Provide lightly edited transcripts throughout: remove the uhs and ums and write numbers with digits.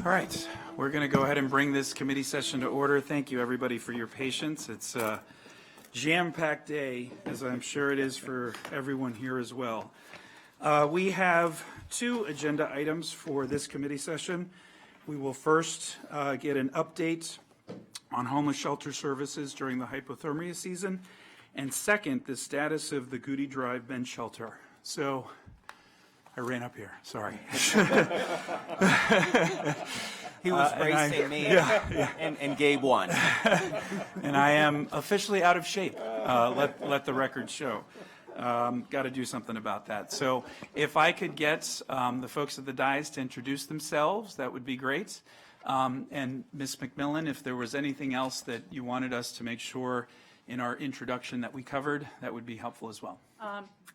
All right, we're going to go ahead and bring this committee session to order. Thank you, everybody, for your patience. It's a jam-packed day, as I'm sure it is for everyone here as well. We have two agenda items for this committee session. We will first get an update on homeless shelter services during the hypothermia season, and second, the status of the Goody Drive bench shelter. So I ran up here, sorry. He was racing me, and Gabe won. And I am officially out of shape, let the record show. Got to do something about that. So if I could get the folks at the dais to introduce themselves, that would be great. And Ms. McMillan, if there was anything else that you wanted us to make sure in our introduction that we covered, that would be helpful as well.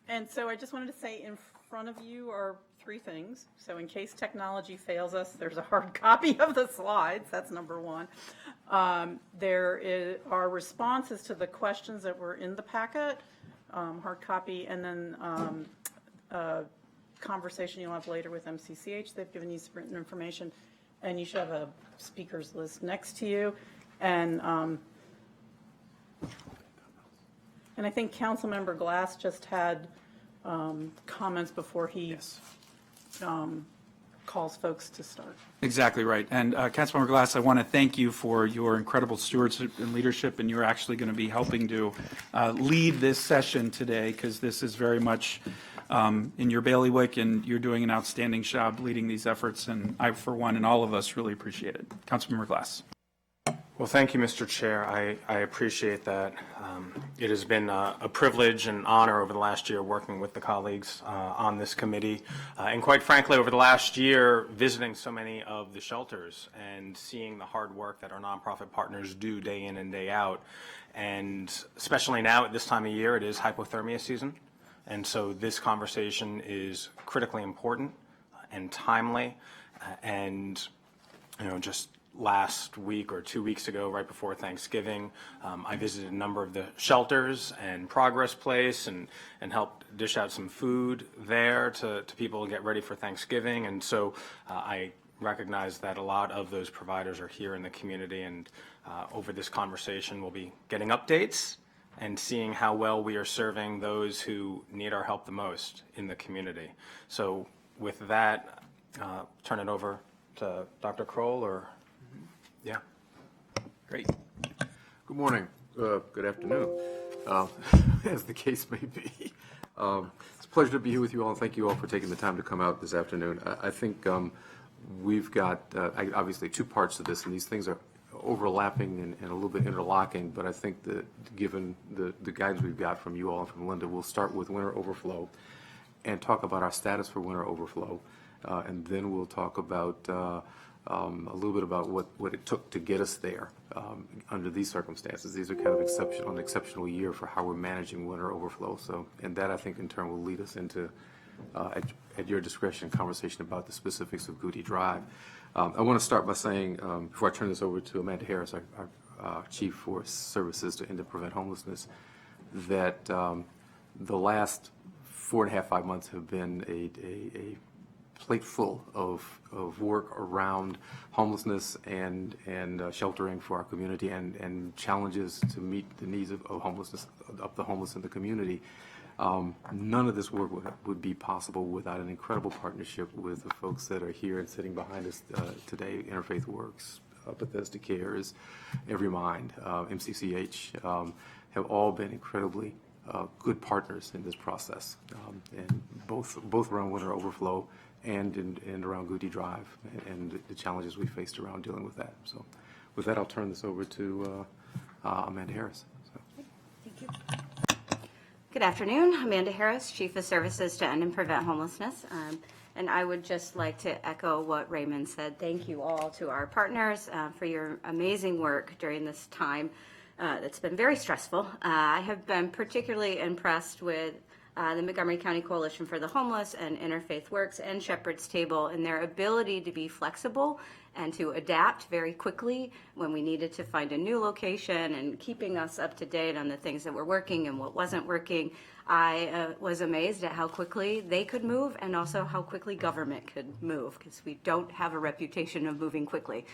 And so I just wanted to say in front of you are three things. So in case technology fails us, there's a hard copy of the slides. That's number one. There are responses to the questions that were in the packet, hard copy, and then a conversation you'll have later with MCCH. They've given you some written information, and you should have a speakers list next to you. And I think Councilmember Glass just had comments before he calls folks to start. Exactly right. And Councilmember Glass, I want to thank you for your incredible stewardship and leadership, and you're actually going to be helping to lead this session today, because this is very much in your bailiwick, and you're doing an outstanding job leading these efforts, and I, for one, and all of us really appreciate it. Councilmember Glass. Well, thank you, Mr. Chair. I appreciate that. It has been a privilege and honor over the last year working with the colleagues on this committee. And quite frankly, over the last year, visiting so many of the shelters and seeing the hard work that our nonprofit partners do day in and day out. And especially now at this time of year, it is hypothermia season. And so this conversation is critically important and timely. And, you know, just last week or 2 weeks ago, right before Thanksgiving, I visited a number of the shelters and Progress Place and helped dish out some food there to people to get ready for Thanksgiving. And so I recognize that a lot of those providers are here in the community, and over this conversation we'll be getting updates and seeing how well we are serving those who need our help the most in the community. So with that, turn it over to Dr. Kroll or yeah. Great. Good morning. Good afternoon, as the case may be. It's a pleasure to be here with you all, and thank you all for taking the time to come out this afternoon. I think we've got obviously two parts to this, and these things are overlapping and a little bit interlocking, but I think that given the guidance we've got from you all and from Linda, we'll start with winter overflow and talk about our status for winter overflow, and then we'll talk about a little bit about what it took to get us there under these circumstances. These are kind of an exceptional year for how we're managing winter overflow. So, and that I think in turn will lead us into, at your discretion, conversation about the specifics of Goody Drive. I want to start by saying, before I turn this over to Amanda Harris, our Chief for Services to End and Prevent Homelessness, that the last 4.5, 5 months have been a plate full of work around homelessness and sheltering for our community and challenges to meet the needs of the homeless in the community. None of this work would be possible without an incredible partnership with the folks that are here and sitting behind us today. Interfaith Works, Bethesda Cares, Every Mind, MCCH have all been incredibly good partners in this process, and both around winter overflow and around Goody Drive and the challenges we faced around dealing with that. So with that, I'll turn this over to Amanda Harris. So. Thank you. Good afternoon. Amanda Harris, Chief of Services to End and Prevent Homelessness. And I would just like to echo what Raymond said. Thank you all to our partners for your amazing work during this time. It's been very stressful. I have been particularly impressed with the Montgomery County Coalition for the Homeless and Interfaith Works and Shepherd's Table in their ability to be flexible and to adapt very quickly when we needed to find a new location, and keeping us up to date on the things that were working and what wasn't working. I was amazed at how quickly they could move, and also how quickly government could move, because we don't have a reputation of moving quickly.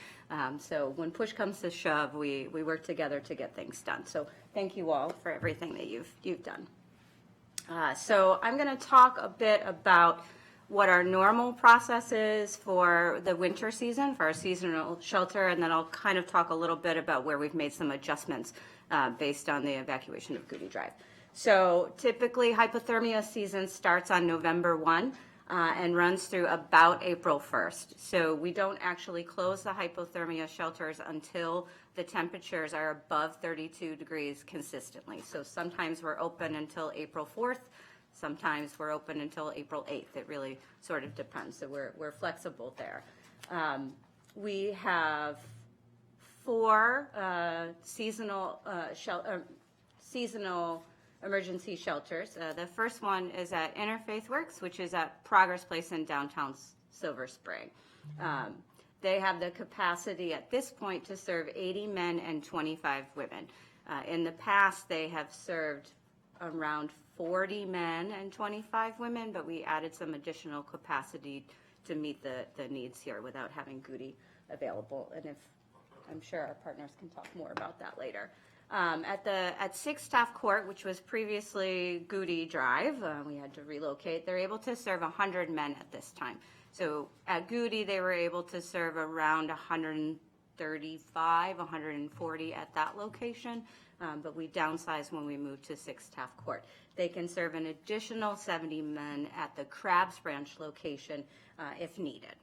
So when push comes to shove, we work together to get things done. So thank you all for everything that you've done. So I'm going to talk a bit about what our normal process is for the winter season, for our seasonal shelter, and then I'll kind of talk a little bit about where we've made some adjustments based on the evacuation of Goody Drive. So typically hypothermia season starts on November 1 and runs through about April 1st. So we don't actually close the hypothermia shelters until the temperatures are above 32 degrees consistently. So sometimes we're open until April 4th. Sometimes we're open until April 8th. It really sort of depends. So we're flexible there. We have 4 seasonal emergency shelters. The first one is at Interfaith Works, which is at Progress Place in downtown Silver Spring. They have the capacity at this point to serve 80 men and 25 women. In the past, they have served around 40 men and 25 women, but we added some additional capacity to meet the needs here without having Goody available. And I'm sure our partners can talk more about that later. At 6 Staff Court, which was previously Goody Drive, we had to relocate. They're able to serve 100 men at this time. So at Goody, they were able to serve around 135, 140 at that location, but we downsized when we moved to 6 Staff Court. They can serve an additional 70 men at the Crabs Branch location if needed.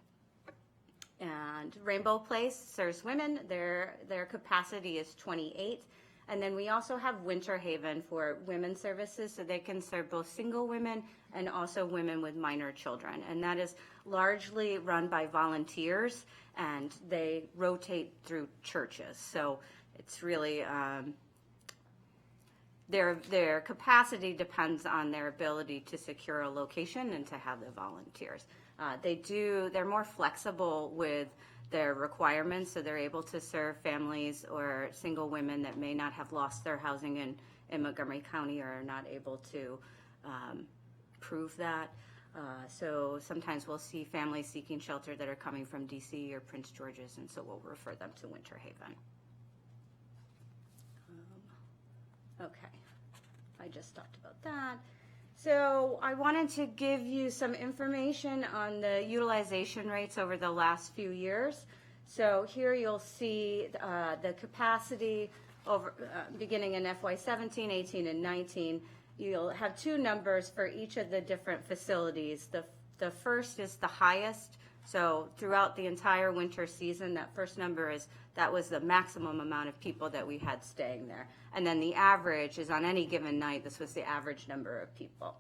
And Rainbow Place serves women. Their capacity is 28. And then we also have Winter Haven for women's services, so they can serve both single women and also women with minor children. And that is largely run by volunteers, and they rotate through churches. So it's really, their capacity depends on their ability to secure a location and to have the volunteers. They're more flexible with their requirements, so they're able to serve families or single women that may not have lost their housing in Montgomery County or are not able to prove that. So sometimes we'll see families seeking shelter that are coming from DC or Prince George's, and so we'll refer them to Winter Haven. Okay, I just talked about that. So I wanted to give you some information on the utilization rates over the last few years. So here you'll see the capacity over beginning in FY 17, 18, and 19. You'll have 2 numbers for each of the different facilities. The first is the highest. So throughout the entire winter season, that first number that was the maximum amount of people that we had staying there. And then the average is on any given night, this was the average number of people.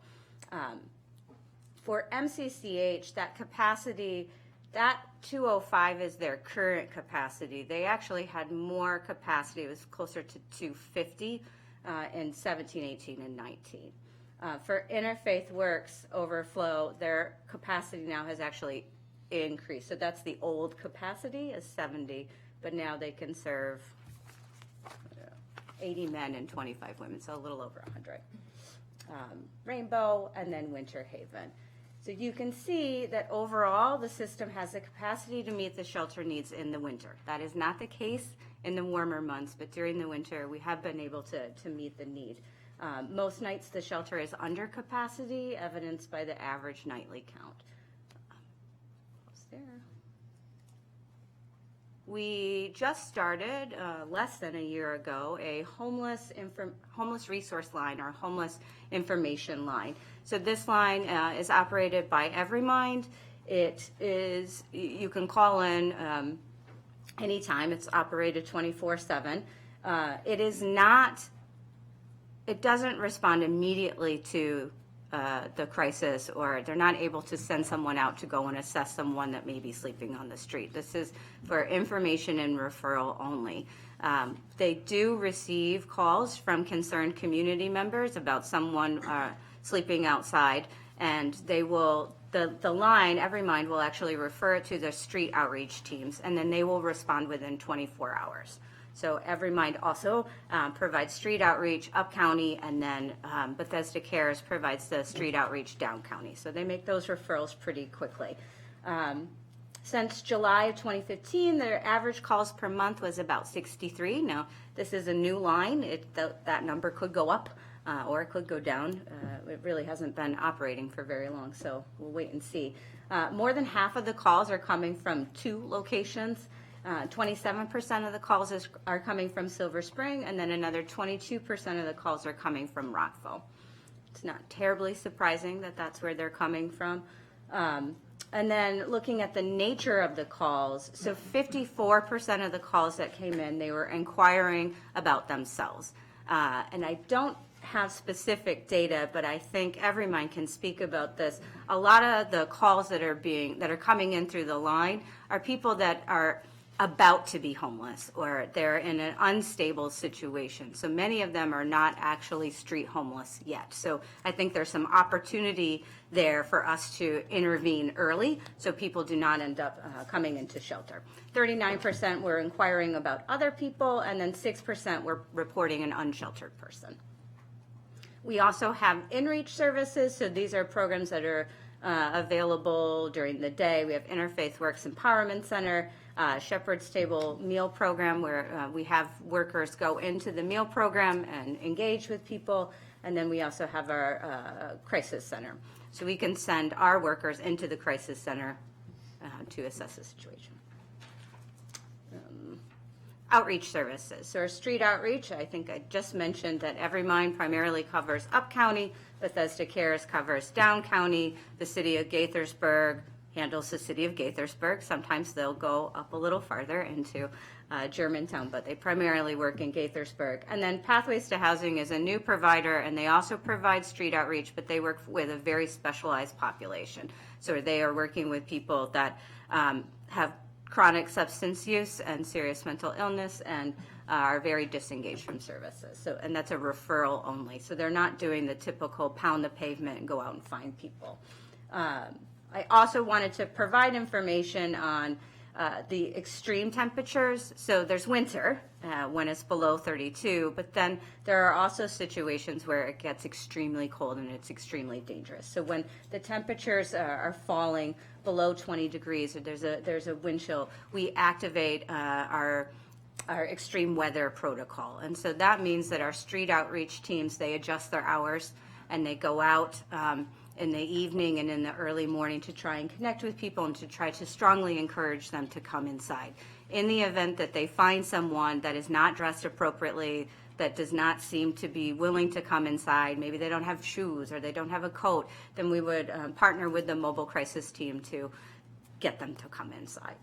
For MCCH, that capacity, that 205 is their current capacity. They actually had more capacity. It was closer to 250 in 17, 18, and 19. For Interfaith Works Overflow, their capacity now has actually increased. So that's the old capacity is 70, but now they can serve 80 men and 25 women, so a little over 100. Rainbow, and then Winter Haven. So you can see that overall the system has the capacity to meet the shelter needs in the winter. That is not the case in the warmer months, but during the winter we have been able to meet the need. Most nights the shelter is under capacity, evidenced by the average nightly count. There. We just started less than a year ago a homeless resource line, or homeless information line. So this line is operated by EveryMind. It is, you can call in anytime. It's operated 24/7. It doesn't respond immediately to the crisis, or they're not able to send someone out to go and assess someone that may be sleeping on the street. This is for information and referral only. They do receive calls from concerned community members about someone sleeping outside, and they will, the line, EveryMind will actually refer it to the street outreach teams, and then they will respond within 24 hours. So EveryMind also provides street outreach up county, and then Bethesda Cares provides the street outreach down county. So they make those referrals pretty quickly. Since July of 2015, their average calls per month was about 63. Now, this is a new line. That number could go up or it could go down. It really hasn't been operating for very long, so we'll wait and see. More than half of the calls are coming from 2 locations. 27% of the calls are coming from Silver Spring, and then another 22% of the calls are coming from Rockville. It's not terribly surprising that that's where they're coming from. And then looking at the nature of the calls, so 54% of the calls that came in, they were inquiring about themselves. And I don't have specific data, but I think EveryMind can speak about this. A lot of the calls that are coming in through the line are people that are about to be homeless, or they're in an unstable situation. So many of them are not actually street homeless yet. So I think there's some opportunity there for us to intervene early so people do not end up coming into shelter. 39% were inquiring about other people, and then 6% were reporting an unsheltered person. We also have in-reach services. So these are programs that are available during the day. We have Interfaith Works Empowerment Center, Shepherd's Table meal program, where we have workers go into the meal program and engage with people. And then we also have our crisis center. So we can send our workers into the crisis center to assess the situation. Outreach services. So our street outreach, I think I just mentioned that EveryMind primarily covers up county, Bethesda Cares covers down county, the city of Gaithersburg handles the city of Gaithersburg. Sometimes they'll go up a little farther into Germantown, but they primarily work in Gaithersburg. And then Pathways to Housing is a new provider, and they also provide street outreach, but they work with a very specialized population. So they are working with people that have chronic substance use and serious mental illness and are very disengaged from services. So, and that's a referral only. So they're not doing the typical pound the pavement and go out and find people. I also wanted to provide information on the extreme temperatures. So there's winter when it's below 32, but then there are also situations where it gets extremely cold and it's extremely dangerous. So when the temperatures are falling below 20 degrees or there's a wind chill, we activate our extreme weather protocol. And so that means that our street outreach teams, they adjust their hours and they go out in the evening and in the early morning to try and connect with people and to try to strongly encourage them to come inside. In the event that they find someone that is not dressed appropriately, that does not seem to be willing to come inside, maybe they don't have shoes or they don't have a coat, then we would partner with the mobile crisis team to get them to come inside.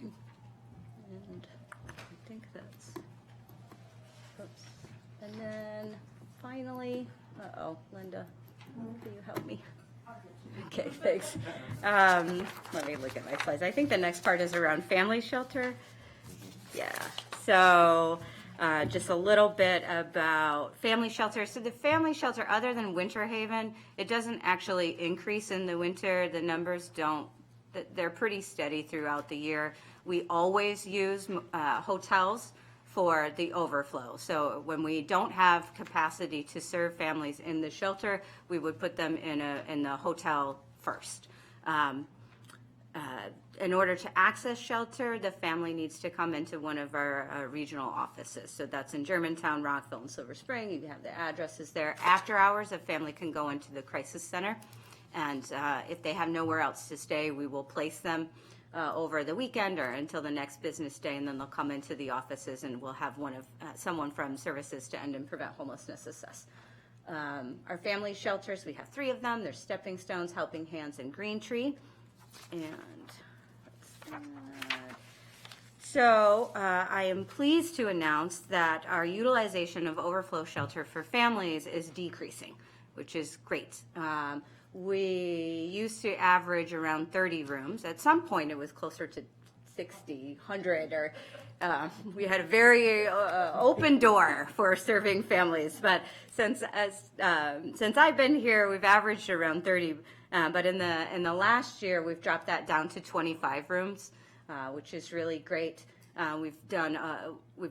And I think that's, oops. And then finally, Linda, will you help me? Okay, thanks. Let me look at my slides. I think the next part is around family shelter. Yeah, so just a little bit about family shelter. So the family shelter, other than Winter Haven, it doesn't actually increase in the winter. The numbers don't, they're pretty steady throughout the year. We always use hotels for the overflow. So when we don't have capacity to serve families in the shelter, we would put them in the hotel first. In order to access shelter, the family needs to come into one of our regional offices. So that's in Germantown, Rockville, and Silver Spring. You have the addresses there. After hours, a family can go into the crisis center. And if they have nowhere else to stay, we will place them over the weekend or until the next business day, and then they'll come into the offices and we'll have someone from Services to End and Prevent Homelessness assess. Our family shelters, we have 3 of them. There's Stepping Stones, Helping Hands, and Green Tree. And so I am pleased to announce that our utilization of overflow shelter for families is decreasing, which is great. We used to average around 30 rooms. At some point, it was closer to 60, 100, or we had a very open door for serving families. But since I've been here, we've averaged around 30. But in the last year, we've dropped that down to 25 rooms, which is really great. We've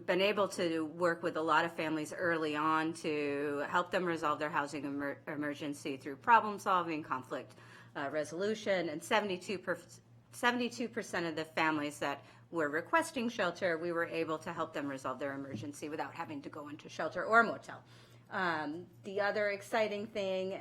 been able to work with a lot of families early on to help them resolve their housing emergency through problem solving, conflict resolution, and 72% of the families that were requesting shelter, we were able to help them resolve their emergency without having to go into shelter or motel. The other exciting thing,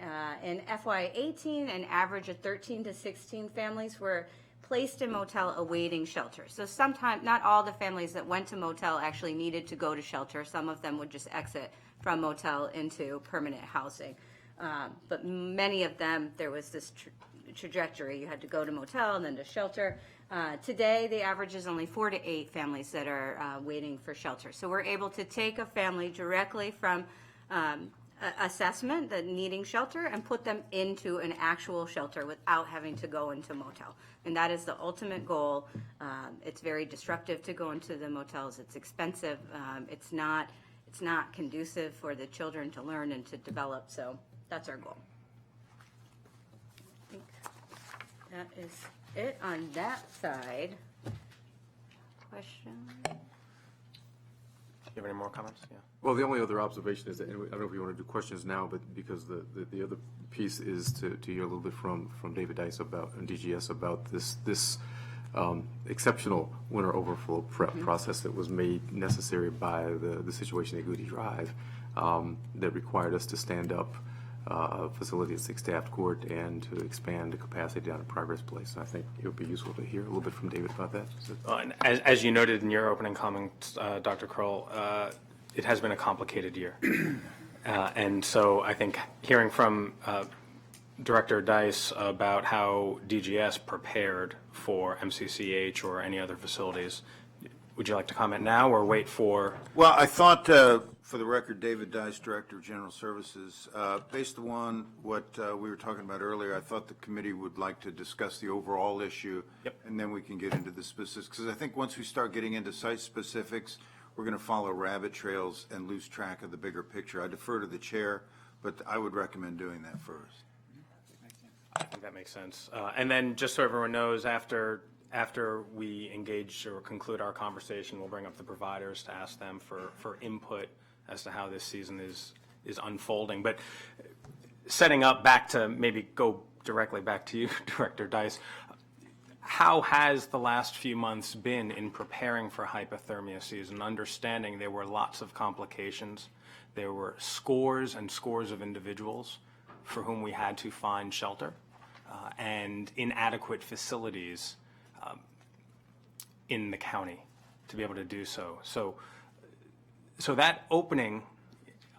in FY18, an average of 13 to 16 families were placed in motel awaiting shelter. So sometimes, not all the families that went to motel actually needed to go to shelter. Some of them would just exit from motel into permanent housing. But many of them, there was this trajectory. You had to go to motel and then to shelter. Today, the average is only 4 to 8 families that are waiting for shelter. So we're able to take a family directly from assessment that needing shelter and put them into an actual shelter without having to go into motel. And that is the ultimate goal. It's very disruptive to go into the motels. It's expensive. It's not conducive for the children to learn and to develop. So that's our goal. I think that is it on that side. Question? Do you have any more comments? Yeah. Well, the only other observation is that, and I don't know if you want to do questions now, but because the other piece is to hear a little bit from David Dice about, and DGS about this exceptional winter overflow prep process that was made necessary by the situation at Goody Drive that required us to stand up a facility at 6 Taft Court and to expand the capacity down at Progress Place. And I think it would be useful to hear a little bit from David about that. And as you noted in your opening comments, Dr. Kroll, it has been a complicated year. And so I think hearing from Director Dice about how DGS prepared for MCCH or any other facilities, would you like to comment now or wait for? Well, I thought, for the record, David Dice, Director of General Services, based on what we were talking about earlier, I thought the committee would like to discuss the overall issue, and then we can get into the specifics. Because I think once we start getting into site specifics, we're going to follow rabbit trails and lose track of the bigger picture. I defer to the chair, but I would recommend doing that first. I think that makes sense. And then just so everyone knows, after we engage or conclude our conversation, we'll bring up the providers to ask them for input as to how this season is unfolding. But setting up back to maybe go directly back to you, Director Dice, how has the last few months been in preparing for hypothermia season, understanding there were lots of complications? There were scores and scores of individuals for whom we had to find shelter and inadequate facilities in the county to be able to do so. So that opening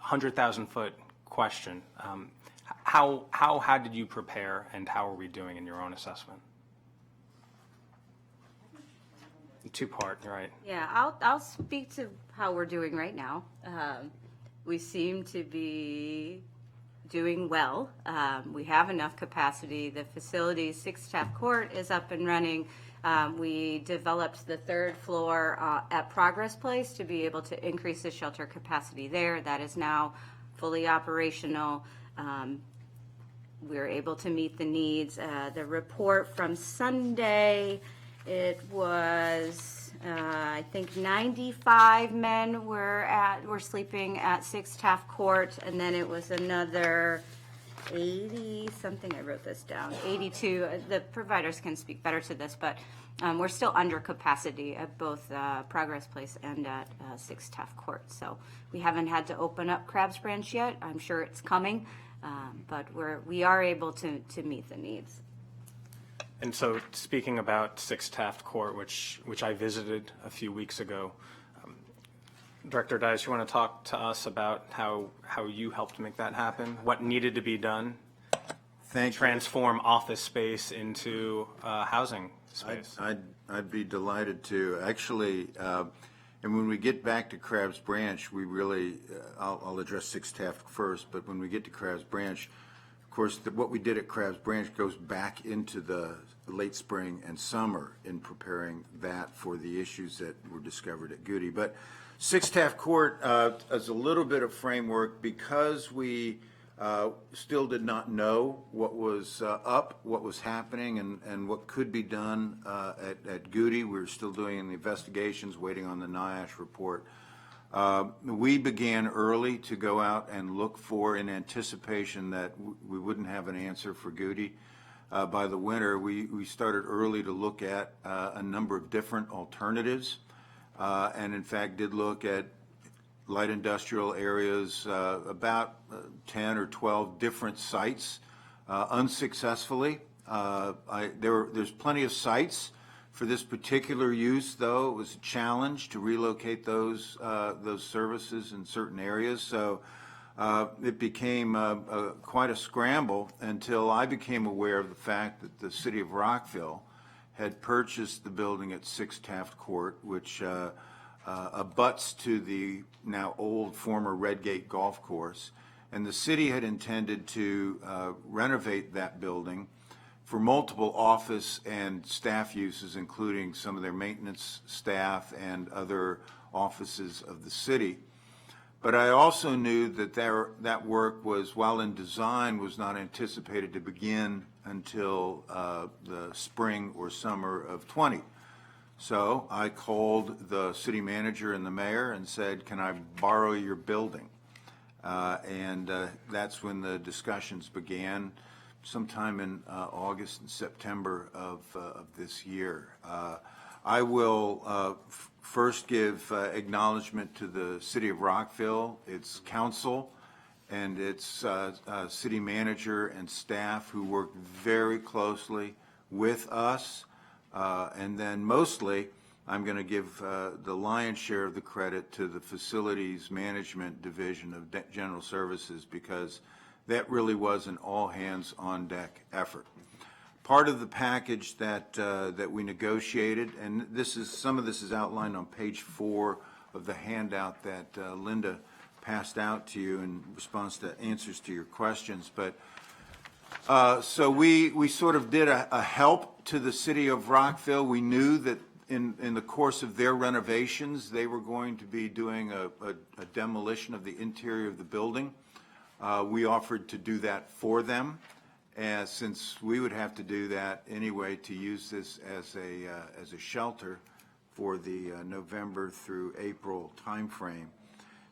100,000-foot question, how did you prepare and how are we doing in your own assessment? Two-part, right? Yeah, I'll speak to how we're doing right now. We seem to be doing well. We have enough capacity. The facility, 6 Taft Court, is up and running. We developed the 3rd floor at Progress Place to be able to increase the shelter capacity there. That is now fully operational. We're able to meet the needs. The report from Sunday, it was, I think 95 men were sleeping at 6 Taft Court, and then it was another 80 something. I wrote this down. 82. The providers can speak better to this, but we're still under capacity at both Progress Place and at 6 Taft Court. So we haven't had to open up Crabs Branch yet. I'm sure it's coming, but we are able to meet the needs. And so, speaking about 6 Taft Court, which I visited a few weeks ago, Director Dice, you want to talk to us about how you helped make that happen? What needed to be done? Transform office space into housing space. I'd be delighted to. Actually, and when we get back to Crabs Branch, we really, I'll address 6 Taft first, but when we get to Crabs Branch, of course, what we did at Crabs Branch goes back into the late spring and summer in preparing that for the issues that were discovered at Goody. But Six Taft Court is a little bit of framework because we still did not know what was up, what was happening, and what could be done at Goody. We were still doing the investigations, waiting on the NIOSH report. We began early to go out and look for, in anticipation that we wouldn't have an answer for Goody by the winter. We started early to look at a number of different alternatives, and in fact did look at light industrial areas, about 10 or 12 different sites, unsuccessfully. There's plenty of sites for this particular use, though. It was a challenge to relocate those services in certain areas. So it became quite a scramble until I became aware of the fact that the city of Rockville had purchased the building at 6 Taft Court, which abuts to the now old former Redgate Golf Course. And the city had intended to renovate that building for multiple office and staff uses, including some of their maintenance staff and other offices of the city. But I also knew that that work was, while in design, was not anticipated to begin until the spring or summer of 20. So I called the city manager and the mayor and said, can I borrow your building? And that's when the discussions began, sometime in August and September of this year. I will first give acknowledgement to the City of Rockville, its council, and its city manager and staff who worked very closely with us. And then mostly, I'm going to give the lion's share of the credit to the Facilities Management Division of General Services, because that really was an all-hands-on-deck effort. Part of the package that we negotiated, and some of this is outlined on page 4 of the handout that Linda passed out to you in response to answers to your questions. But so we sort of did a help to the city of Rockville. We knew that in the course of their renovations, they were going to be doing a demolition of the interior of the building. We offered to do that for them, since we would have to do that anyway to use this as a shelter for the November through April timeframe.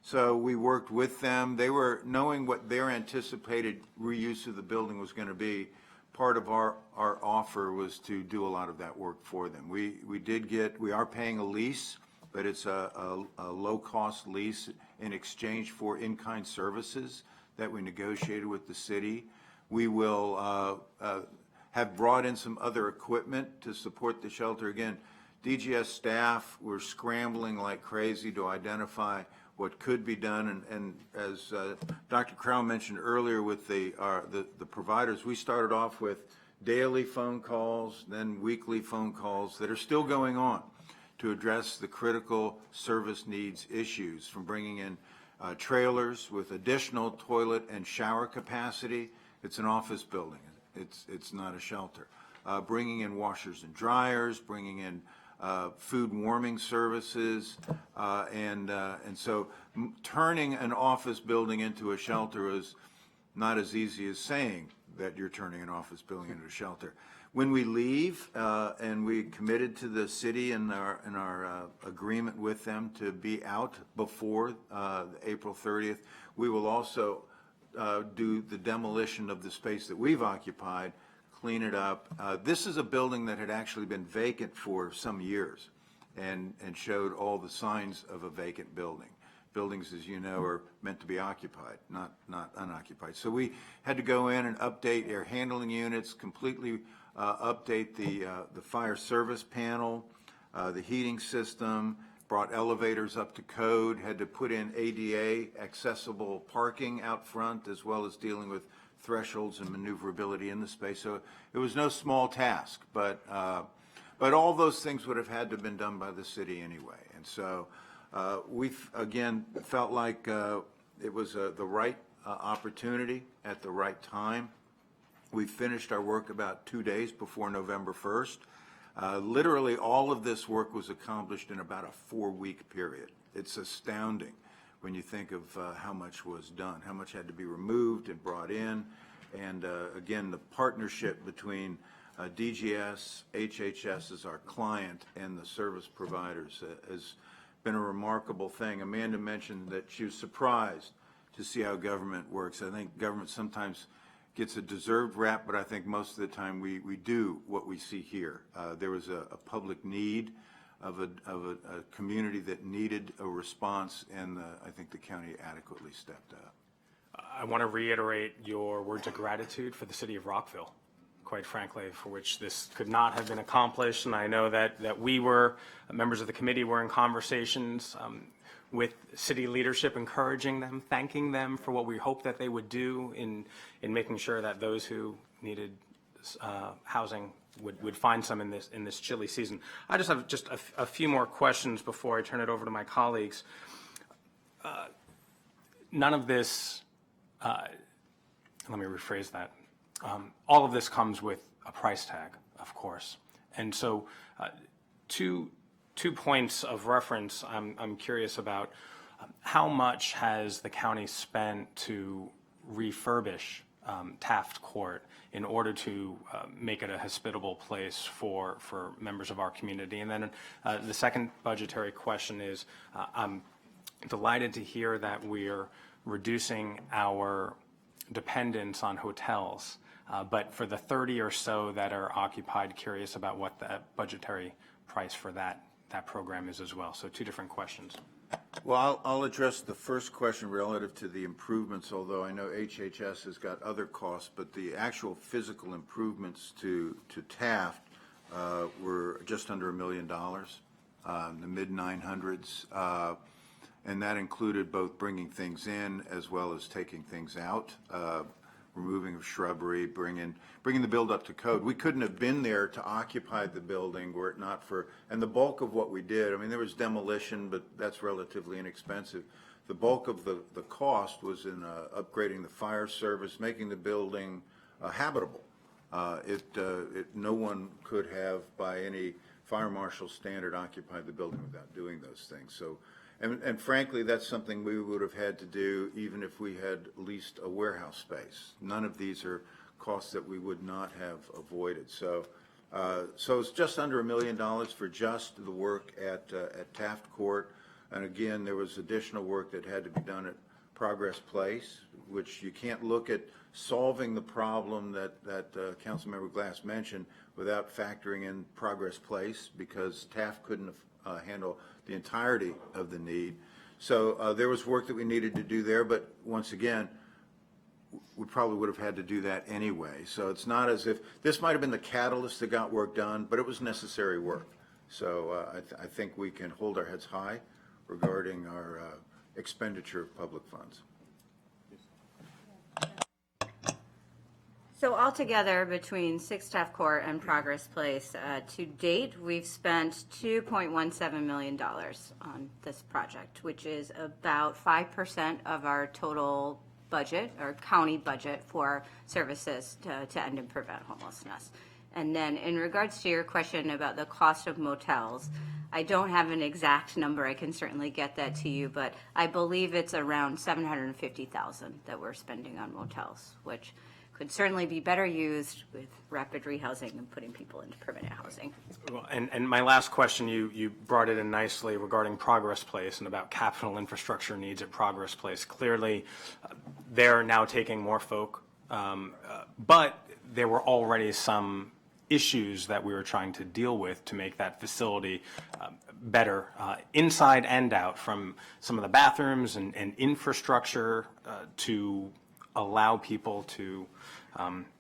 So we worked with them. They were knowing what their anticipated reuse of the building was going to be. Part of our offer was to do a lot of that work for them. We are paying a lease, but it's a low-cost lease in exchange for in-kind services that we negotiated with the city. We will have brought in some other equipment to support the shelter. Again, DGS staff were scrambling like crazy to identify what could be done, and as Dr. Crown mentioned earlier with the providers, we started off with daily phone calls, then weekly phone calls that are still going on to address the critical service needs issues, from bringing in trailers with additional toilet and shower capacity. It's an office building. It's not a shelter. Bringing in washers and dryers, bringing in food warming services, and so turning an office building into a shelter is not as easy as saying that you're turning an office building into a shelter. When we leave, and we committed to the city in our agreement with them to be out before April 30th, we will also do the demolition of the space that we've occupied, clean it up. This is a building that had actually been vacant for some years and showed all the signs of a vacant building. Buildings, as you know, are meant to be occupied, not unoccupied. So we had to go in and update air handling units, completely update the fire service panel, the heating system, brought elevators up to code, had to put in ADA accessible parking out front, as well as dealing with thresholds and maneuverability in the space. So it was no small task, but all those things would have had to have been done by the city anyway. And so we, again, felt like it was the right opportunity at the right time. We finished our work about 2 days before November 1st. Literally, all of this work was accomplished in about a 4-week period. It's astounding when you think of how much was done, how much had to be removed and brought in. And again, the partnership between DGS, HHS as our client, and the service providers has been a remarkable thing. Amanda mentioned that she was surprised to see how government works. I think government sometimes gets a deserved rap, but I think most of the time we do what we see here. There was a public need of a community that needed a response, and I think the county adequately stepped up. I want to reiterate your words of gratitude for the city of Rockville, quite frankly, for which this could not have been accomplished. And I know that we were, members of the committee were in conversations with city leadership, encouraging them, thanking them for what we hope that they would do in making sure that those who needed housing would find some in this chilly season. I just have a few more questions before I turn it over to my colleagues. None of this, let me rephrase that. All of this comes with a price tag, of course. And so two points of reference I'm curious about. How much has the county spent to refurbish Taft Court in order to make it a hospitable place for members of our community? And then the second budgetary question is, I'm delighted to hear that we're reducing our dependence on hotels, but for the 30 or so that are occupied, curious about what the budgetary price for that program is as well. So two different questions. Well, I'll address the first question relative to the improvements, although I know HHS has got other costs, but the actual physical improvements to Taft were just under $1 million, in the mid-900s, and that included both bringing things in as well as taking things out, removing of shrubbery, bringing the build up to code. We couldn't have been there to occupy the building were it not for, and the bulk of what we did, I mean, there was demolition, but that's relatively inexpensive. The bulk of the cost was in upgrading the fire service, making the building habitable. No one could have, by any fire marshal standard, occupied the building without doing those things. So. And frankly, that's something we would have had to do even if we had leased a warehouse space. None of these are costs that we would not have avoided. So it's just under $1 million for just the work at Taft Court. And again, there was additional work that had to be done at Progress Place, which you can't look at solving the problem that Councilmember Glass mentioned without factoring in Progress Place, because Taft couldn't handle the entirety of the need. So there was work that we needed to do there, but once again, we probably would have had to do that anyway. So it's not as if this might have been the catalyst that got work done, but it was necessary work. So I think we can hold our heads high regarding our expenditure of public funds. So altogether, between 6 Taft Court and Progress Place, to date, we've spent $2.17 million on this project, which is about 5% of our total budget, or county budget, for services to end and prevent homelessness. And then in regards to your question about the cost of motels, I don't have an exact number. I can certainly get that to you, but I believe it's around $750,000 that we're spending on motels, which could certainly be better used with rapid rehousing and putting people into permanent housing. Well, and my last question, you brought it in nicely regarding Progress Place and about capital infrastructure needs at Progress Place. Clearly, they're now taking more folk, but there were already some issues that we were trying to deal with to make that facility better inside and out, from some of the bathrooms and infrastructure to allow people to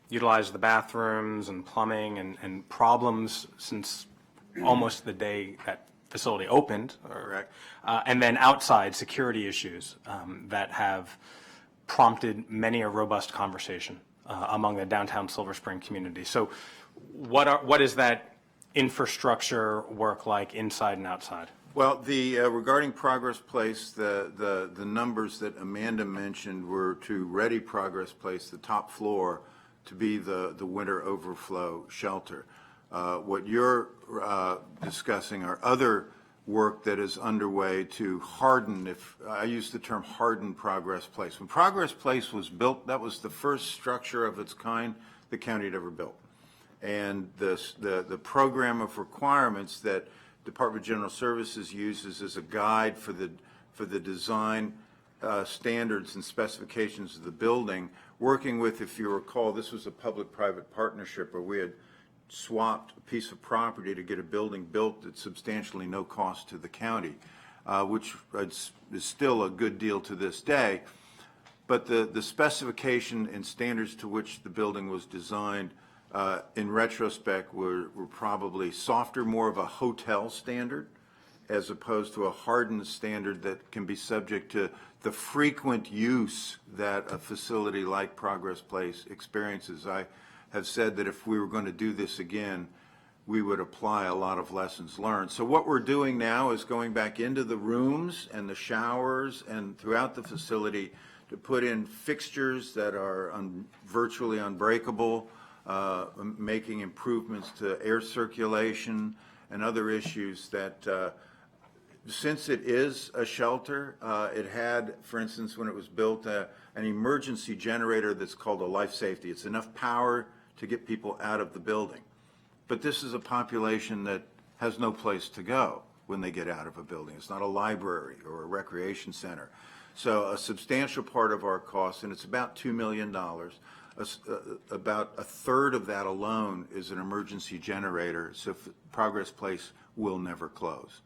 utilize the bathrooms and plumbing, and problems since almost the day that facility opened. Correct. And then outside security issues that have prompted many a robust conversation among the downtown Silver Spring community. So what is that infrastructure work like inside and outside? Well, regarding Progress Place, the numbers that Amanda mentioned were to ready Progress Place, the top floor, to be the winter overflow shelter. What you're discussing are other work that is underway to harden, if I use the term harden Progress Place. When Progress Place was built, that was the first structure of its kind the county had ever built. And the program of requirements that Department of General Services uses as a guide for the design standards and specifications of the building, working with, if you recall, this was a public-private partnership where we had swapped a piece of property to get a building built at substantially no cost to the county, which is still a good deal to this day. But the specification and standards to which the building was designed, in retrospect, were probably softer, more of a hotel standard, as opposed to a hardened standard that can be subject to the frequent use that a facility like Progress Place experiences. I have said that if we were going to do this again, we would apply a lot of lessons learned. So what we're doing now is going back into the rooms and the showers and throughout the facility to put in fixtures that are virtually unbreakable, making improvements to air circulation and other issues that, since it is a shelter, it had, for instance, when it was built, an emergency generator that's called a life safety. It's enough power to get people out of the building. But this is a population that has no place to go when they get out of a building. It's not a library or a recreation center. So a substantial part of our costs, and it's about $2 million, about a third of that alone is an emergency generator, so Progress Place will never close.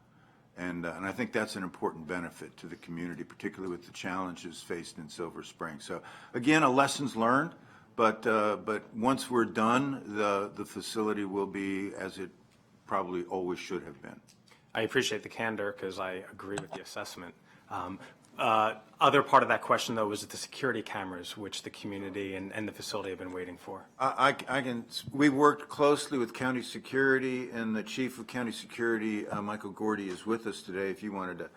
And I think that's an important benefit to the community, particularly with the challenges faced in Silver Spring. So again, a lessons learned, but once we're done, the facility will be as it probably always should have been. I appreciate the candor because I agree with the assessment. Other part of that question, though, was the security cameras, which the community and the facility have been waiting for. We worked closely with county security, and the chief of county security, Michael Gordy, is with us today if you wanted to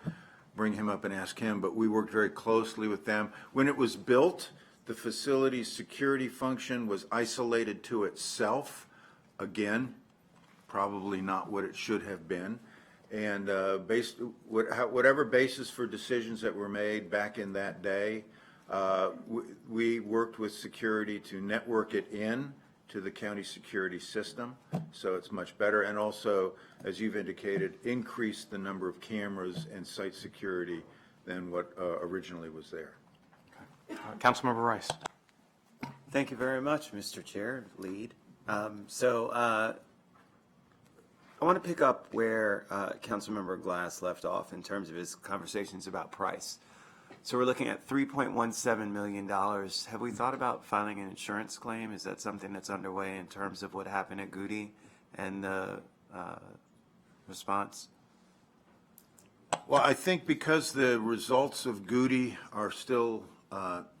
bring him up and ask him, but we worked very closely with them. When it was built, the facility's security function was isolated to itself. Again, probably not what it should have been. And whatever basis for decisions that were made back in that day, we worked with security to network it in to the county security system, so it's much better. And also, as you've indicated, increase the number of cameras and site security than what originally was there. Councilmember Rice. Thank you very much, Mr. Chair, lead. I want to pick up where Councilmember Glass left off in terms of his conversations about price. So we're looking at $3.17 million. Have we thought about filing an insurance claim? Is that something that's underway in terms of what happened at Goody and the response? Well, I think because the results of Goody are still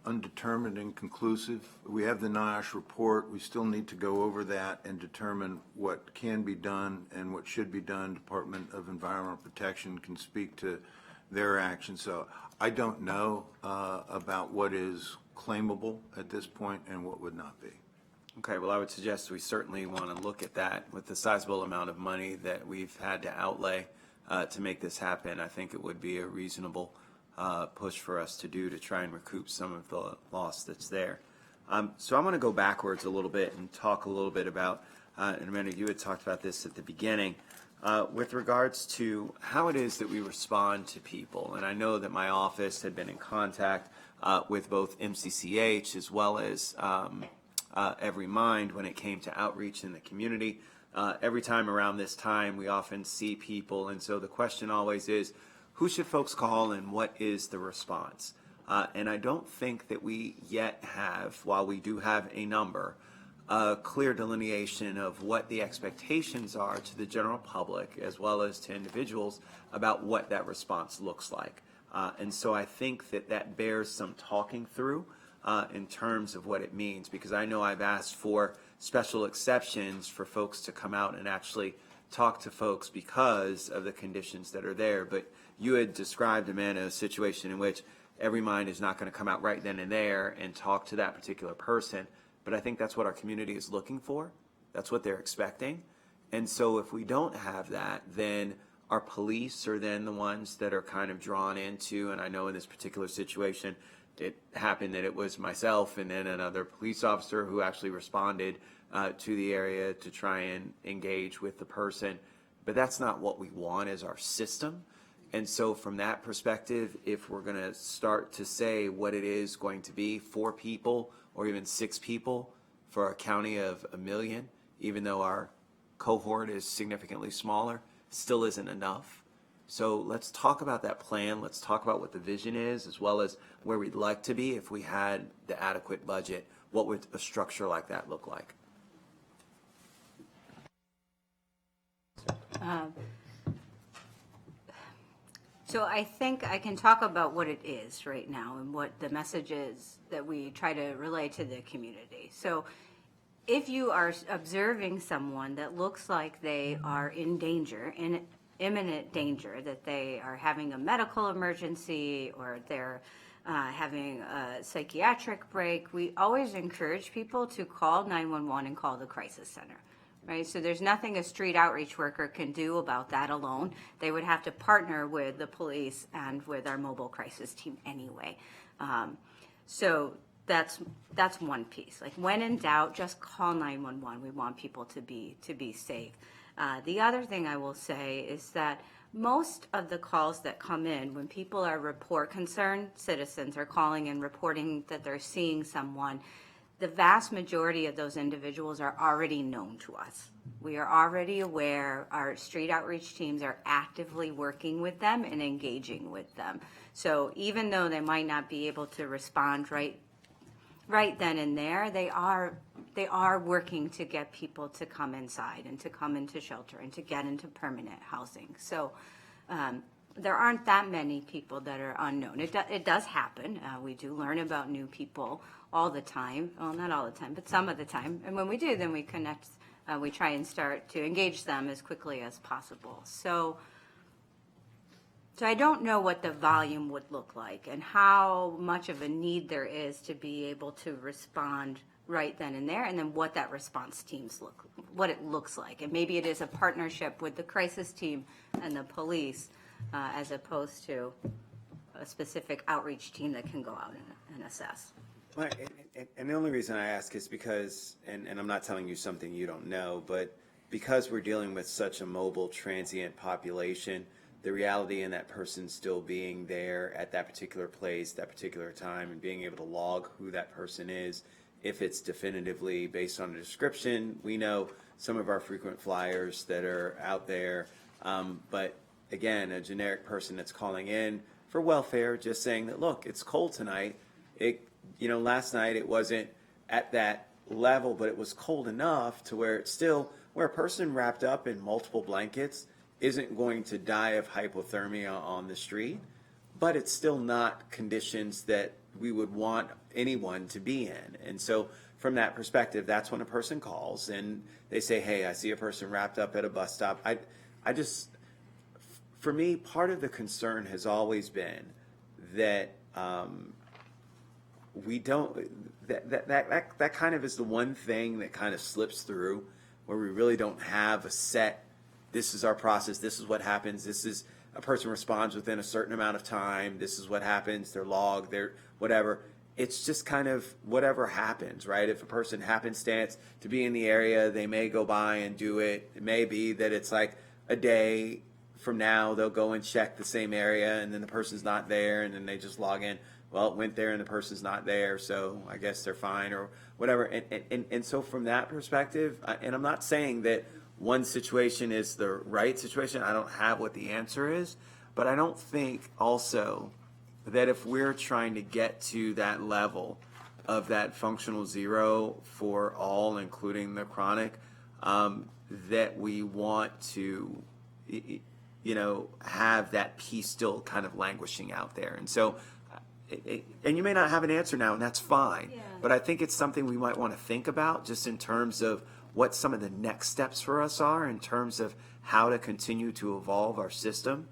undetermined and conclusive, we have the NIOSH report. We still need to go over that and determine what can be done and what should be done. Department of Environmental Protection can speak to their actions. So I don't know about what is claimable at this point and what would not be. Okay, well, I would suggest we certainly want to look at that with the sizable amount of money that we've had to outlay to make this happen. I think it would be a reasonable push for us to do to try and recoup some of the loss that's there. So I'm going to go backwards a little bit and talk a little bit about, and Amanda, you had talked about this at the beginning, with regards to how it is that we respond to people. And I know that my office had been in contact with both MCCH as well as Every Mind when it came to outreach in the community. Every time around this time, we often see people, and so the question always is, who should folks call and what is the response? And I don't think that we yet have, while we do have a number, a clear delineation of what the expectations are to the general public as well as to individuals about what that response looks like. And so I think that that bears some talking through in terms of what it means, because I know I've asked for special exceptions for folks to come out and actually talk to folks because of the conditions that are there. But you had described, Amanda, a situation in which Every Mind is not going to come out right then and there and talk to that particular person. but I think that's what our community is looking for. That's what they're expecting. And so if we don't have that, then our police are then the ones that are kind of drawn into, and I know in this particular situation, it happened that it was myself and then another police officer who actually responded to the area to try and engage with the person. But that's not what we want as our system. And so from that perspective, if we're going to start to say what it is going to be, 4 people or even 6 people for a county of 1 million, even though our cohort is significantly smaller, still isn't enough. So let's talk about that plan. Let's talk about what the vision is, as well as where we'd like to be if we had the adequate budget. What would a structure like that look like? So I think I can talk about what it is right now and what the message is that we try to relay to the community. So if you are observing someone that looks like they are in danger, in imminent danger, that they are having a medical emergency or they're having a psychiatric break, we always encourage people to call 911 and call the crisis center. Right, so there's nothing a street outreach worker can do about that alone. They would have to partner with the police and with our mobile crisis team anyway. So that's one piece. Like when in doubt, just call 911. We want people to be safe. The other thing I will say is that most of the calls that come in when people are concerned citizens are calling and reporting that they're seeing someone, the vast majority of those individuals are already known to us. We are already aware. Our street outreach teams are actively working with them and engaging with them. So even though they might not be able to respond right then and there, they are working to get people to come inside and to come into shelter and to get into permanent housing. So there aren't that many people that are unknown. It does happen. We do learn about new people all the time. Well, not all the time, but some of the time. And when we do, then we connect. We try and start to engage them as quickly as possible. So I don't know what the volume would look like and how much of a need there is to be able to respond right then and there, and then what that response teams what it looks like. And maybe it is a partnership with the crisis team and the police, as opposed to a specific outreach team that can go out and assess. Well, and the only reason I ask is because, and I'm not telling you something you don't know, but because we're dealing with such a mobile, transient population, the reality in that person still being there at that particular place, that particular time, and being able to log who that person is, if it's definitively based on a description. We know some of our frequent flyers that are out there, but again, a generic person that's calling in for welfare, just saying that, look, it's cold tonight. Last night it wasn't at that level, but it was cold enough to where it's still, where a person wrapped up in multiple blankets isn't going to die of hypothermia on the street, but it's still not conditions that we would want anyone to be in. And so from that perspective, that's when a person calls and they say, hey, I see a person wrapped up at a bus stop. For me, part of the concern has always been that we don't, that kind of is the one thing that kind of slips through, where we really don't have a set, this is our process, this is what happens, this is, a person responds within a certain amount of time, this is what happens, they're logged, they're whatever. It's just kind of whatever happens, right? If a person happenstance to be in the area, they may go by and do it. It may be that it's like a day from now, they'll go and check the same area, and then the person's not there, and then they just log in. Well, it went there and the person's not there, so I guess they're fine or whatever. And so from that perspective, and I'm not saying that one situation is the right situation. I don't have what the answer is, but I don't think also that if we're trying to get to that level of that functional zero for all, including the chronic, that we want to, have that piece still kind of languishing out there. And so, and you may not have an answer now, and that's fine. Yeah. But I think it's something we might want to think about, just in terms of what some of the next steps for us are, in terms of how to continue to evolve our system.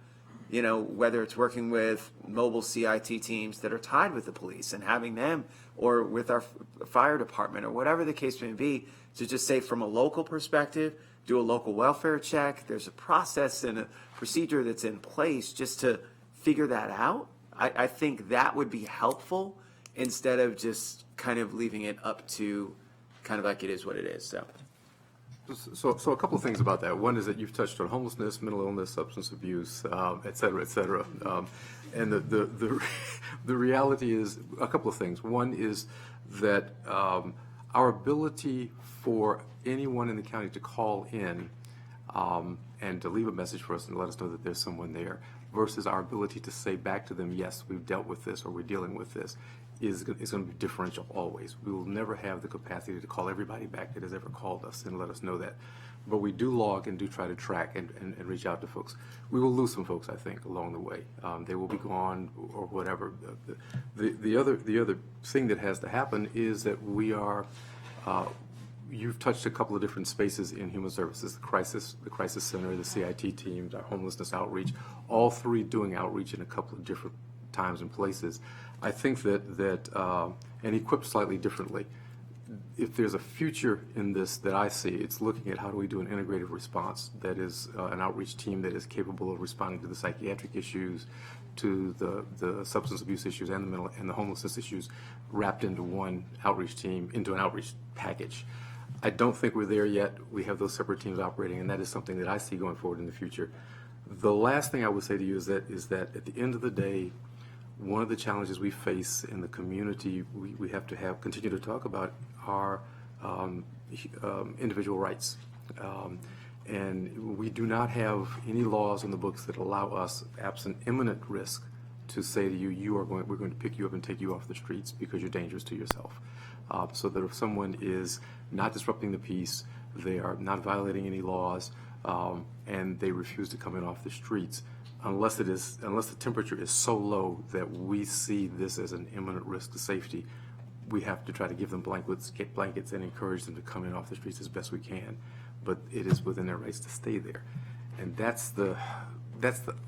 you know, whether it's working with mobile CIT teams that are tied with the police and having them, or with our fire department, or whatever the case may be, to just say from a local perspective, do a local welfare check. There's a process and a procedure that's in place just to figure that out. I think that would be helpful instead of just kind of leaving it up to kind of like it is what it is, so. So a couple of things about that. One is that you've touched on homelessness, mental illness, substance abuse, et cetera, et cetera. And the reality is a couple of things. One is that our ability for anyone in the county to call in and to leave a message for us and let us know that there's someone there versus our ability to say back to them, yes, we've dealt with this or we're dealing with this, is going to be differential always. We will never have the capacity to call everybody back that has ever called us and let us know that. But we do log and do try to track and reach out to folks. We will lose some folks, I think, along the way. They will be gone or whatever. The other thing that has to happen is that we are, you've touched a couple of different spaces in human services, the crisis center, the CIT teams, our homelessness outreach, all three doing outreach in a couple of different times and places. I think that and equipped slightly differently. If there's a future in this that I see, it's looking at how do we do an integrated response that is an outreach team that is capable of responding to the psychiatric issues, to the substance abuse issues and the mental and the homelessness issues wrapped into one outreach team, into an outreach package. I don't think we're there yet. We have those separate teams operating, and that is something that I see going forward in the future. The last thing I would say to you is that at the end of the day, one of the challenges we face in the community we have to continue to talk about are individual rights. And we do not have any laws in the books that allow us, absent imminent risk, to say to you, we're going to pick you up and take you off the streets because you're dangerous to yourself. So that if someone is not disrupting the peace, they are not violating any laws, and they refuse to come in off the streets, unless the temperature is so low that we see this as an imminent risk to safety, we have to try to give them blankets and encourage them to come in off the streets as best we can. But it is within their rights to stay there. And that's the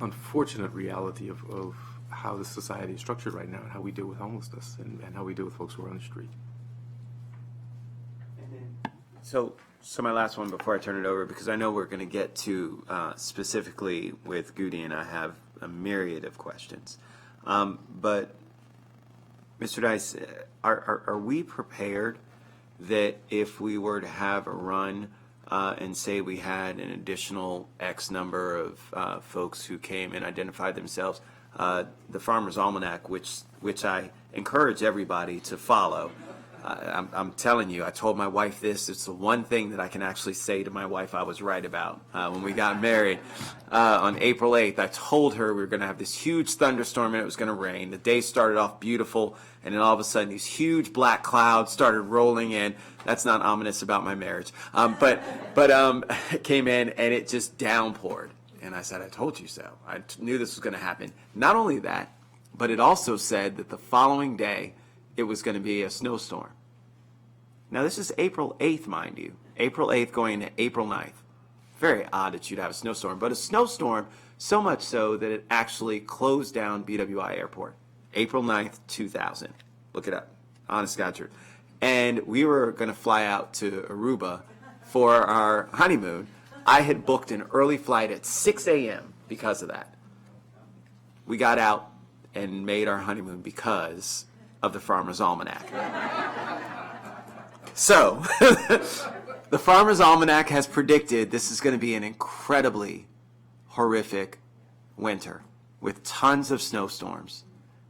unfortunate reality of how the society is structured right now and how we deal with homelessness and how we deal with folks who are on the street. So my last one before I turn it over, because I know we're going to get to specifically with Goody, and I have a myriad of questions. But Mr. Dice, are we prepared that if we were to have a run and say we had an additional X number of folks who came and identified themselves, the Farmer's Almanac, which I encourage everybody to follow. I'm telling you, I told my wife this. It's the one thing that I can actually say to my wife I was right about. When we got married on April 8th, I told her we were going to have this huge thunderstorm and it was going to rain. The day started off beautiful, and then all of a sudden these huge black clouds started rolling in. That's not ominous about my marriage. But it came in and it just downpoured. And I said, I told you so. I knew this was going to happen. Not only that, but it also said that the following day, it was going to be a snowstorm. Now, this is April 8th, mind you. April 8th going to April 9th. Very odd that you'd have a snowstorm, but a snowstorm so much so that it actually closed down BWI Airport. April 9th, 2000. Look it up. Honest God, truth. And we were going to fly out to Aruba for our honeymoon. I had booked an early flight at 6 a.m. because of that. We got out and made our honeymoon because of the Farmer's Almanac. So, the Farmer's Almanac has predicted this is going to be an incredibly horrific winter with tons of snowstorms.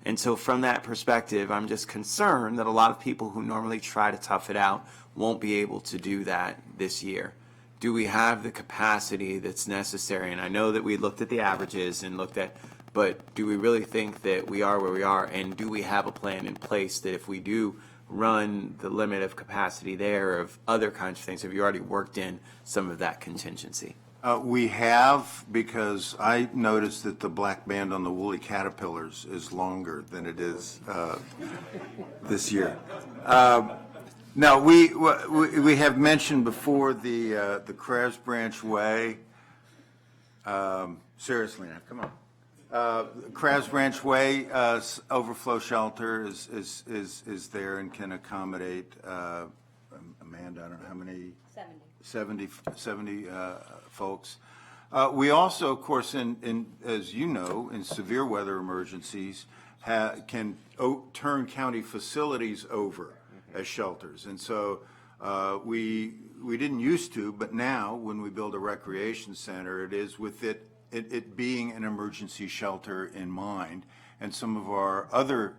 And so from that perspective, I'm just concerned that a lot of people who normally try to tough it out won't be able to do that this year. Do we have the capacity that's necessary? And I know that we looked at the averages and looked at, but do we really think that we are where we are? And do we have a plan in place that if we do run the limit of capacity there, of other kinds of things, have you already worked in some of that contingency? We have, because I noticed that the black band on the woolly caterpillars is longer than it is this year. Now, we have mentioned before the Krabs Branch Way. Seriously, now, come on. Crabs Branch Way overflow shelter is there and can accommodate, Amanda, I don't know how many? 70 folks. We also, of course, as you know, in severe weather emergencies, can turn county facilities over as shelters. And so we didn't used to, but now when we build a recreation center, it is with it being an emergency shelter in mind. And some of our other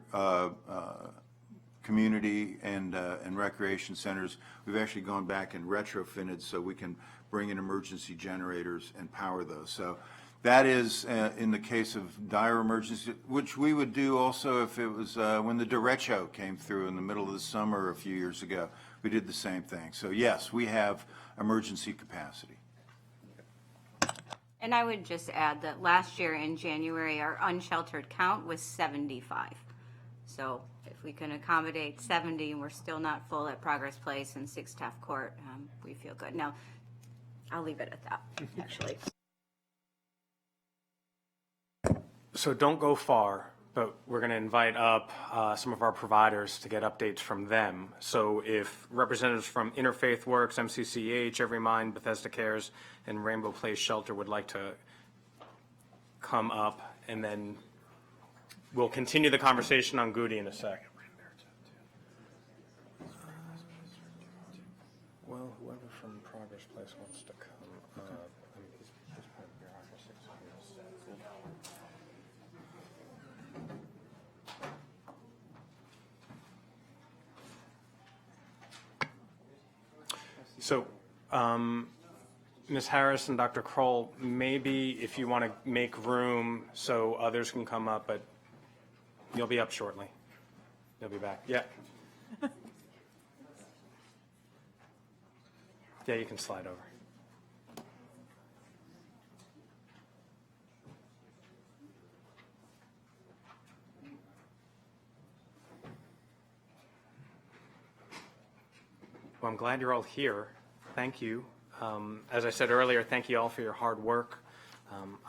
community and recreation centers, we've actually gone back and retrofitted so we can bring in emergency generators and power those. So that is in the case of dire emergency, which we would do also if it was when the derecho came through in the middle of the summer a few years ago. We did the same thing. So yes, we have emergency capacity. And I would just add that last year in January, our unsheltered count was 75. So if we can accommodate 70 and we're still not full at Progress Place and 6 Taft Court, we feel good. Now, I'll leave it at that, actually. So don't go far, but we're going to invite up some of our providers to get updates from them. So if representatives from Interfaith Works, MCCH, Every Mind, Bethesda Cares, and Rainbow Place Shelter would like to come up, and then we'll continue the conversation on Goody in a second. Well, whoever from Progress Place wants to come up. He's part of bureaucracy, so So, Ms. Harris and Dr. Kroll, maybe if you want to make room so others can come up, but you'll be up shortly. You'll be back. Yeah. Yeah, you can slide over. Well, I'm glad you're all here. Thank you. As I said earlier, thank you all for your hard work.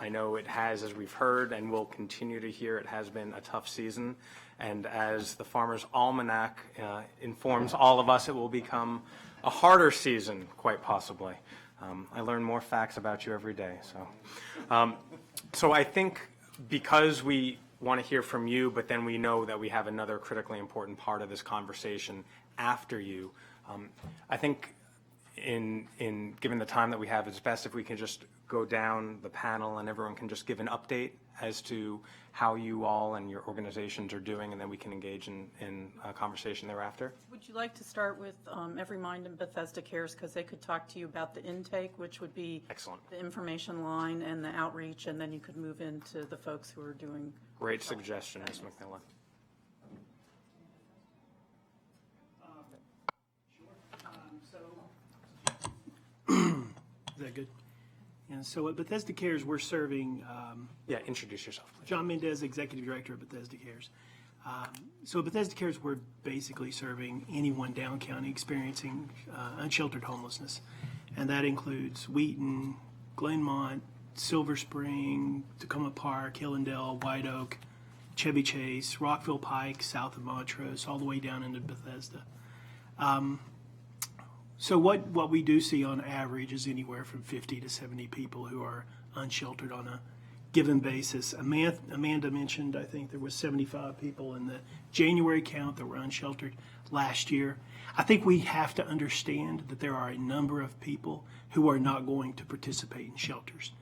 I know it has, as we've heard, and will continue to hear, it has been a tough season. And as the Farmer's Almanac informs all of us, it will become a harder season, quite possibly. I learn more facts about you every day. So I think because we want to hear from you, but then we know that we have another critically important part of this conversation after you, I think in given the time that we have, it's best if we can just go down the panel and everyone can just give an update as to how you all and your organizations are doing, and then we can engage in a conversation thereafter. Would you like to start with Every Mind and Bethesda Cares, because they could talk to you about the intake, which would be Excellent. the information line and the outreach, and then you could move into the folks who are doing. Great suggestion, Ms. McMillan. Is that good? Yeah, so at Bethesda Cares, we're serving Yeah, introduce yourself, please. John Mendez, Executive Director of Bethesda Cares. So at Bethesda Cares, we're basically serving anyone down county experiencing unsheltered homelessness. And that includes Wheaton, Glenmont, Silver Spring, Tacoma Park, Hillendale, White Oak, Chevy Chase, Rockville Pike, south of Montrose, all the way down into Bethesda. So what we do see on average is anywhere from 50 to 70 people who are unsheltered on a given basis. Amanda mentioned, I think there was 75 people in the January count that were unsheltered last year. I think we have to understand that there are a number of people who are not going to participate in shelters.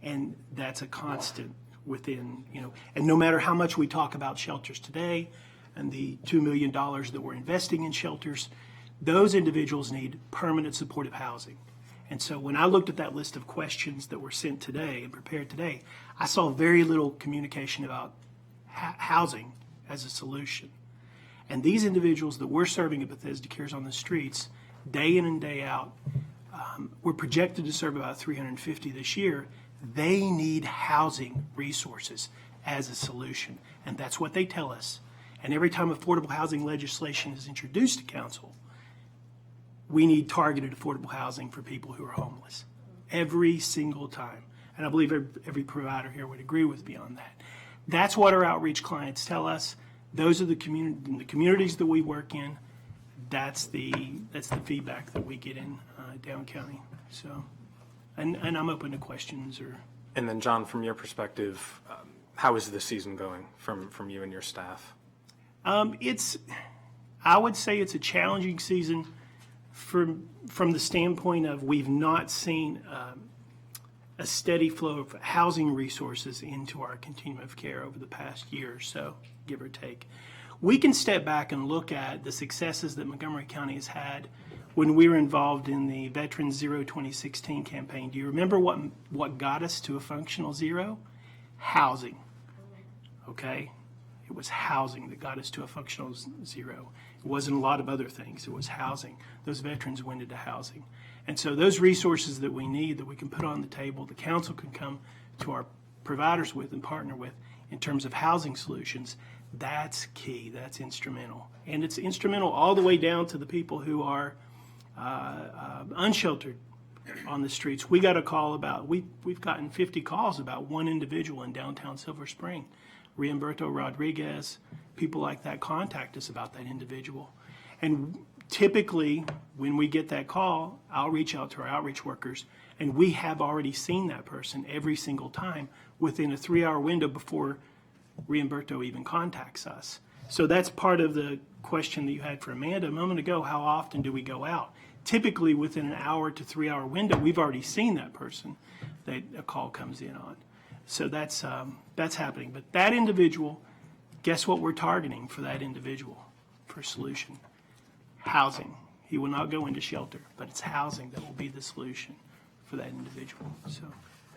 And that's a constant within, and no matter how much we talk about shelters today and the $2 million that we're investing in shelters, those individuals need permanent supportive housing. And so when I looked at that list of questions that were sent today and prepared today, I saw very little communication about housing as a solution. And these individuals that we're serving at Bethesda Cares on the streets, day in and day out, we're projected to serve about 350 this year. They need housing resources as a solution. And that's what they tell us. And every time affordable housing legislation is introduced to council, we need targeted affordable housing for people who are homeless every single time. And I believe every provider here would agree with me on that. That's what our outreach clients tell us. Those are the communities that we work in. That's the feedback that we get in Down County. So, and I'm open to questions or. And then, John, from your perspective, how is the season going from you and your staff? I would say it's a challenging season from the standpoint of we've not seen a steady flow of housing resources into our continuum of care over the past year or so, give or take. We can step back and look at the successes that Montgomery County has had when we were involved in the Veterans Zero 2016 campaign. Do you remember what got us to a functional zero? Housing. Okay? It was housing that got us to a functional zero. It wasn't a lot of other things. It was housing. Those veterans went into housing. And so those resources that we need, that we can put on the table, the council can come to our providers with and partner with in terms of housing solutions, that's key. That's instrumental. And it's instrumental all the way down to the people who are unsheltered on the streets. We got a call about, we've gotten 50 calls about one individual in downtown Silver Spring. Riamberto Rodriguez, people like that contact us about that individual. And typically, when we get that call, I'll reach out to our outreach workers, and we have already seen that person every single time within a 3-hour window before Riamberto even contacts us. So that's part of the question that you had for Amanda a moment ago, how often do we go out? Typically, within an hour to 3-hour window, we've already seen that person that a call comes in on. So that's happening. But that individual, guess what we're targeting for that individual for solution? Housing. He will not go into shelter, but it's housing that will be the solution for that individual. So.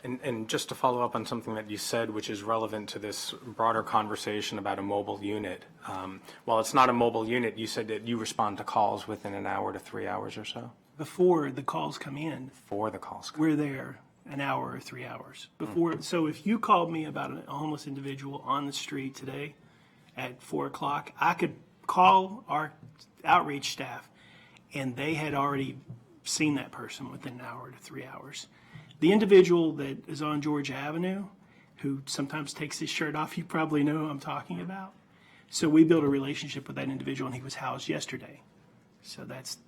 And just to follow up on something that you said, which is relevant to this broader conversation about a mobile unit. While it's not a mobile unit, you said that you respond to calls within an hour to 3 hours or so? Before the calls come in. Before the calls come We're there an hour or 3 hours. Before. So if you called me about a homeless individual on the street today at 4 o'clock, I could call our outreach staff and they had already seen that person within an hour to 3 hours. The individual that is on Georgia Avenue, who sometimes takes his shirt off, you probably know who I'm talking about. So we built a relationship with that individual, and he was housed yesterday. So that's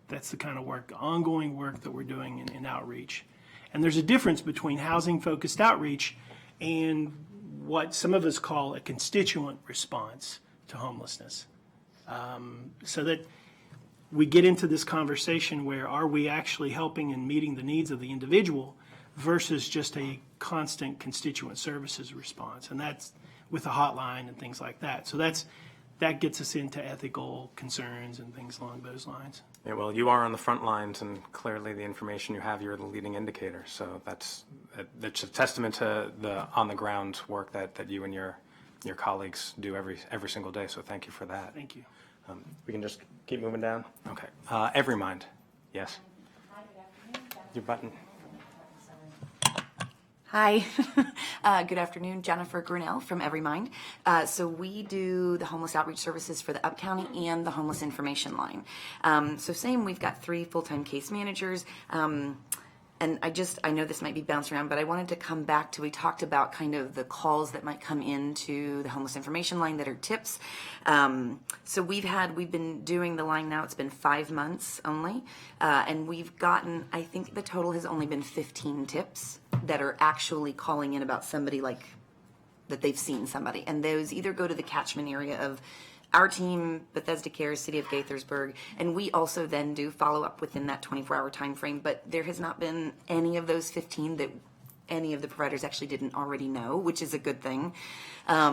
the kind of work, ongoing work that we're doing in outreach. And there's a difference between housing-focused outreach and what some of us call a constituent response to homelessness. So that we get into this conversation where are we actually helping and meeting the needs of the individual versus just a constant constituent services response. And that's with a hotline and things like that. So that gets us into ethical concerns and things along those lines. Yeah, well, you are on the front lines, and clearly the information you have, you're the leading indicator. So that's a testament to the on-the-ground work that you and your colleagues do every single day. So thank you for that. Thank you. We can just keep moving down? Okay. Everymind. Yes. Your button. Hi, good afternoon, Jennifer Grinnell from Everymind. So we do the homeless outreach services for the Up County and the homeless information line. So same, we've got 3 full-time case managers. And I know this might be bounced around, but I wanted to come back to, we talked about kind of the calls that might come into the homeless information line that are tips. So we've been doing the line now, it's been 5 months only. And we've gotten, I think the total has only been 15 tips that are actually calling in about somebody like, that they've seen somebody. And those either go to the catchment area of our team, Bethesda Cares, City of Gaithersburg, and we also then do follow up within that 24-hour time frame. But there has not been any of those 15 that any of the providers actually didn't already know, which is a good thing. I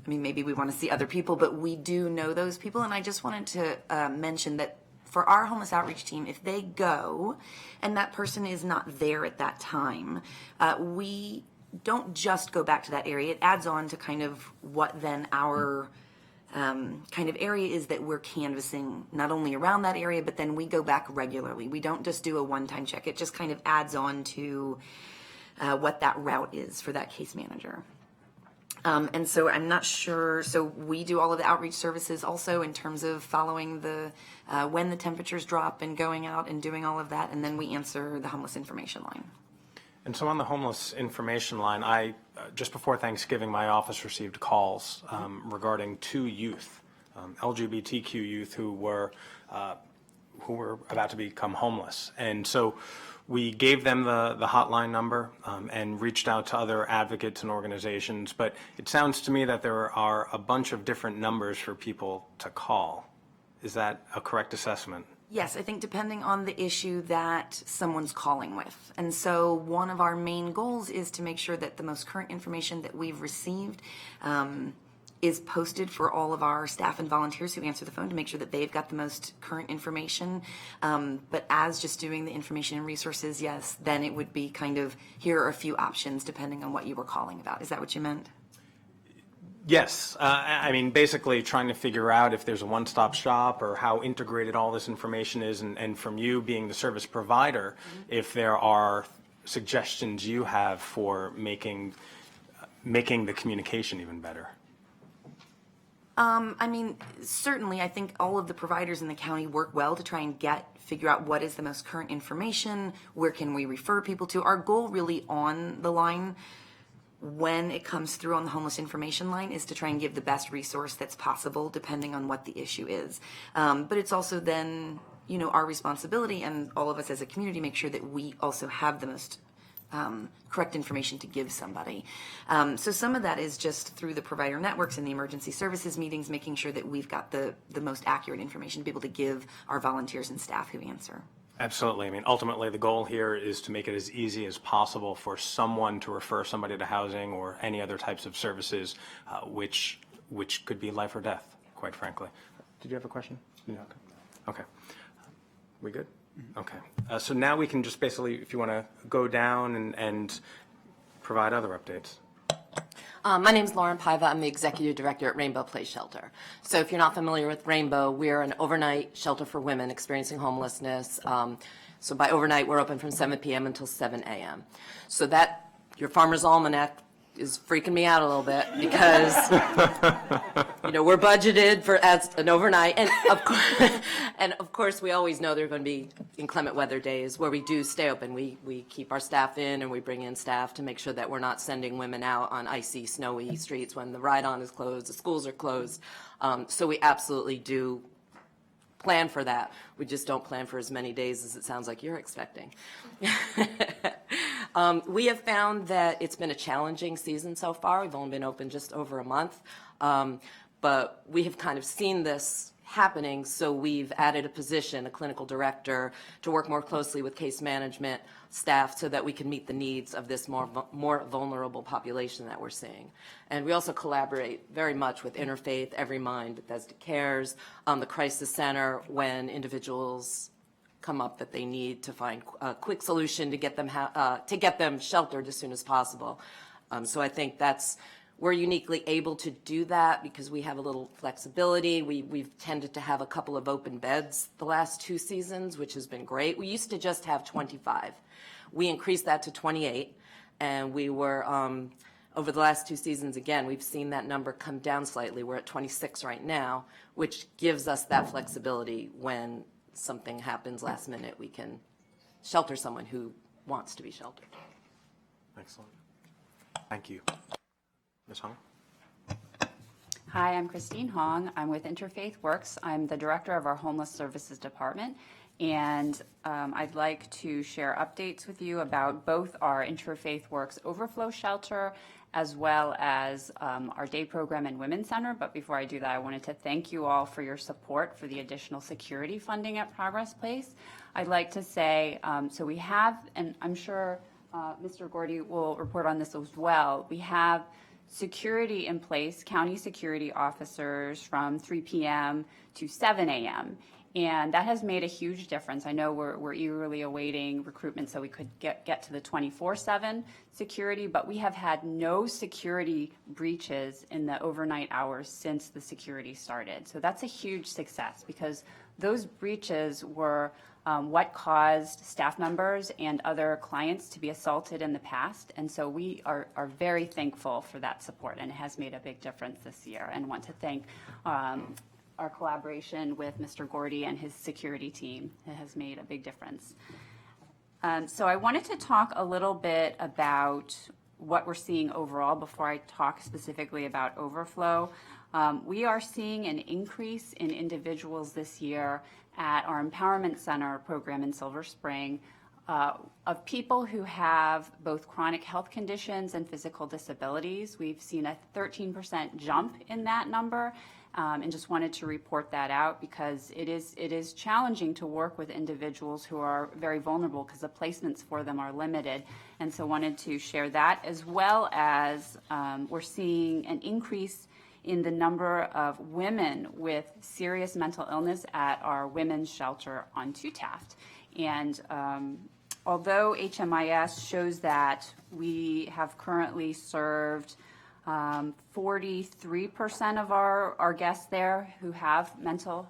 mean, maybe we want to see other people, but we do know those people. And I just wanted to mention that for our homeless outreach team, if they go and that person is not there at that time, we don't just go back to that area. It adds on to kind of what then our kind of area is that we're canvassing not only around that area, but then we go back regularly. We don't just do a one-time check. It just kind of adds on to what that route is for that case manager. And so I'm not sure, so we do all of the outreach services also in terms of following the, when the temperatures drop and going out and doing all of that, and then we answer the homeless information line. And so on the homeless information line, just before Thanksgiving, my office received calls regarding 2 youth, LGBTQ youth who were about to become homeless. And so we gave them the hotline number and reached out to other advocates and organizations. But it sounds to me that there are a bunch of different numbers for people to call. Is that a correct assessment? Yes, I think depending on the issue that someone's calling with. And so one of our main goals is to make sure that the most current information that we've received is posted for all of our staff and volunteers who answer the phone to make sure that they've got the most current information. But as just doing the information and resources, yes, then it would be kind of, here are a few options depending on what you were calling about. Is that what you meant? Yes. I mean, basically trying to figure out if there's a one-stop shop or how integrated all this information is, and from you being the service provider, if there are suggestions you have for making the communication even better. I mean, certainly, I think all of the providers in the county work well to try and figure out what is the most current information, where can we refer people to. Our goal really on the line when it comes through on the homeless information line is to try and give the best resource that's possible depending on what the issue is. But it's also then, our responsibility and all of us as a community make sure that we also have the most correct information to give somebody. So some of that is just through the provider networks and the emergency services meetings, making sure that we've got the most accurate information to be able to give our volunteers and staff who answer. Absolutely. I mean, ultimately, the goal here is to make it as easy as possible for someone to refer somebody to housing or any other types of services, which could be life or death, quite frankly. Did you have a question? No. Okay. We good? Okay. So now we can just basically, if you want to go down and provide other updates. My name is Lauren Paiva. I'm the Executive Director at Rainbow Place Shelter. So if you're not familiar with Rainbow, we're an overnight shelter for women experiencing homelessness. So by overnight, we're open from 7 p.m. until 7 a.m. So that, your Farmer's Almanac is freaking me out a little bit because, we're budgeted for as an overnight. And of course, we always know there are going to be inclement weather days where we do stay open. We keep our staff in and we bring in staff to make sure that we're not sending women out on icy, snowy streets when the ride-on is closed, the schools are closed. So we absolutely do plan for that. We just don't plan for as many days as it sounds like you're expecting. We have found that it's been a challenging season so far. We've only been open just over a month, but we have kind of seen this happening, so we've added a position, a clinical director, to work more closely with case management staff so that we can meet the needs of this more vulnerable population that we're seeing. And we also collaborate very much with Interfaith, Every Mind, Bethesda Cares, the Crisis Center when individuals come up that they need to find a quick solution to get them sheltered as soon as possible. So I think we're uniquely able to do that because we have a little flexibility. We've tended to have a couple of open beds the last 2 seasons, which has been great. We used to just have 25. We increased that to 28, and we were, over the last 2 seasons, again, we've seen that number come down slightly. We're at 26 right now, which gives us that flexibility when something happens last minute, we can shelter someone who wants to be sheltered. Excellent. Thank you. Ms. Hong? Hi, I'm Christine Hong. I'm with Interfaith Works. I'm the director of our Homeless Services Department, and I'd like to share updates with you about both our Interfaith Works Overflow Shelter as well as our day program and Women's Center. But before I do that, I wanted to thank you all for your support for the additional security funding at Progress Place. I'd like to say, so we have, and I'm sure Mr. Gordy will report on this as well, we have security in place, county security officers from 3 p.m. to 7 a.m. And that has made a huge difference. I know we're eagerly awaiting recruitment so we could get to the 24/7 security, but we have had no security breaches in the overnight hours since the security started. So that's a huge success because those breaches were what caused staff members and other clients to be assaulted in the past. And so we are very thankful for that support, and it has made a big difference this year, and want to thank our collaboration with Mr. Gordy and his security team. It has made a big difference. So I wanted to talk a little bit about what we're seeing overall before I talk specifically about overflow. We are seeing an increase in individuals this year at our Empowerment Center program in Silver Spring of people who have both chronic health conditions and physical disabilities. We've seen a 13% jump in that number, and just wanted to report that out because it is challenging to work with individuals who are very vulnerable because the placements for them are limited. And so wanted to share that, as well as we're seeing an increase in the number of women with serious mental illness at our women's shelter on 2 Taft. And although HMIS shows that we have currently served 43% of our guests there who have mental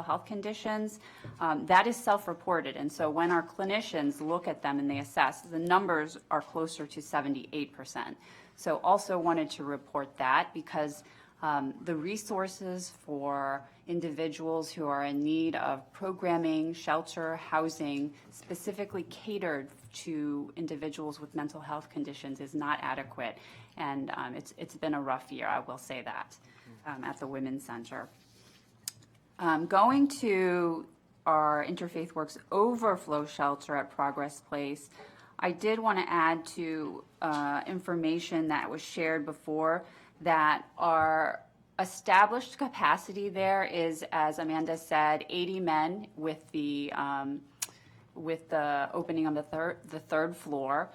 health conditions, that is self-reported. And so when our clinicians look at them and they assess, the numbers are closer to 78%. So also wanted to report that because the resources for individuals who are in need of programming, shelter, housing, specifically catered to individuals with mental health conditions is not adequate. And it's been a rough year, I will say that, at the Women's Center. Going to our Interfaith Works Overflow Shelter at Progress Place, I did want to add to information that was shared before that our established capacity there is, as Amanda said, 80 men with the opening of the third floor.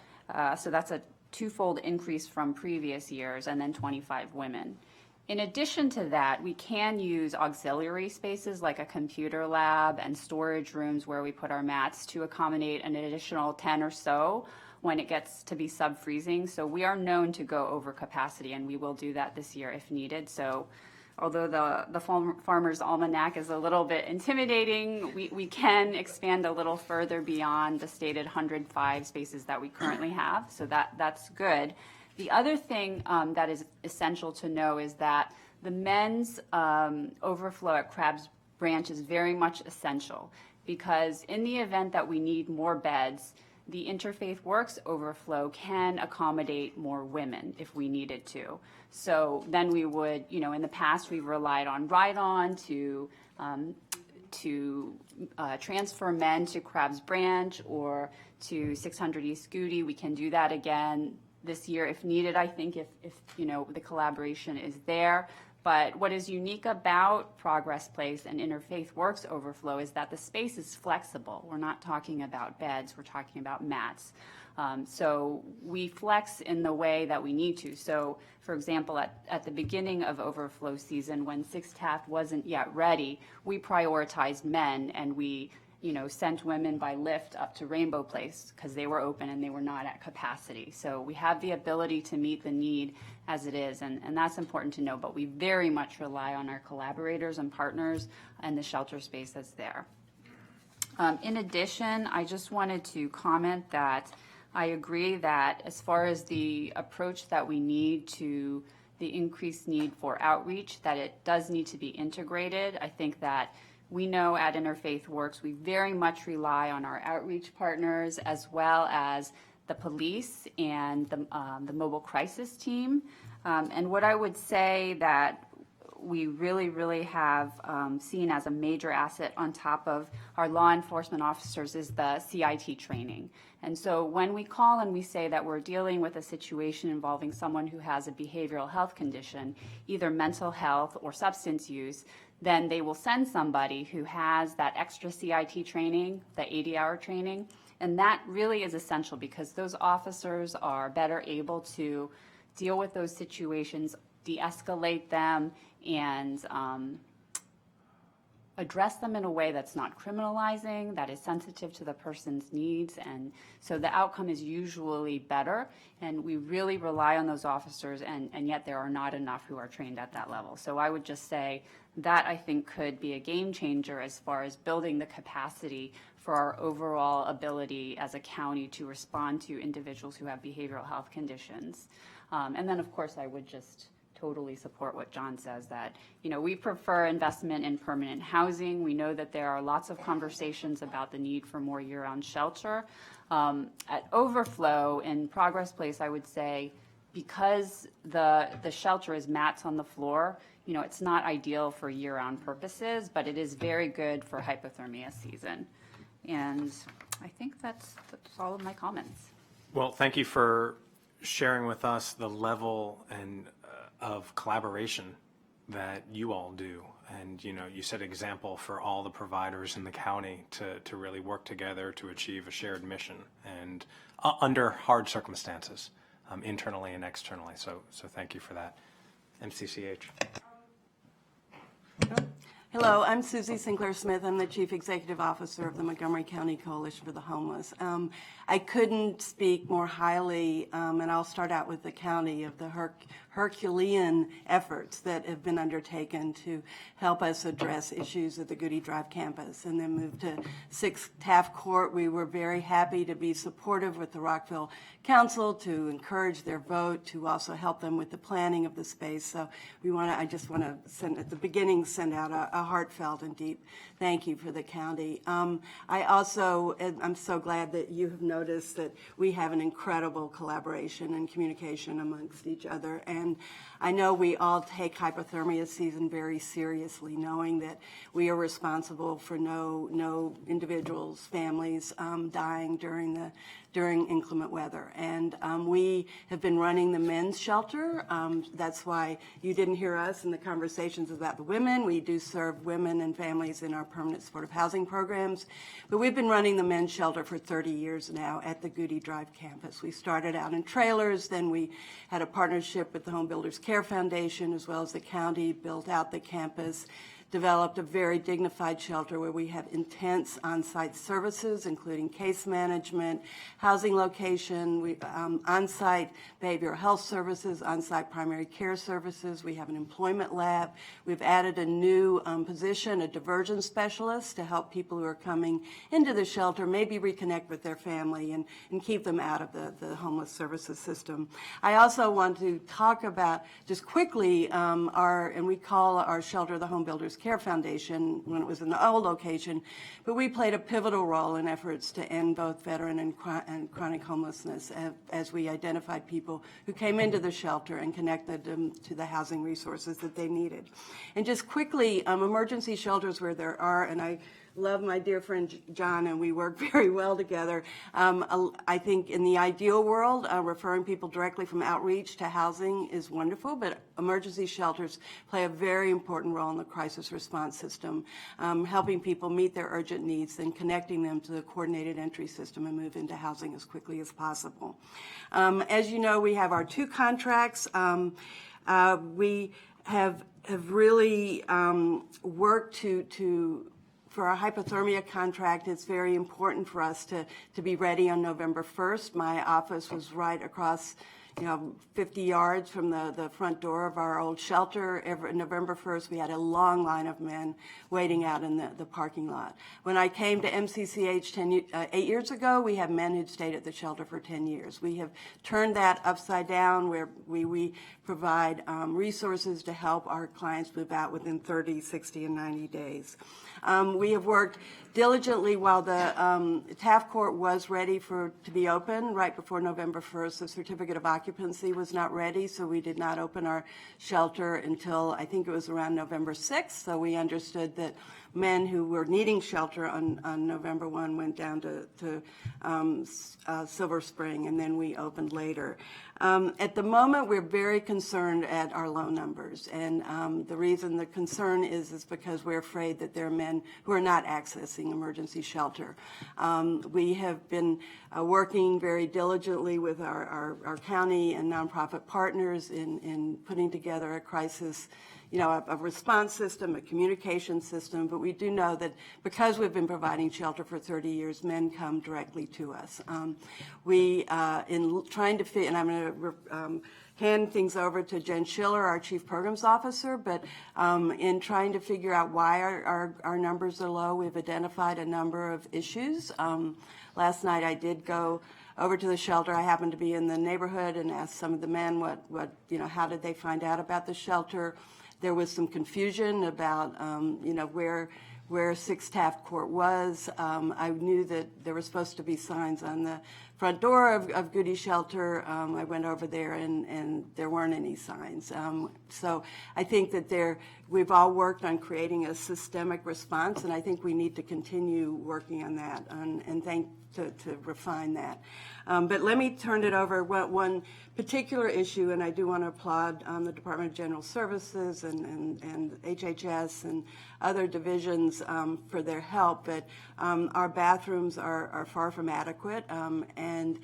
So that's a twofold increase from previous years, and then 25 women. In addition to that, we can use auxiliary spaces like a computer lab and storage rooms where we put our mats to accommodate an additional 10 or so when it gets to be sub-freezing. So we are known to go over capacity, and we will do that this year if needed. So although the Farmer's Almanac is a little bit intimidating, we can expand a little further beyond the stated 105 spaces that we currently have. So that's good. The other thing that is essential to know is that the men's overflow at Crab's Branch is very much essential because in the event that we need more beds, the Interfaith Works overflow can accommodate more women if we needed to. So then we would, in the past we've relied on Ride-On to transfer men to Crab's Branch or to 600 East Goody. We can do that again this year if needed, I think, if the collaboration is there. But what is unique about Progress Place and Interfaith Works Overflow is that the space is flexible. We're not talking about beds, we're talking about mats. So we flex in the way that we need to. So, for example, at the beginning of overflow season, when 6 Taft wasn't yet ready, we prioritized men and we sent women by lift up to Rainbow Place because they were open and they were not at capacity. So we have the ability to meet the need as it is, and that's important to know, but we very much rely on our collaborators and partners and the shelter space that's there. In addition, I just wanted to comment that I agree that as far as the approach that we need to the increased need for outreach, that it does need to be integrated. I think that we know at Interfaith Works, we very much rely on our outreach partners as well as the police and the mobile crisis team. And what I would say that we really have seen as a major asset on top of our law enforcement officers is the CIT training. And so when we call and we say that we're dealing with a situation involving someone who has a behavioral health condition, either mental health or substance use, then they will send somebody who has that extra CIT training, the 80-hour training, and that really is essential because those officers are better able to deal with those situations, de-escalate them, and address them in a way that's not criminalizing, that is sensitive to the person's needs, and so the outcome is usually better, and we really rely on those officers, and yet there are not enough who are trained at that level. So I would just say that I think could be a game changer as far as building the capacity for our overall ability as a county to respond to individuals who have behavioral health conditions. And then, of course, I would just totally support what John says, that, we prefer investment in permanent housing. We know that there are lots of conversations about the need for more year-round shelter. At Overflow in Progress Place, I would say, because the shelter is mats on the floor, it's not ideal for year-round purposes, but it is very good for hypothermia season. And I think that's all of my comments. Well, thank you for sharing with us the level of collaboration that you all do. And, you set example for all the providers in the county to really work together to achieve a shared mission and under hard circumstances, internally and externally. So thank you for that. MCCH. Hello, I'm Susie Sinclair Smith. I'm the Chief Executive Officer of the Montgomery County Coalition for the Homeless. I couldn't speak more highly, and I'll start out with the county, of the Herculean efforts that have been undertaken to help us address issues at the Goody Drive campus and then move to 6 Taft Court. We were very happy to be supportive with the Rockville Council to encourage their vote, to also help them with the planning of the space. So I just want to at the beginning send out a heartfelt and deep thank you for the county. I'm so glad that you have noticed that we have an incredible collaboration and communication amongst each other. And I know we all take hypothermia season very seriously, knowing that we are responsible for no individuals, families dying during inclement weather. And we have been running the men's shelter. That's why you didn't hear us in the conversations about the women. We do serve women and families in our permanent supportive housing programs. But we've been running the men's shelter for 30 years now at the Goody Drive campus. We started out in trailers, then we had a partnership with the Home Builders Care Foundation, as well as the county, built out the campus, developed a very dignified shelter where we have intense on-site services, including case management, housing location, on-site behavioral health services, on-site primary care services. We have an employment lab. We've added a new position, a diversion specialist, to help people who are coming into the shelter maybe reconnect with their family and keep them out of the homeless services system. I also want to talk about, just quickly, and we call our shelter the Home Builders Care Foundation when it was in the old location, but we played a pivotal role in efforts to end both veteran and chronic homelessness as we identified people who came into the shelter and connected them to the housing resources that they needed. And just quickly, emergency shelters where there are, and I love my dear friend John, and we work very well together. I think in the ideal world, referring people directly from outreach to housing is wonderful, but emergency shelters play a very important role in the crisis response system, helping people meet their urgent needs and connecting them to the coordinated entry system and move into housing as quickly as possible. As you know, we have our 2 contracts. We have really worked for our hypothermia contract. It's very important for us to be ready on November 1st. My office was right across 50 yards from the front door of our old shelter. November 1st, we had a long line of men waiting out in the parking lot. When I came to MCCH 8 years ago, we had men who'd stayed at the shelter for 10 years. We have turned that upside down, where we provide resources to help our clients move out within 30, 60, and 90 days. We have worked diligently while the Taft Court was ready to be open right before November 1st. The certificate of occupancy was not ready, so we did not open our shelter until I think it was around November 6th. So we understood that men who were needing shelter on November 1 went down to Silver Spring, and then we opened later. At the moment, we're very concerned at our low numbers, and the reason the concern is because we're afraid that there are men who are not accessing emergency shelter. We have been working very diligently with our county and nonprofit partners in putting together a crisis, a response system, a communication system, but we do know that because we've been providing shelter for 30 years, men come directly to us. In trying to fit, and I'm going to hand things over to Jen Schiller, our Chief Programs Officer, but in trying to figure out why our numbers are low, we've identified a number of issues. Last night I did go over to the shelter. I happened to be in the neighborhood and asked some of the men how did they find out about the shelter. There was some confusion about, where 6 Taft Court was. I knew that there were supposed to be signs on the front door of Goody Shelter. I went over there and there weren't any signs. So I think that we've all worked on creating a systemic response, and I think we need to continue working on that to refine that. But let me turn it over. One particular issue, and I do want to applaud the Department of General Services and HHS and other divisions for their help, but our bathrooms are far from adequate. And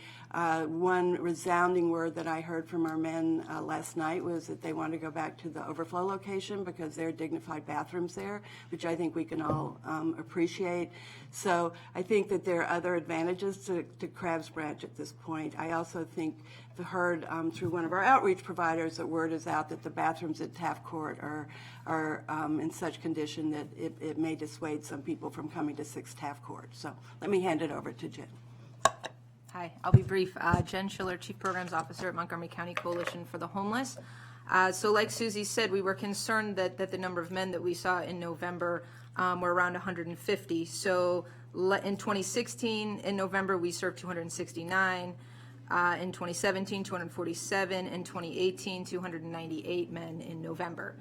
one resounding word that I heard from our men last night was that they want to go back to the overflow location because there are dignified bathrooms there, which I think we can all appreciate. So I think that there are other advantages to Crabs Branch at this point. I also think I've heard through one of our outreach providers that word is out that the bathrooms at Taft Court are in such condition that it may dissuade some people from coming to 6 Taft Court. So let me hand it over to Jen. Hi, I'll be brief. Jen Schiller, Chief Programs Officer at Montgomery County Coalition for the Homeless. So like Susie said, we were concerned that the number of men that we saw in November were around 150. So in 2016, in November, we served 269. In 2017, 247. In 2018, 298 men in November.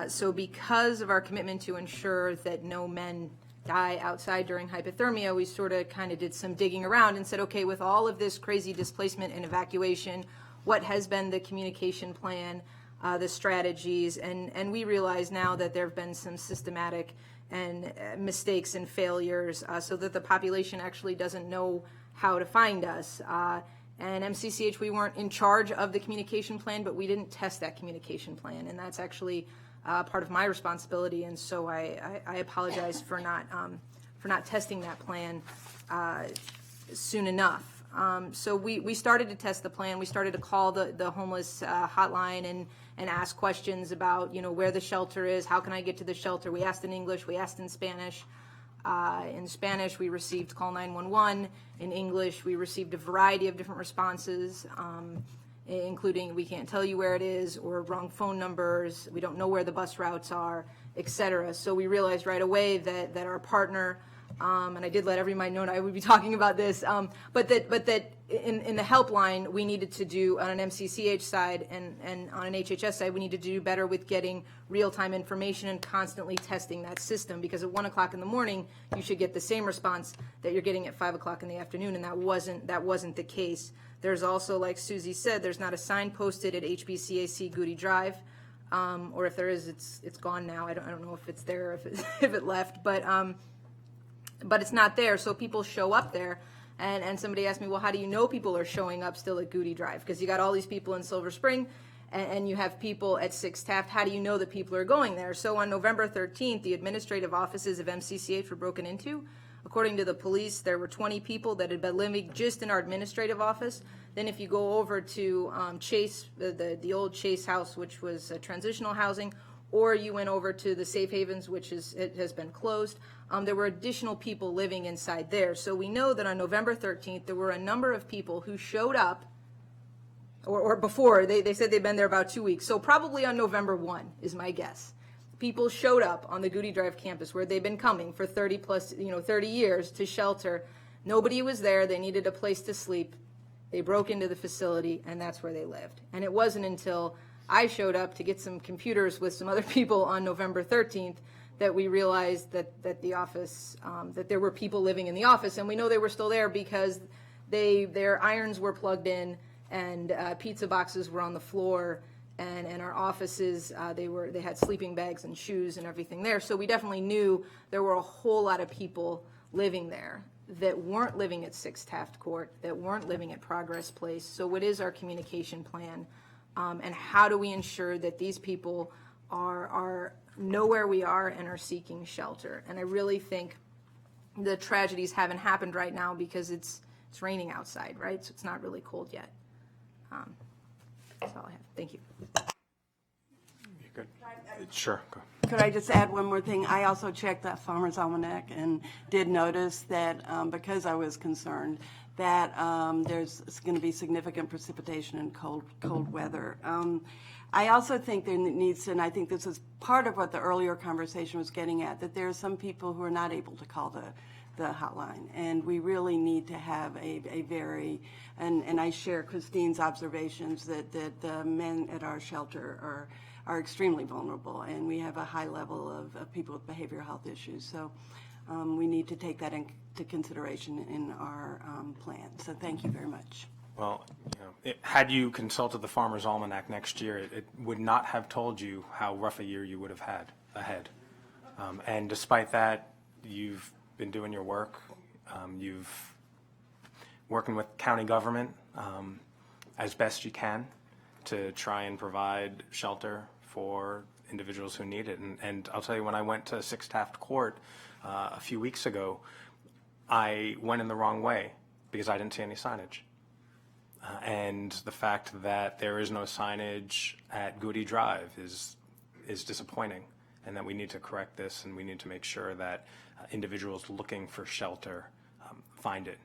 So because of our commitment to ensure that no men die outside during hypothermia, we sort of kind of did some digging around and said, okay, with all of this crazy displacement and evacuation, what has been the communication plan, the strategies, and we realize now that there have been some systematic and mistakes and failures so that the population actually doesn't know how to find us. And MCCH, we weren't in charge of the communication plan, but we didn't test that communication plan, and that's actually part of my responsibility. And so I apologize for not testing that plan soon enough. So we started to test the plan. We started to call the homeless hotline and ask questions about where the shelter is, how can I get to the shelter. We asked in English, we asked in Spanish. In Spanish, we received call 911. In English, we received a variety of different responses, including we can't tell you where it is, or wrong phone numbers, we don't know where the bus routes are, etc. So we realized right away that our partner, and I did let everybody know I would be talking about this, but that in the helpline, we needed to do, on an MCCH side and on an HHS side, we needed to do better with getting real-time information and constantly testing that system, because at 1 o'clock in the morning, you should get the same response that you're getting at 5 o'clock in the afternoon, and that wasn't the case. There's also, like Susie said, there's not a sign posted at HBCAC Goody Drive, or if there is, it's gone now. I don't know if it's there, if it left, but it's not there, so people show up there. And somebody asked me, well, how do you know people are showing up still at Goody Drive? Because you got all these people in Silver Spring, and you have people at 6 Taft. How do you know that people are going there? So on November 13th, the administrative offices of MCCH were broken into. According to the police, there were 20 people that had been living just in our administrative office. Then if you go over to Chase, the old Chase house, which was transitional housing, or you went over to the Safe Havens, which it has been closed, there were additional people living inside there. So we know that on November 13th, there were a number of people who showed up, or before, they said they'd been there about 2 weeks. So probably on November 1 is my guess. People showed up on the Goody Drive campus where they've been coming for 30 years to shelter. Nobody was there. They needed a place to sleep. They broke into the facility, and that's where they lived. And it wasn't until I showed up to get some computers with some other people on November 13th that we realized that the office, that there were people living in the office. And we know they were still there because their irons were plugged in, and pizza boxes were on the floor, and our offices, they had sleeping bags and shoes and everything there. So we definitely knew there were a whole lot of people living there that weren't living at 6 Taft Court, that weren't living at Progress Place. So what is our communication plan? And how do we ensure that these people know where we are and are seeking shelter? And I really think the tragedies haven't happened right now because it's raining outside, right? So it's not really cold yet. That's all I have. Thank you. Good. Sure. Go. Could I just add one more thing? I also checked that Farmer's Almanac and did notice that, because I was concerned, that there's going to be significant precipitation and cold weather. I also think there needs to, and I think this is part of what the earlier conversation was getting at, that there are some people who are not able to call the hotline, and we really need to have a very, and I share Christine's observations that the men at our shelter are extremely vulnerable, and we have a high level of people with behavioral health issues. So we need to take that into consideration in our plan. So thank you very much. Well, had you consulted the Farmer's Almanac next year, it would not have told you how rough a year you would have had ahead. And despite that, you've been doing your work. You've working with county government as best you can to try and provide shelter for individuals who need it. And I'll tell you, when I went to 6 Taft Court a few weeks ago, I went in the wrong way because I didn't see any signage. And the fact that there is no signage at Goody Drive is disappointing, and that we need to correct this, and we need to make sure that individuals looking for shelter find it.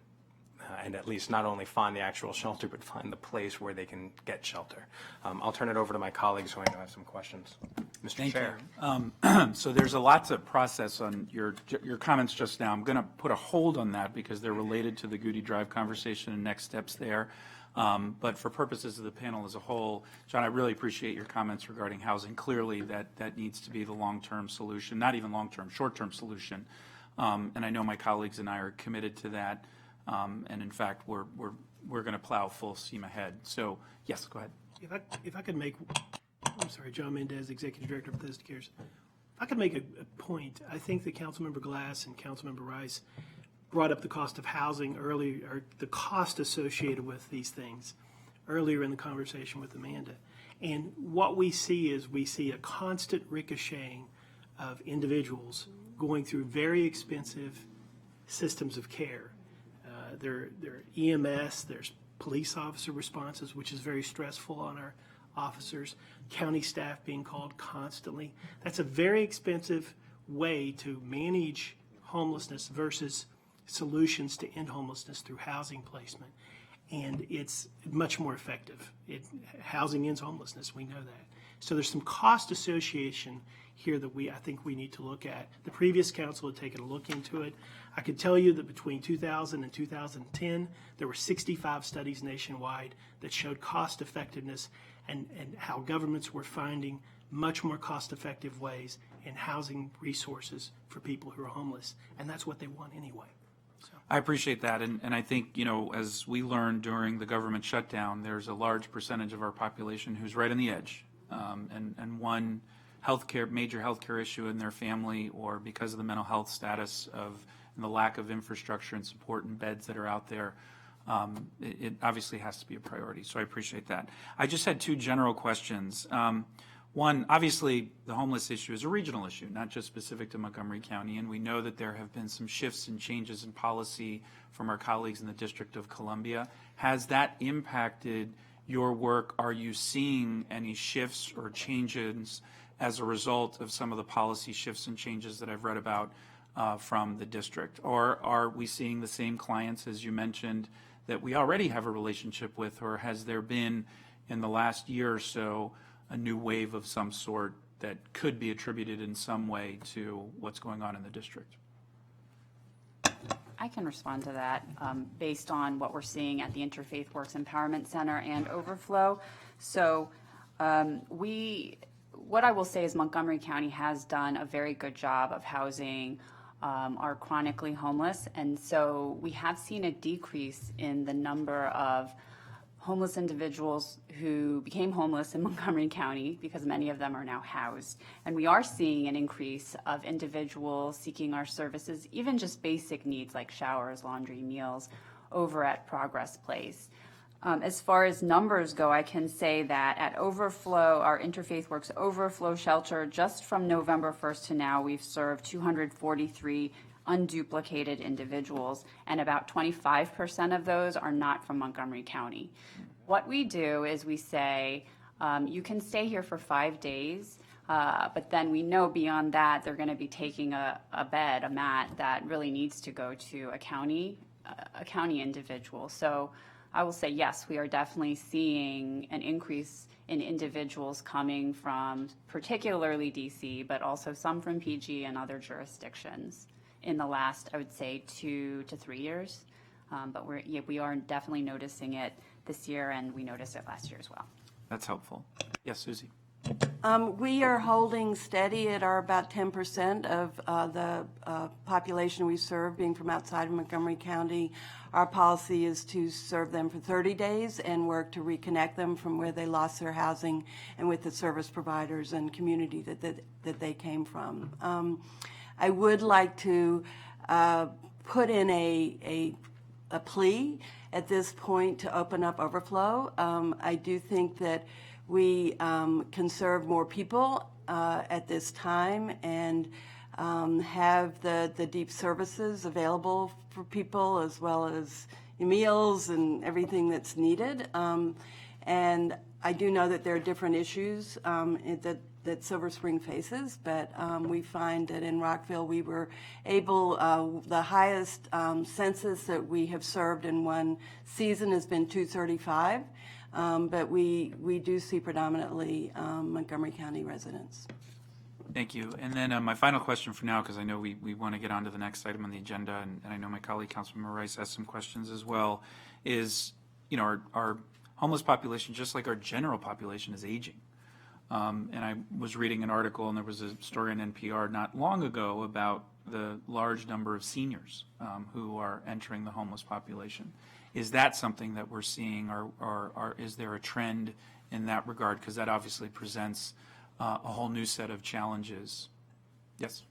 And at least not only find the actual shelter, but find the place where they can get shelter. I'll turn it over to my colleagues who I know have some questions. Mr. Thank Chair. you. So there's a lot to process on your comments just now. I'm going to put a hold on that because they're related to the Goody Drive conversation and next steps there. But for purposes of the panel as a whole, John, I really appreciate your comments regarding housing. Clearly, that needs to be the long-term solution, not even long-term, short-term solution. And I know my colleagues and I are committed to that. And in fact, we're going to plow full steam ahead. So, yes, go ahead. If I could make, I'm sorry, John Mendez, Executive Director of Bethesda Cares. If I could make a point, I think that Councilmember Glass and Councilmember Rice brought up the cost of housing earlier, or the cost associated with these things earlier in the conversation with Amanda. And what we see is a constant ricocheting of individuals going through very expensive systems of care. There are EMS, there's police officer responses, which is very stressful on our officers, county staff being called constantly. That's a very expensive way to manage homelessness versus solutions to end homelessness through housing placement. And it's much more effective. Housing ends homelessness, we know that. So there's some cost association here that I think we need to look at. The previous council had taken a look into it. I could tell you that between 2000 and 2010, there were 65 studies nationwide that showed cost effectiveness and how governments were finding much more cost-effective ways in housing resources for people who are homeless. And that's what they want anyway. I appreciate that, and I think, as we learned during the government shutdown, there's a large percentage of our population who's right on the edge, and one major healthcare issue in their family, or because of the mental health status and the lack of infrastructure and support and beds that are out there, it obviously has to be a priority. So I appreciate that. I just had 2 general questions. One, obviously, the homeless issue is a regional issue, not just specific to Montgomery County, and we know that there have been some shifts and changes in policy from our colleagues in the District of Columbia. Has that impacted your work? Are you seeing any shifts or changes as a result of some of the policy shifts and changes that I've read about from the district? Or are we seeing the same clients, as you mentioned, that we already have a relationship with, or has there been, in the last year or so, a new wave of some sort that could be attributed in some way to what's going on in the district? I can respond to that based on what we're seeing at the Interfaith Works Empowerment Center and Overflow. So what I will say is Montgomery County has done a very good job of housing our chronically homeless, and so we have seen a decrease in the number of homeless individuals who became homeless in Montgomery County because many of them are now housed. And we are seeing an increase of individuals seeking our services, even just basic needs like showers, laundry, meals, over at Progress Place. As far as numbers go, I can say that at Overflow, our Interfaith Works Overflow shelter, just from November 1st to now, we've served 243 unduplicated individuals, and about 25% of those are not from Montgomery County. What we do is we say, you can stay here for 5 days. But then we know beyond that, they're going to be taking a bed, a mat that really needs to go to a county individual. So I will say, yes, we are definitely seeing an increase in individuals coming from particularly DC, but also some from PG and other jurisdictions in the last, I would say, 2 to 3 years. But we are definitely noticing it this year, and we noticed it last year as well. That's helpful. Yes, Susie. We are holding steady at our about 10% of the population we serve being from outside of Montgomery County. Our policy is to serve them for 30 days and work to reconnect them from where they lost their housing and with the service providers and community that they came from. I would like to put in a plea at this point to open up overflow. I do think that we can serve more people at this time and have the deep services available for people, as well as meals and everything that's needed. And I do know that there are different issues that Silver Spring faces, but we find that in Rockville we were able, the highest census that we have served in one season has been 235. But we do see predominantly Montgomery County residents. Thank you. And then my final question for now, because I know we want to get on to the next item on the agenda, and I know my colleague Councilmember Rice has some questions as well, is, our homeless population, just like our general population, is aging. And I was reading an article, and there was a story on NPR not long ago about the large number of seniors who are entering the homeless population. Is that something that we're seeing, or is there a trend in that regard? Because that obviously presents a whole new set of challenges. Yes?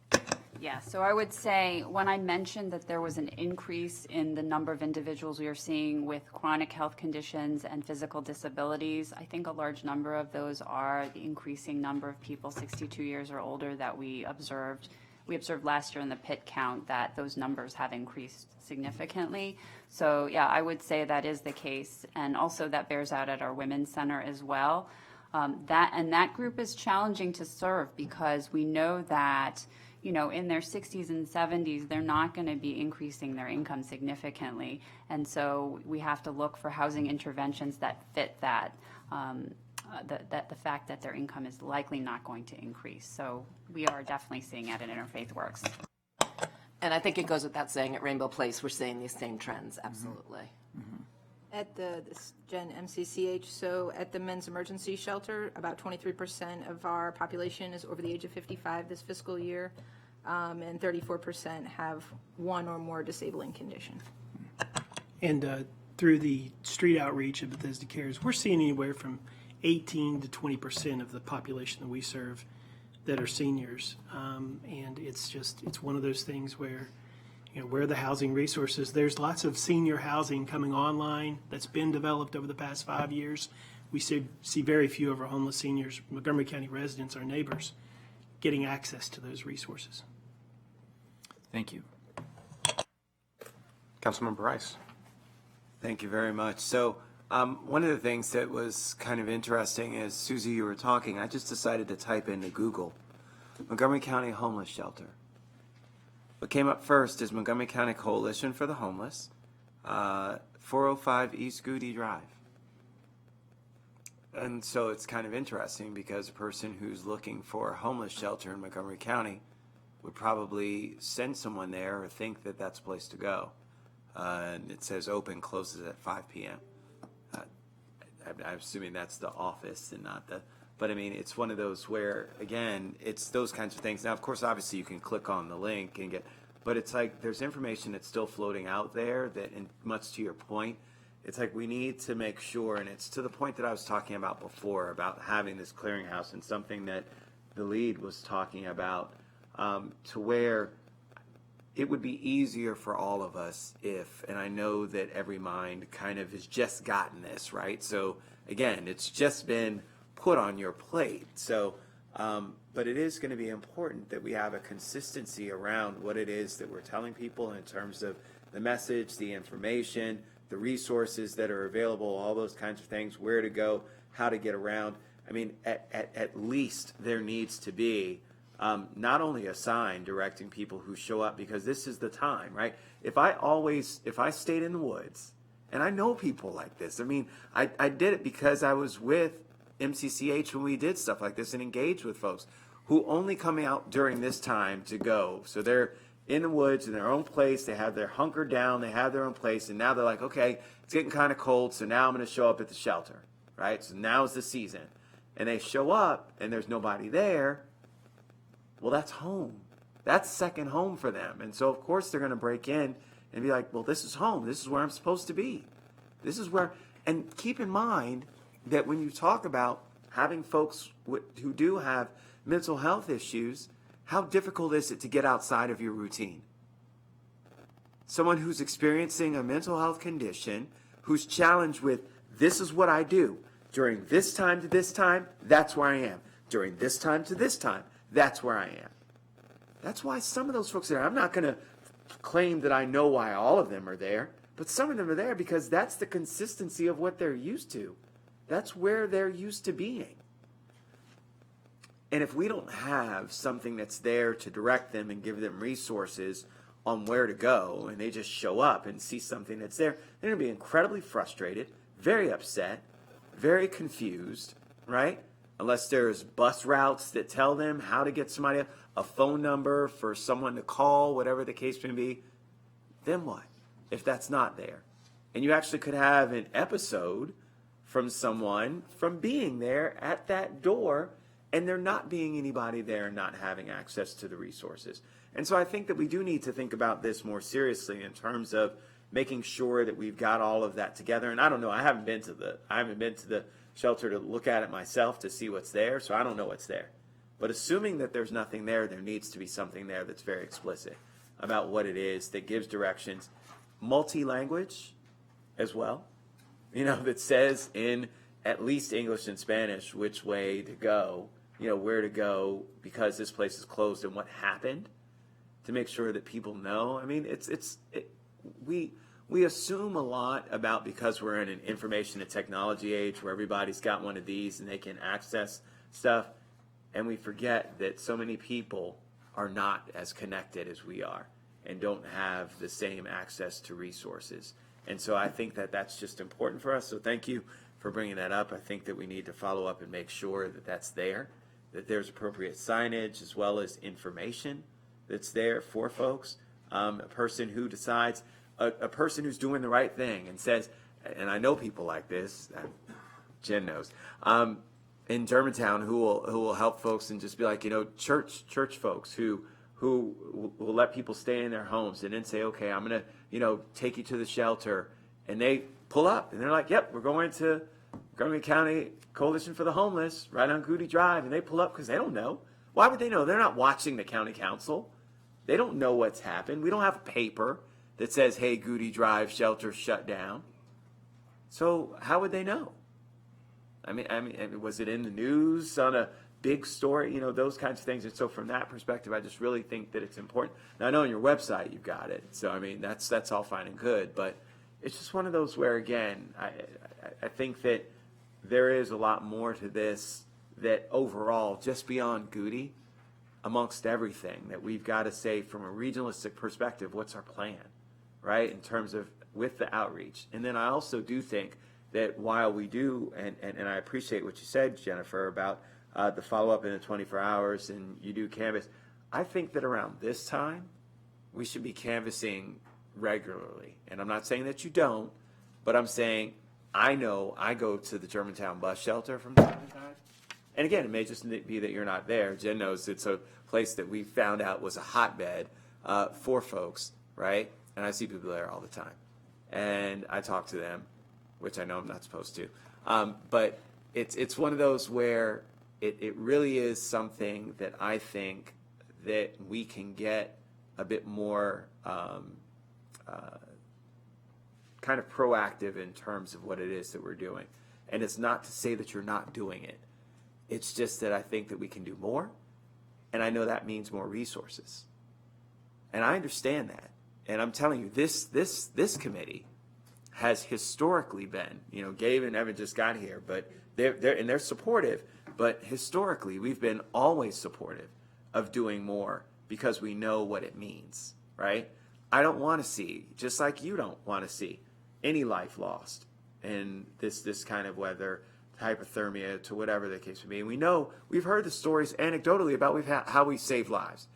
Yeah, so I would say when I mentioned that there was an increase in the number of individuals we are seeing with chronic health conditions and physical disabilities, I think a large number of those are the increasing number of people 62 years or older that we observed. We observed last year in the PIT count that those numbers have increased significantly. So yeah, I would say that is the case, and also that bears out at our Women's Center as well. That group is challenging to serve because we know that in their 60s and 70s, they're not going to be increasing their income significantly. And so we have to look for housing interventions that fit that, the fact that their income is likely not going to increase. So we are definitely seeing it at Interfaith Works. And I think it goes without saying at Rainbow Place, we're seeing these same trends, absolutely. Mm-hmm. At the Gen MCCH, so at the men's emergency shelter, about 23% of our population is over the age of 55 this fiscal year, and 34% have one or more disabling condition. And through the street outreach of Bethesda Cares, we're seeing anywhere from 18 to 20% of the population that we serve that are seniors. And it's one of those things where, where are the housing resources? There's lots of senior housing coming online that's been developed over the past 5 years. We see very few of our homeless seniors, Montgomery County residents, our neighbors, getting access to those resources. Thank you. Councilmember Rice. Thank you very much. So one of the things that was kind of interesting is, Susie, you were talking, I just decided to type into Google, Montgomery County Homeless Shelter. What came up first is Montgomery County Coalition for the Homeless, 405 East Goody Drive. And so it's kind of interesting because a person who's looking for a homeless shelter in Montgomery County would probably send someone there or think that that's a place to go. And it says open, closes at 5 p.m. I'm assuming that's the office and not the, but I mean, it's one of those where, again, it's those kinds of things. Now, of course, obviously you can click on the link and get, but it's like there's information that's still floating out there that, and much to your point, it's like we need to make sure, and it's to the point that I was talking about before, about having this clearinghouse, and something that the lead was talking about, to where it would be easier for all of us if, and I know that Every Mind kind of has just gotten this, right? So again, it's just been put on your plate. So, but it is going to be important that we have a consistency around what it is that we're telling people in terms of the message, the information, the resources that are available, all those kinds of things, where to go, how to get around. I mean, at least there needs to be not only a sign directing people who show up, because this is the time, right? If I stayed in the woods, and I know people like this. I mean, I did it because I was with MCCH when we did stuff like this and engaged with folks who only come out during this time to go. So they're in the woods in their own place. They have their hunkered down. They have their own place. And now they're like, okay, it's getting kind of cold. So now I'm going to show up at the shelter, right? So now's the season. And they show up and there's nobody there. Well, that's home. That's second home for them. And so, of course, they're going to break in and be like, well, this is home. This is where I'm supposed to be. This is where, and keep in mind that when you talk about having folks who do have mental health issues, how difficult is it to get outside of your routine? Someone who's experiencing a mental health condition, who's challenged with, this is what I do. During this time to this time, that's where I am. During this time to this time, that's where I am. That's why some of those folks are there. I'm not going to claim that I know why all of them are there, but some of them are there because that's the consistency of what they're used to. That's where they're used to being. And if we don't have something that's there to direct them and give them resources on where to go, and they just show up and see something that's there, they're going to be incredibly frustrated, very upset, very confused, right? Unless there's bus routes that tell them how to get somebody, a phone number for someone to call, whatever the case may be, then what if that's not there? And you actually could have an episode from someone from being there at that door and there not being anybody there and not having access to the resources. And so I think that we do need to think about this more seriously in terms of making sure that we've got all of that together. And I don't know, I haven't been to the shelter to look at it myself to see what's there, so I don't know what's there. But assuming that there's nothing there, there needs to be something there that's very explicit about what it is, that gives directions, multi-language as well, that says in at least English and Spanish which way to go, where to go because this place is closed and what happened, to make sure that people know. I mean, we assume a lot about, because we're in an information and technology age where everybody's got one of these and they can access stuff, and we forget that so many people are not as connected as we are and don't have the same access to resources. And so I think that that's just important for us. So thank you for bringing that up. I think that we need to follow up and make sure that that's there, that there's appropriate signage as well as information that's there for folks. A person who decides, a person who's doing the right thing and says, and I know people like this, Jen knows, in Germantown who will help folks and just be like, church folks who will let people stay in their homes and then say, okay, I'm going to, take you to the shelter. And they pull up and they're like, yep, we're going to Montgomery County Coalition for the Homeless right on Goody Drive. And they pull up because they don't know. Why would they know? They're not watching the county council. They don't know what's happened. We don't have a paper that says, hey, Goody Drive shelter shut down. So how would they know? I mean, was it in the news on a big story? Those kinds of things. And so from that perspective, I just really think that it's important. Now, I know on your website you've got it. So, I mean, that's all fine and good. But it's just one of those where, again, I think that there is a lot more to this, that overall, just beyond Goody, amongst everything, that we've got to say from a regionalistic perspective, what's our plan, right, in terms of with the outreach. And then I also do think that while we do, and I appreciate what you said, Jennifer, about the follow-up in the 24 hours and you do canvass, I think that around this time, we should be canvassing regularly. And I'm not saying that you don't, but I'm saying I know I go to the Germantown bus shelter from time to time. And again, it may just be that you're not there. Jen knows it's a place that we found out was a hotbed for folks, right? And I see people there all the time. And I talk to them, which I know I'm not supposed to. But it's one of those where it really is something that I think that we can get a bit more kind of proactive in terms of what it is that we're doing. And it's not to say that you're not doing it. It's just that I think that we can do more, and I know that means more resources. And I understand that. And I'm telling you, this committee has historically been, Gabe and Evan just got here, but they're supportive, but historically, we've been always supportive of doing more because we know what it means, right? I don't want to see, just like you don't want to see, any life lost in this kind of weather, hypothermia, to whatever the case may be. And we know, we've heard the stories anecdotally about how we save lives.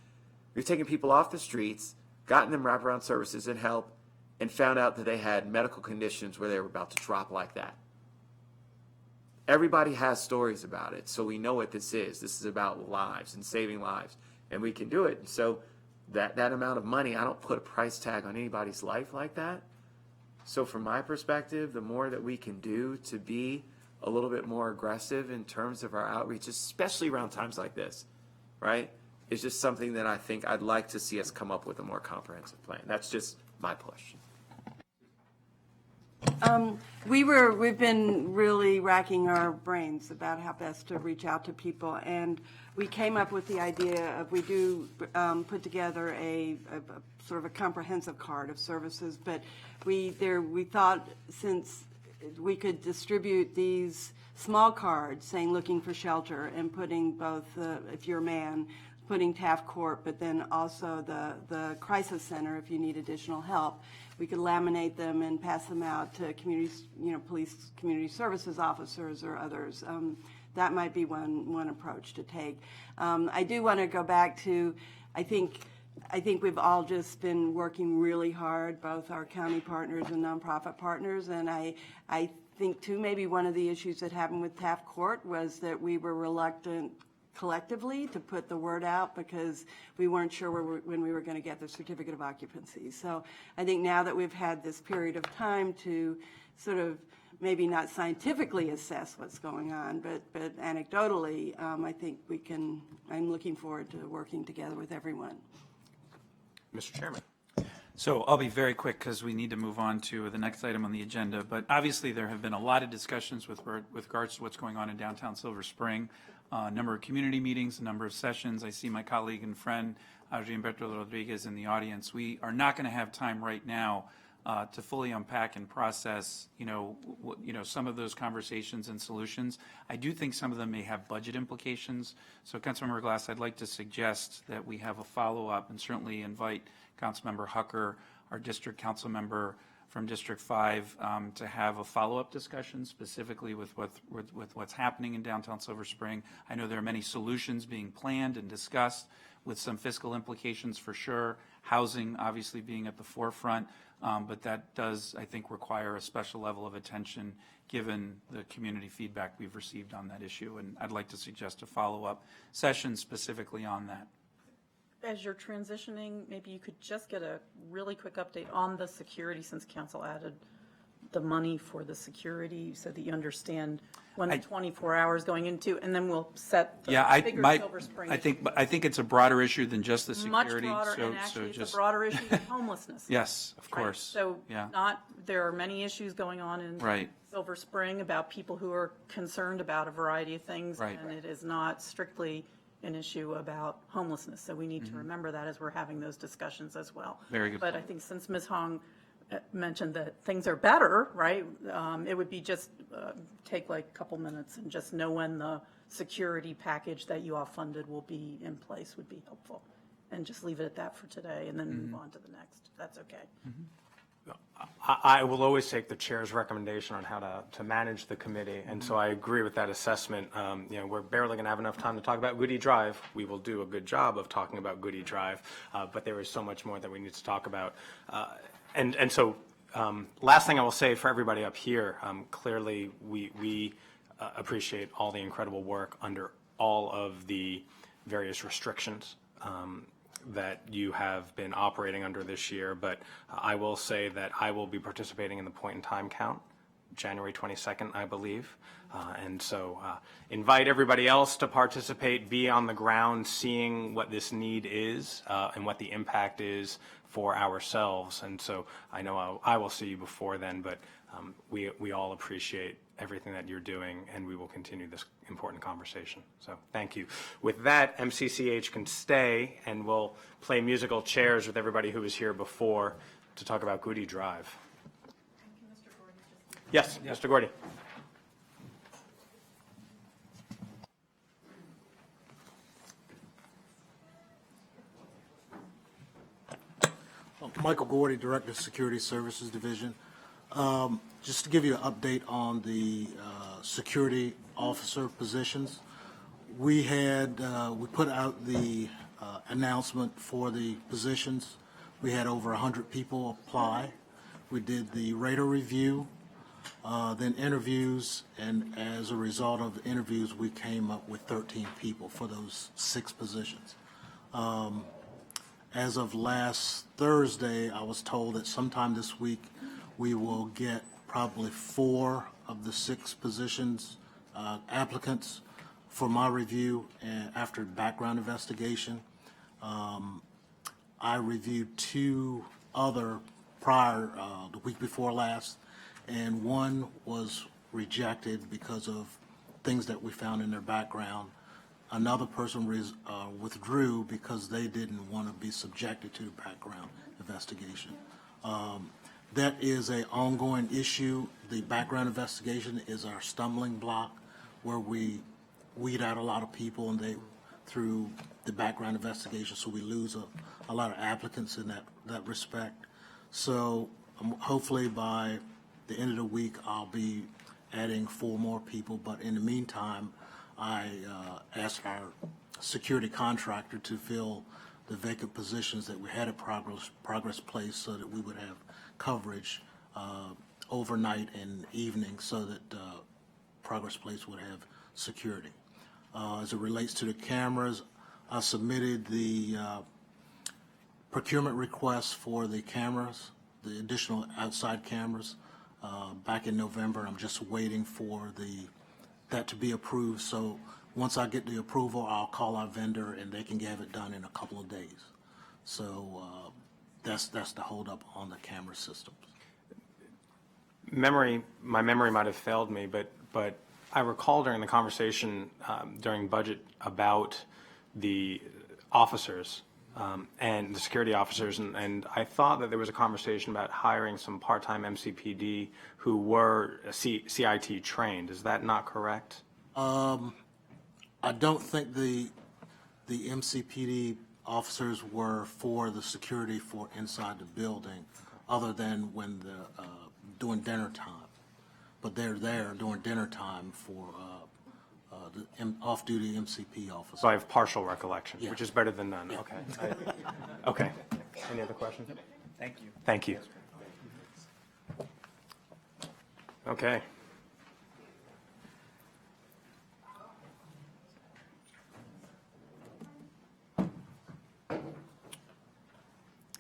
We've taken people off the streets, gotten them wraparound services and help, and found out that they had medical conditions where they were about to drop like that. Everybody has stories about it, so we know what this is. This is about lives and saving lives, and we can do it. And so that amount of money, I don't put a price tag on anybody's life like that. So from my perspective, the more that we can do to be a little bit more aggressive in terms of our outreach, especially around times like this, right, is just something that I think I'd like to see us come up with a more comprehensive plan. That's just my push. We've been really racking our brains about how best to reach out to people, and we came up with the idea of, we do put together a sort of a comprehensive card of services, but we thought, since we could distribute these small cards saying looking for shelter and putting both, if you're a man, putting Taft Court, but then also the crisis center if you need additional help. We could laminate them and pass them out to communities, police community services officers or others. That might be one approach to take. I do want to go back to, I think we've all just been working really hard, both our county partners and nonprofit partners, and I think too, maybe one of the issues that happened with Taft Court was that we were reluctant collectively to put the word out because we weren't sure when we were going to get the certificate of occupancy. So I think now that we've had this period of time to sort of maybe not scientifically assess what's going on, but anecdotally, I think I'm looking forward to working together with everyone. Mr. Chairman. So I'll be very quick because we need to move on to the next item on the agenda. But obviously, there have been a lot of discussions with regards to what's going on in downtown Silver Spring. A number of community meetings, a number of sessions. I see my colleague and friend, Gilberto Rodriguez, in the audience. We are not going to have time right now to fully unpack and process, some of those conversations and solutions. I do think some of them may have budget implications. So, Councilmember Glass, I'd like to suggest that we have a follow-up and certainly invite Councilmember Hucker, our district council member from District 5, to have a follow-up discussion specifically with what's happening in downtown Silver Spring. I know there are many solutions being planned and discussed with some fiscal implications for sure, housing obviously being at the forefront, but that does, I think, require a special level of attention given the community feedback we've received on that issue, and I'd like to suggest a follow-up session specifically on that. As you're transitioning, maybe you could just get a really quick update on the security, since council added the money for the security, so that you understand when the 24 hours going into, and then we'll set the bigger Silver Spring issue. I think it's a broader issue than just the security. Much broader, and actually it's a broader issue than homelessness. Yes, of course. So there are many issues going on in Silver Spring about people who are concerned about a variety of things, and it is not strictly an issue about homelessness. So we need to remember that as we're having those discussions as well. Very good But point. I think since Ms. Hong mentioned that things are better, right, it would be just take like a couple minutes and just know when the security package that you all funded will be in place would be helpful. And just leave it at that for today and then move on to the next. That's okay. I will always take the chair's recommendation on how to manage the committee, and so I agree with that assessment. We're barely going to have enough time to talk about Goody Drive. We will do a good job of talking about Goody Drive, but there is so much more that we need to talk about. And so last thing I will say for everybody up here, clearly we appreciate all the incredible work under all of the various restrictions that you have been operating under this year, but I will say that I will be participating in the point in time count, January 22nd, I believe. And so invite everybody else to participate, be on the ground, seeing what this need is and what the impact is for ourselves. And so I know I will see you before then, but we all appreciate everything that you're doing, and we will continue this important conversation. So thank you. With that, MCCH can stay, and we'll play musical chairs with everybody who was here before to talk about Goody Drive. Yes, Mr. Gordy. Michael Gordy, Director of Security Services Division. Just to give you an update on the security officer positions, we put out the announcement for the positions. We had over 100 people apply. We did the radar review, then interviews, and as a result of the interviews, we came up with 13 people for those 6 positions. As of last Thursday, I was told that sometime this week we will get probably 4 of the 6 positions applicants for my review, and after background investigation. I reviewed 2 other prior, the week before last, and one was rejected because of things that we found in their background. Another person withdrew because they didn't want to be subjected to the background investigation. That is an ongoing issue. The background investigation is our stumbling block where we weed out a lot of people and through the background investigation, so we lose a lot of applicants in that respect. So hopefully by the end of the week, I'll be adding 4 more people, but in the meantime, I asked our security contractor to fill the vacant positions that we had at Progress Place so that we would have coverage overnight and evening so that Progress Place would have security. As it relates to the cameras, I submitted the procurement request for the cameras, the additional outside cameras, back in November. I'm just waiting for that to be approved. So once I get the approval, I'll call our vendor and they can have it done in a couple of days. So that's the holdup on the camera systems. My memory might have failed me, but I recall during the conversation during budget about the officers and the security officers, and I thought that there was a conversation about hiring some part-time MCPD who were CIT trained. Is that not correct? I don't think the MCPD officers were for the security for inside the building, other than when during dinner time. But they're there during dinner time for the off-duty MCP officers. So I have partial recollection, Yeah. which is better than none. Yeah. Okay. Okay. Any other questions? Thank you. Thank you. Okay.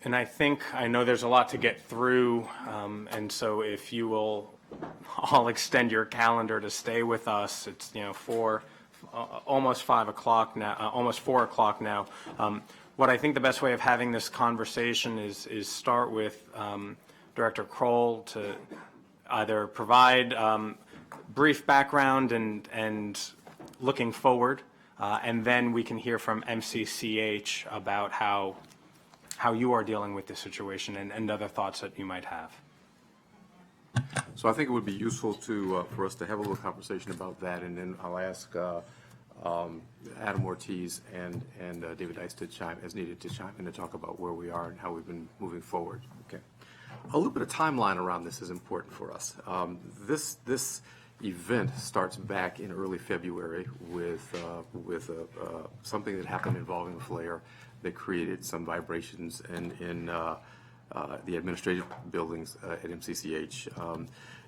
And I know there's a lot to get through, and so if you will all extend your calendar to stay with us, it's, almost 5 o'clock now, almost 4 o'clock now. What I think the best way of having this conversation is start with Director Kroll to either provide brief background and looking forward, and then we can hear from MCCH about how you are dealing with this situation and other thoughts that you might have. So I think it would be useful for us to have a little conversation about that, and then I'll ask Adam Ortiz and David Dice to chime in to talk about where we are and how we've been moving forward. Okay. A little bit of timeline around this is important for us. This event starts back in early February with something that happened involving a flare that created some vibrations in the administrative buildings at MCCH.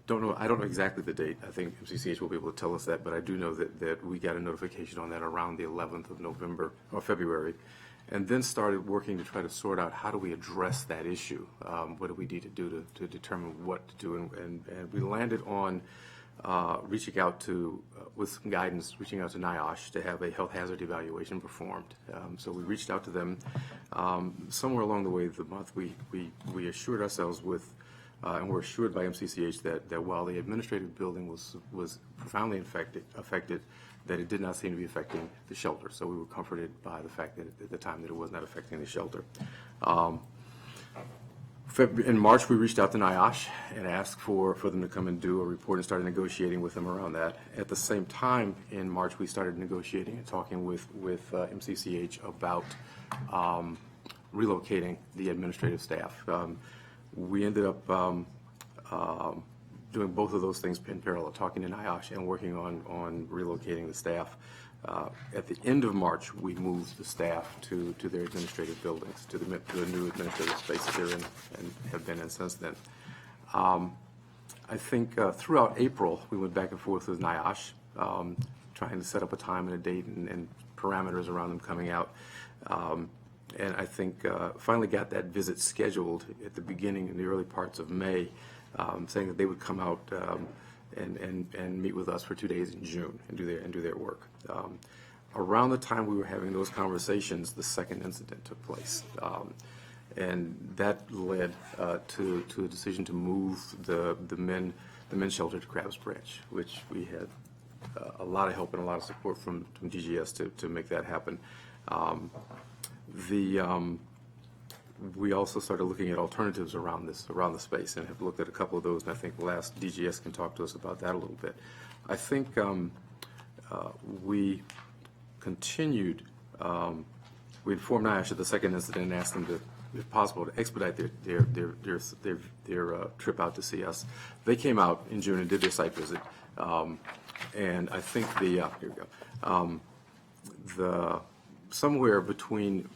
I don't know exactly the date. I think MCCH will be able to tell us that, but I do know that we got a notification on that around the 11th of November or February, and then started working to try to sort out how do we address that issue. What do we need to do to determine what to do, and we landed on reaching out to, with some guidance, reaching out to NIOSH to have a health hazard evaluation performed. So we reached out to them. Somewhere along the way of the month, we assured ourselves with, and were assured by MCCH that while the administrative building was profoundly affected, that it did not seem to be affecting the shelter. So we were comforted by the fact that at the time that it was not affecting the shelter. In March, we reached out to NIOSH and asked for them to come and do a report and started negotiating with them around that. At the same time, in March, we started negotiating and talking with MCCH about relocating the administrative staff. We ended up doing both of those things in parallel, talking to NIOSH and working on relocating the staff. At the end of March, we moved the staff to their administrative buildings, to the new administrative spaces they're in and have been in since then. I think throughout April, we went back and forth with NIOSH, trying to set up a time and a date and parameters around them coming out. And I think finally got that visit scheduled at the beginning, in the early parts of May, saying that they would come out and meet with us for 2 days in June and do their work. Around the time we were having those conversations, the second incident took place. And that led to a decision to move the men's shelter to Crabs Branch, which we had a lot of help and a lot of support from DGS to make that happen. We also started looking at alternatives around the space, and have looked at a couple of those, and I think DGS can talk to us about that a little bit. I think we continued, we informed NIOSH of the second incident and asked them to, if possible, to expedite their trip out to see us. They came out in June and did their site visit, and I think here we go. Somewhere between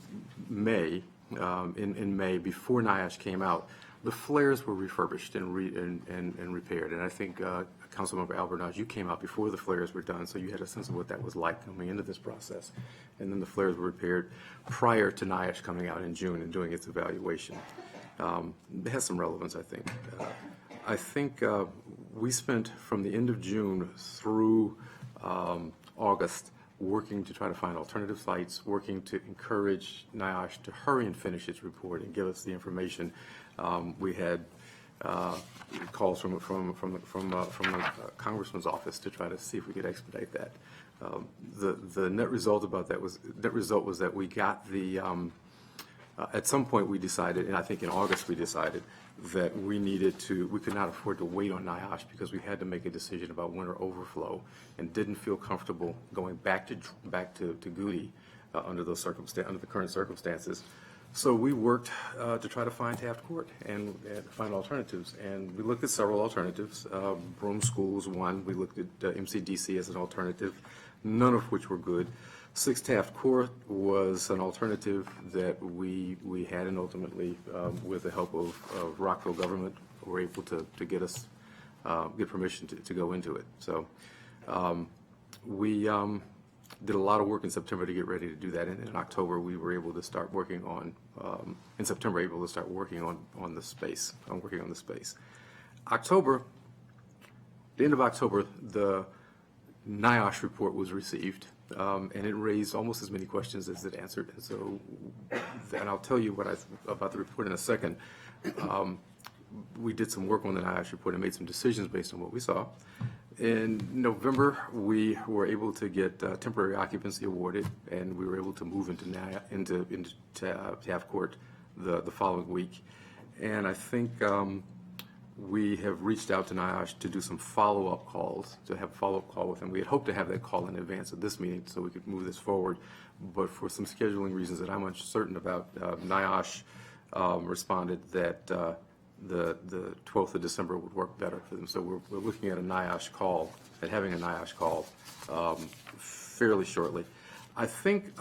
May, in May, before NIOSH came out, the flares were refurbished and repaired. And I think Councilmember Albertage, you came out before the flares were done, so you had a sense of what that was like coming into this process. And then the flares were repaired prior to NIOSH coming out in June and doing its evaluation. It has some relevance, I think. I think we spent from the end of June through August working to try to find alternative sites, working to encourage NIOSH to hurry and finish its report and give us the information. We had calls from the Congressman's office to try to see if we could expedite that. The net result was that we got the at some point we decided, and I think in August we decided, that we could not afford to wait on NIOSH because we had to make a decision about winter overflow and didn't feel comfortable going back to Goody under the current circumstances. So we worked to try to find Taft Court and find alternatives. And we looked at several alternatives. Broome School was one. We looked at MCDC as an alternative, none of which were good. 6 Taft Court was an alternative that we had, and ultimately, with the help of Rockville government, were able to get us get permission to go into it. So we did a lot of work in September to get ready to do that. And in October, we were able to start working on in September, able to start working on the space. October, the end of October, the NIOSH report was received. And it raised almost as many questions as it answered. And so, and I'll tell you about the report in a second. We did some work on the NIOSH report and made some decisions based on what we saw. In November, we were able to get temporary occupancy awarded, and we were able to move into Taft Court the following week. And I think we have reached out to NIOSH to do some follow-up calls, to have a follow-up call with them. We had hoped to have that call in advance of this meeting so we could move this forward, but for some scheduling reasons that I'm uncertain about, NIOSH responded that the 12th of December would work better for them. So we're looking at having a NIOSH call fairly shortly. I think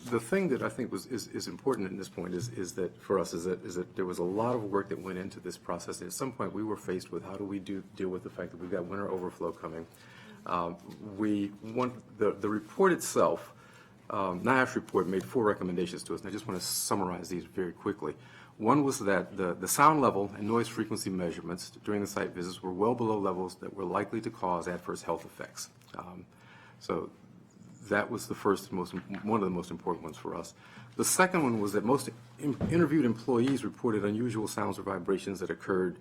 the thing that I think is important in this point is that for us is that there was a lot of work that went into this process. And at some point, we were faced with how do we deal with the fact that we've got winter overflow coming. The report itself, NIOSH report made 4 recommendations to us, and I just want to summarize these very quickly. One was that the sound level and noise frequency measurements during the site visits were well below levels that were likely to cause adverse health effects. So that was the first, one of the most important ones for us. The second one was that most interviewed employees reported unusual sounds or vibrations that occurred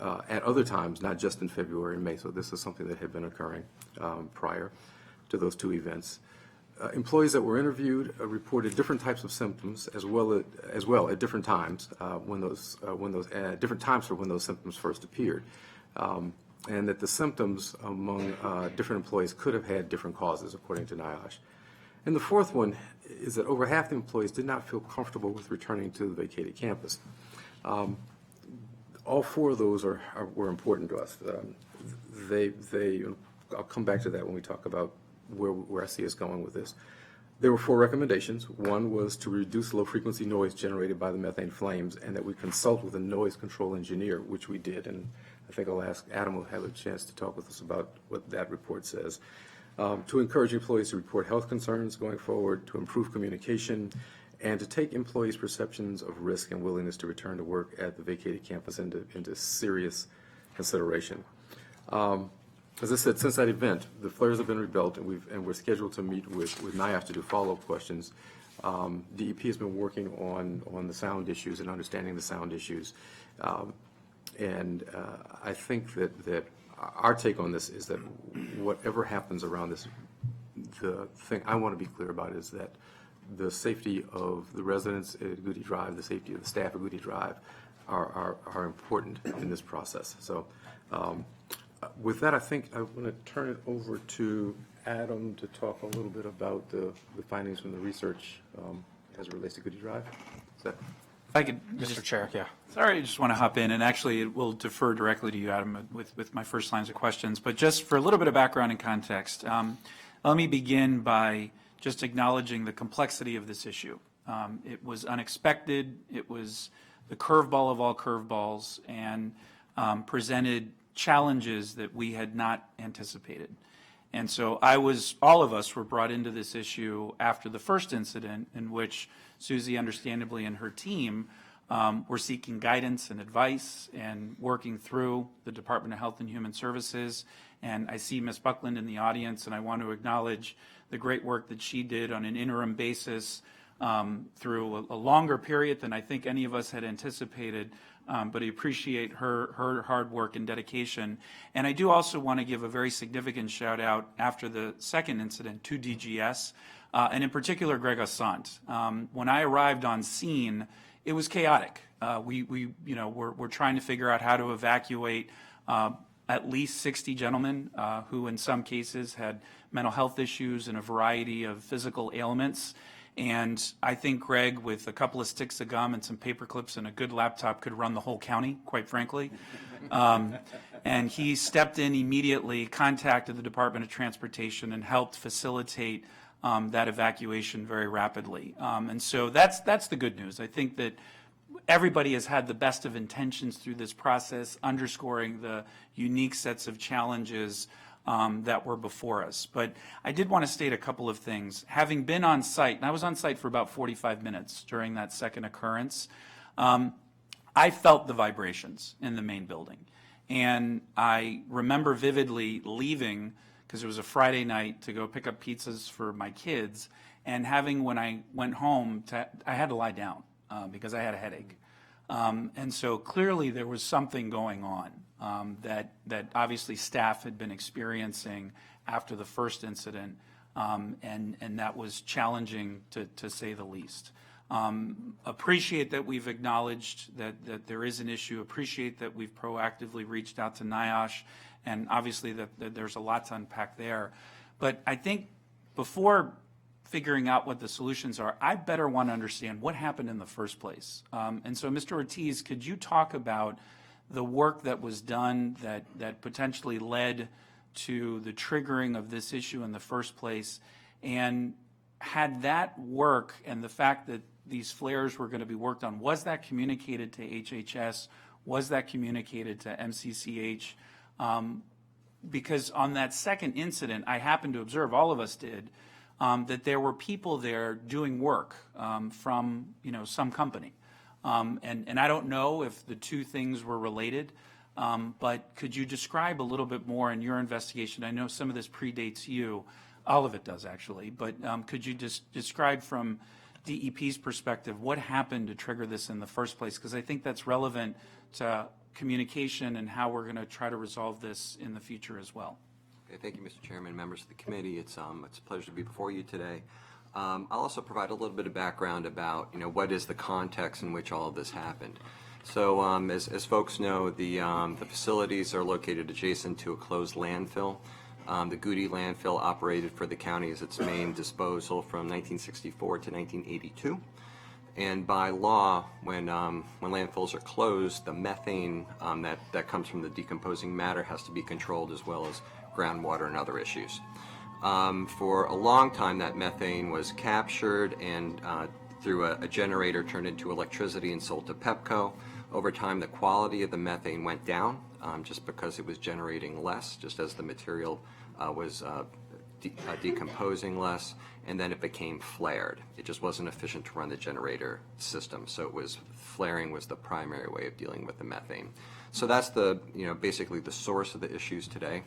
at other times, not just in February and May. So this is something that had been occurring prior to those 2 events. Employees that were interviewed reported different types of symptoms as well at different times different times for when those symptoms first appeared. and that the symptoms among different employees could have had different causes, according to NIOSH. And the fourth one is that over half the employees did not feel comfortable with returning to the vacated campus. All four of those were important to us. I'll come back to that when we talk about where I see us going with this. There were 4 recommendations. One was to reduce low-frequency noise generated by the methane flames, and that we consult with a noise control engineer, which we did. And I think I'll ask Adam will have a chance to talk with us about what that report says. To encourage employees to report health concerns going forward, to improve communication, and to take employees' perceptions of risk and willingness to return to work at the vacated campus into serious consideration. As I said, since that event, the flares have been rebuilt, and we're scheduled to meet with NIOSH to do follow-up questions. DEP has been working on the sound issues and understanding the sound issues. I think that our take on this is that whatever happens around this, the thing I want to be clear about is that the safety of the residents at Goody Drive, the safety of the staff at Goody Drive are important in this process. So with that, I think I want to turn it over to Adam to talk a little bit about the findings from the research as it relates to Goody Drive. Is that? If I could, Mr. Chair, yeah. Sorry, I just want to hop in, and actually it will defer directly to you, Adam, with my first lines of questions. But just for a little bit of background and context, let me begin by just acknowledging the complexity of this issue. It was unexpected. It was the curveball of all curveballs, and presented challenges that we had not anticipated. And so all of us were brought into this issue after the first incident, in which Susie, understandably, and her team were seeking guidance and advice and working through the Department of Health and Human Services. And I see Ms. Buckland in the audience, and I want to acknowledge the great work that she did on an interim basis through a longer period than I think any of us had anticipated. But I appreciate her hard work and dedication. And I do also want to give a very significant shout out after the second incident to DGS, and in particular Greg Assant. When I arrived on scene, it was chaotic. We're trying to figure out how to evacuate at least 60 gentlemen who in some cases had mental health issues and a variety of physical ailments. And I think Greg, with a couple of sticks of gum and some paper clips and a good laptop, could run the whole county, quite frankly. And he stepped in immediately, contacted the Department of Transportation, and helped facilitate that evacuation very rapidly. And so that's the good news. I think that everybody has had the best of intentions through this process, underscoring the unique sets of challenges that were before us. But I did want to state a couple of things. Having been on site, and I was on site for about 45 minutes during that second occurrence, I felt the vibrations in the main building. And I remember vividly leaving, because it was a Friday night, to go pick up pizzas for my kids, and when I went home, I had to lie down because I had a headache. And so clearly there was something going on that obviously staff had been experiencing after the first incident, and that was challenging to say the least. Appreciate that we've acknowledged that there is an issue, appreciate that we've proactively reached out to NIOSH, and obviously that there's a lot to unpack there. But I think before figuring out what the solutions are, I better want to understand what happened in the first place. And so, Mr. Ortiz, could you talk about the work that was done that potentially led to the triggering of this issue in the first place? And had that work and the fact that these flares were going to be worked on, was that communicated to HHS? Was that communicated to MCCH? Because on that second incident, I happened to observe, all of us did, that there were people there doing work from some company. And I don't know if the two things were related, but could you describe a little bit more in your investigation? I know some of this predates you. All of it does, actually. But could you just describe from DEP's perspective what happened to trigger this in the first place? Because I think that's relevant to communication and how we're going to try to resolve this in the future as well. Okay, thank you, Mr. Chairman, members of the committee. It's a pleasure to be before you today. I'll also provide a little bit of background about what is the context in which all of this happened. So as folks know, the facilities are located adjacent to a closed landfill. The Goody landfill operated for the county as its main disposal from 1964 to 1982. And by law, when landfills are closed, the methane that comes from the decomposing matter has to be controlled, as well as groundwater and other issues. For a long time, that methane was captured and through a generator turned into electricity and sold to Pepco. Over time, the quality of the methane went down just because it was generating less, just as the material was decomposing less, and then it became flared. It just wasn't efficient to run the generator system, so flaring was the primary way of dealing with the methane. So that's basically the source of the issues today.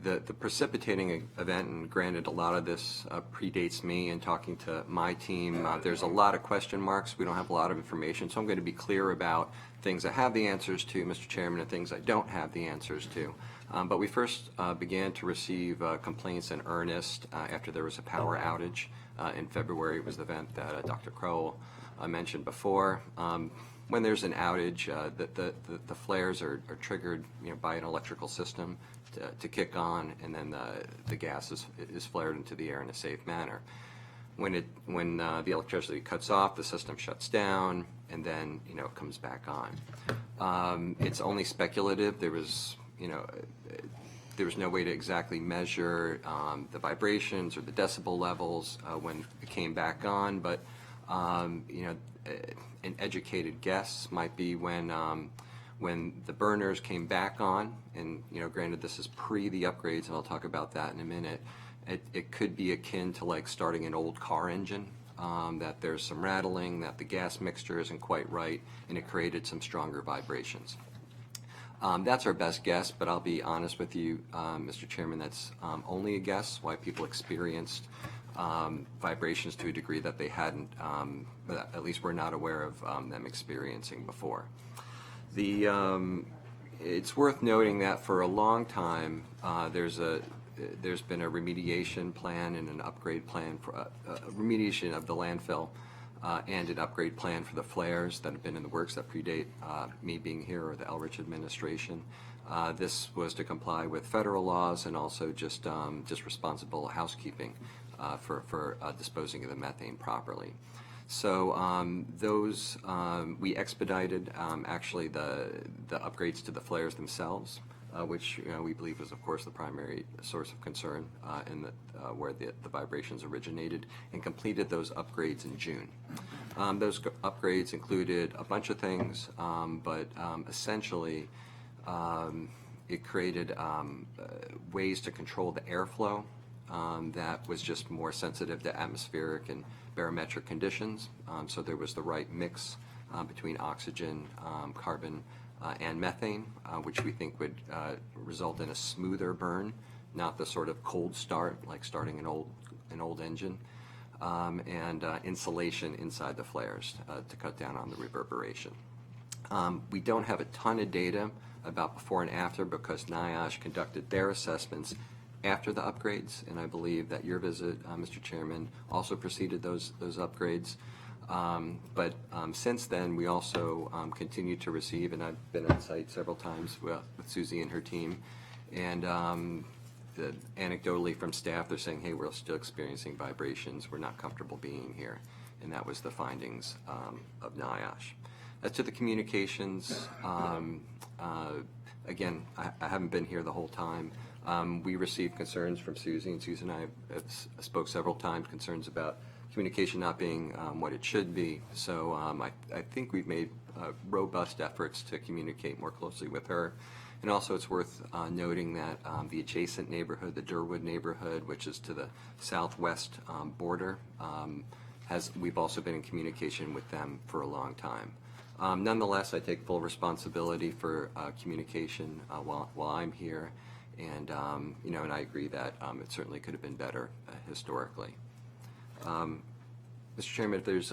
The precipitating event, and granted a lot of this predates me, and talking to my team, there's a lot of question marks. We don't have a lot of information, so I'm going to be clear about things I have the answers to, Mr. Chairman, and things I don't have the answers to. But we first began to receive complaints in earnest after there was a power outage in February. It was the event that Dr. Crowell mentioned before. When there's an outage, the flares are triggered by an electrical system to kick on, and then the gas is flared into the air in a safe manner. When the electricity cuts off, the system shuts down, and then it comes back on. It's only speculative. There was no way to exactly measure the vibrations or the decibel levels when it came back on, but an educated guess might be when the burners came back on, and granted this is pre the upgrades, and I'll talk about that in a minute. It could be akin to like starting an old car engine, that there's some rattling, that the gas mixture isn't quite right, and it created some stronger vibrations. That's our best guess, but I'll be honest with you, Mr. Chairman, that's only a guess. Why people experienced vibrations to a degree that they hadn't, at least we're not aware of them experiencing before. It's worth noting that for a long time there's been a remediation plan and an upgrade plan for remediation of the landfill and an upgrade plan for the flares that have been in the works that predate me being here or the Elrich administration. This was to comply with federal laws and also just responsible housekeeping for disposing of the methane properly. So we expedited actually the upgrades to the flares themselves, which we believe was, of course, the primary source of concern where the vibrations originated, and completed those upgrades in June. Those upgrades included a bunch of things, but essentially it created ways to control the airflow that was just more sensitive to atmospheric and barometric conditions. So there was the right mix between oxygen, carbon, and methane, which we think would result in a smoother burn, not the sort of cold start like starting an old engine, and insulation inside the flares to cut down on the reverberation. We don't have a ton of data about before and after because NIOSH conducted their assessments after the upgrades, and I believe that your visit, Mr. Chairman, also preceded those upgrades. But since then, we also continue to receive, and I've been on site several times with Susie and her team, and anecdotally from staff, they're saying, hey, we're still experiencing vibrations, we're not comfortable being here, and that was the findings of NIOSH. As to the communications, again, I haven't been here the whole time. We received concerns from Susie, and Susie and I have spoke several times, concerns about communication not being what it should be. So I think we've made robust efforts to communicate more closely with her. And also it's worth noting that the adjacent neighborhood, the Durwood neighborhood, which is to the southwest border, we've also been in communication with them for a long time. Nonetheless, I take full responsibility for communication while I'm here. And and I agree that it certainly could have been better historically. Mr. Chairman, if there's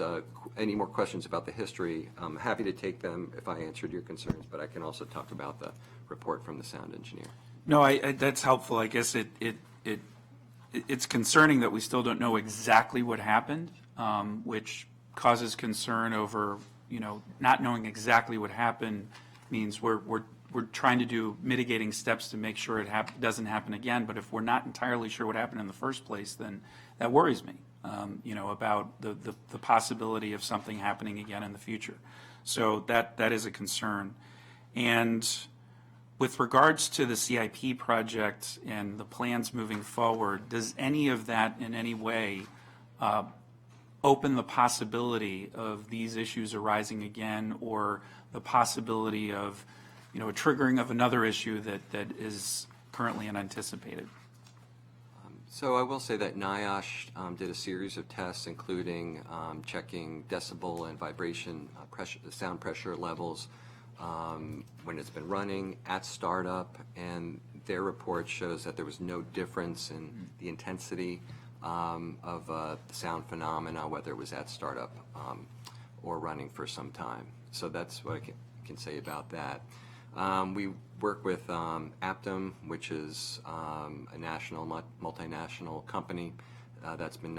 any more questions about the history, I'm happy to take them if I answered your concerns, but I can also talk about the report from the sound engineer. No, that's helpful. I guess it's concerning that we still don't know exactly what happened. which causes concern over, not knowing exactly what happened means we're trying to do mitigating steps to make sure it doesn't happen again. But if we're not entirely sure what happened in the first place, then that worries me, about the possibility of something happening again in the future. So that is a concern. And with regards to the CIP project and the plans moving forward, does any of that in any way open the possibility of these issues arising again, or the possibility of, a triggering of another issue that is currently unanticipated? So I will say that NIOSH did a series of tests, including checking decibel and vibration sound pressure levels when it's been running at startup, and their report shows that there was no difference in the intensity of the sound phenomena, whether it was at startup or running for some time. So that's what I can say about that. We work with Aptum, which is a national, multinational company that's been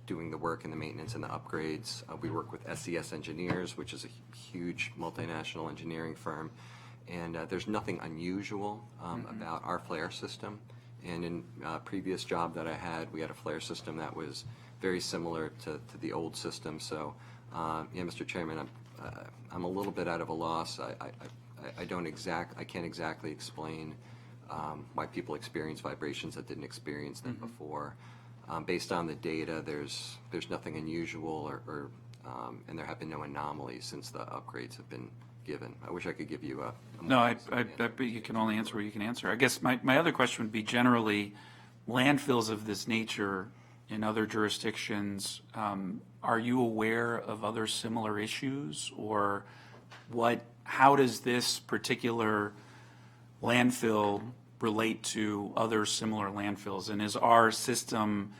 doing the work and the maintenance and the upgrades. We work with SES Engineers, which is a huge multinational engineering firm. And there's nothing unusual about our flare system. And in a previous job that I had, we had a flare system that was very similar to the old system. So, Mr. Chairman, I'm a little bit out of a loss. I can't exactly explain why people experience vibrations that didn't experience them before. Based on the data, there's nothing unusual, and there have been no anomalies since the upgrades have been given. I wish I could give you a No, I bet you can only answer what you can answer. I guess my other question would be, generally, landfills of this nature in other jurisdictions, are you aware of other similar issues, or how does this particular landfill relate to other similar landfills? And is our system